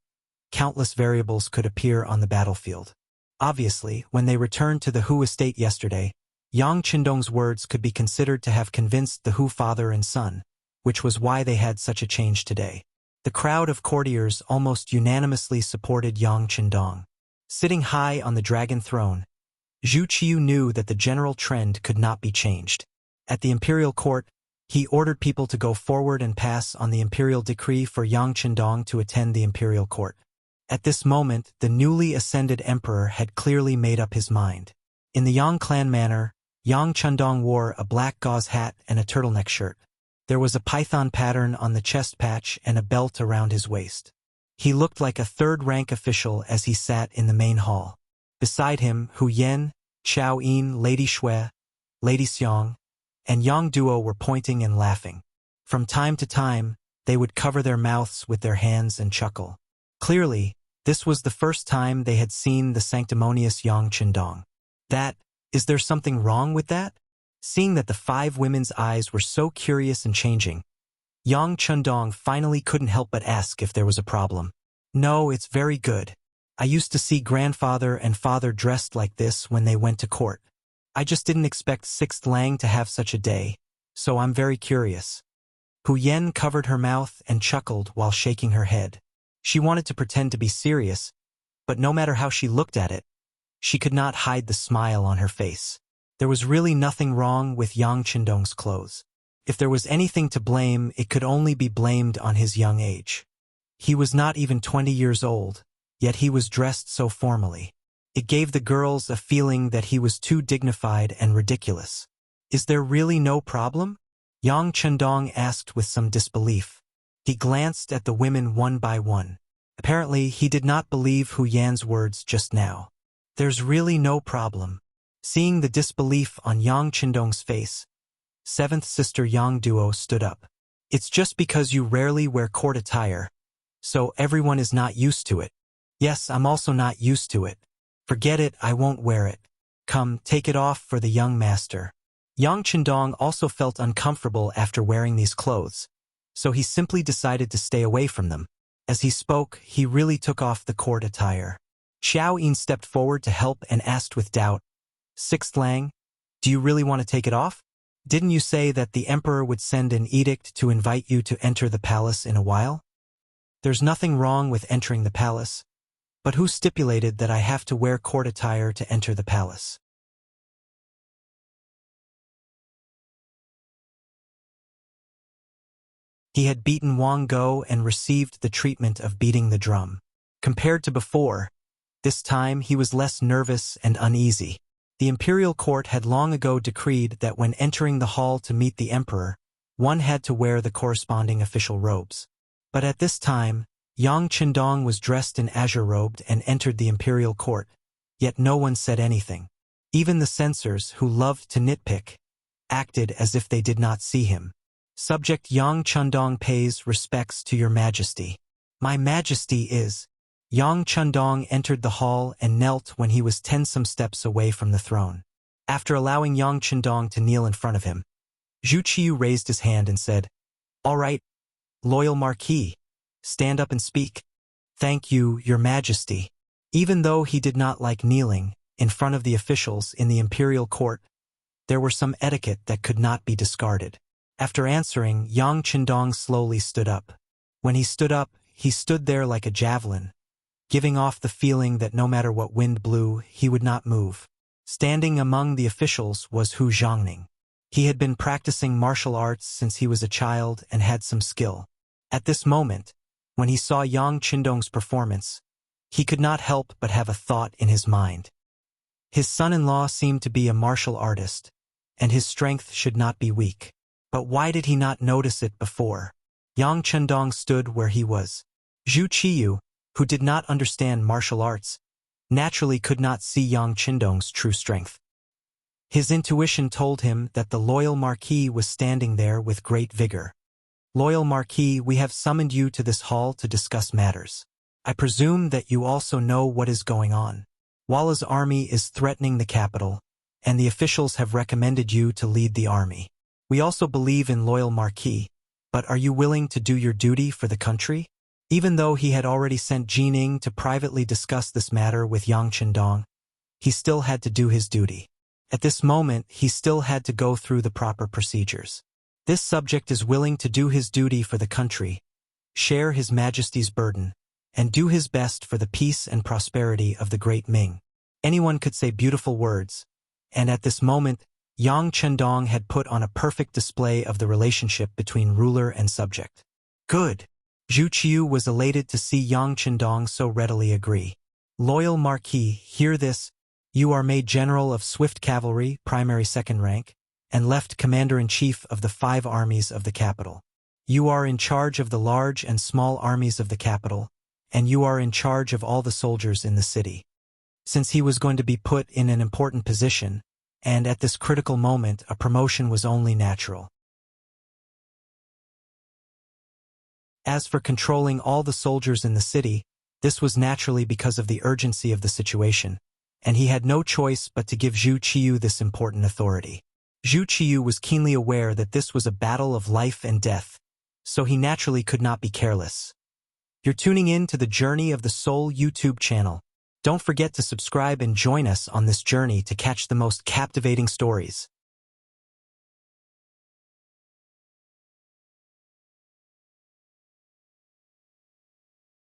countless variables could appear on the battlefield. Obviously, when they returned to the Hu estate yesterday, Yang Chendong's words could be considered to have convinced the Hu father and son, which was why they had such a change today. The crowd of courtiers almost unanimously supported Yang Chendong. Sitting high on the dragon throne, Zhu Qiu knew that the general trend could not be changed. At the imperial court, he ordered people to go forward and pass on the imperial decree for Yang Chendong to attend the imperial court. At this moment, the newly ascended emperor had clearly made up his mind. In the Yang clan manner, Yang Chendong wore a black gauze hat and a turtleneck shirt. There was a python pattern on the chest patch and a belt around his waist. He looked like a third-rank official as he sat in the main hall. Beside him, Hu Yen, Chao Yin, Lady Shui, Lady Xiong, and Yang Duo were pointing and laughing. From time to time, they would cover their mouths with their hands and chuckle. Clearly, this was the first time they had seen the sanctimonious Yang Chendong. Is there something wrong with that? Seeing that the 5 women's eyes were so curious and changing, Yang Chendong finally couldn't help but ask if there was a problem. No, it's very good. I used to see grandfather and father dressed like this when they went to court. I just didn't expect 6th Lang to have such a day, so I'm very curious. Hu Yen covered her mouth and chuckled while shaking her head. She wanted to pretend to be serious, but no matter how she looked at it, she could not hide the smile on her face. There was really nothing wrong with Yang Chendong's clothes. If there was anything to blame, it could only be blamed on his young age. He was not even 20 years old, yet he was dressed so formally. It gave the girls a feeling that he was too dignified and ridiculous. Is there really no problem? Yang Chendong asked with some disbelief. He glanced at the women one by one. Apparently, he did not believe Hu Yan's words just now. There's really no problem. Seeing the disbelief on Yang Chendong's face, 7th sister Yang Duo stood up. It's just because you rarely wear court attire, so everyone is not used to it. Yes, I'm also not used to it. Forget it, I won't wear it. Come, take it off for the young master. Yang Chendong also felt uncomfortable after wearing these clothes, so he simply decided to stay away from them. As he spoke, he really took off the court attire. Xiao Yin stepped forward to help and asked with doubt, Sixth Lang, do you really want to take it off? Didn't you say that the emperor would send an edict to invite you to enter the palace in a while? There's nothing wrong with entering the palace, but who stipulated that I have to wear court attire to enter the palace? He had beaten Wang Go and received the treatment of beating the drum. Compared to before, this time he was less nervous and uneasy. The imperial court had long ago decreed that when entering the hall to meet the emperor, one had to wear the corresponding official robes. But at this time, Yang Qindong was dressed in azure-robed and entered the imperial court, yet no one said anything. Even the censors, who loved to nitpick, acted as if they did not see him. Subject Yang Qindong pays respects to your majesty. My majesty is... Yang Qindong entered the hall and knelt when he was 10 steps away from the throne. After allowing Yang Qindong to kneel in front of him, Zhu Qiyu raised his hand and said, All right, loyal Marquis, stand up and speak. Thank you, your majesty. Even though he did not like kneeling in front of the officials in the imperial court, there were some etiquette that could not be discarded. After answering, Yang Qindong slowly stood up. When he stood up, he stood there like a javelin, giving off the feeling that no matter what wind blew, he would not move. Standing among the officials was Hu Zhongning. He had been practicing martial arts since he was a child and had some skill. At this moment, when he saw Yang Qindong's performance, he could not help but have a thought in his mind. His son-in-law seemed to be a martial artist, and his strength should not be weak. But why did he not notice it before? Yang Qindong stood where he was. Zhu Qiyu, who did not understand martial arts, naturally could not see Yang Qindong's true strength. His intuition told him that the loyal Marquis was standing there with great vigor. Loyal Marquis, we have summoned you to this hall to discuss matters. I presume that you also know what is going on. Walla's army is threatening the capital, and the officials have recommended you to lead the army. We also believe in loyal Marquis, but are you willing to do your duty for the country? Even though he had already sent Jining to privately discuss this matter with Yang Qindong, he still had to do his duty. At this moment, he still had to go through the proper procedures. This subject is willing to do his duty for the country, share His Majesty's burden, and do his best for the peace and prosperity of the great Ming. Anyone could say beautiful words, and at this moment, Yang Qindong had put on a perfect display of the relationship between ruler and subject. Good. Zhu Qiyu was elated to see Yang Qindong so readily agree. Loyal Marquis, hear this. You are made General of Swift Cavalry, primary second rank, and left Commander-in-Chief of the 5 armies of the capital. You are in charge of the large and small armies of the capital, and you are in charge of all the soldiers in the city. Since he was going to be put in an important position, and at this critical moment a promotion was only natural. As for controlling all the soldiers in the city, this was naturally because of the urgency of the situation, and he had no choice but to give Zhu Qiyu this important authority. Zhu Qiyu was keenly aware that this was a battle of life and death, so he naturally could not be careless. You're tuning in to the Journey of the Soul YouTube channel. Don't forget to subscribe and join us on this journey to catch the most captivating stories.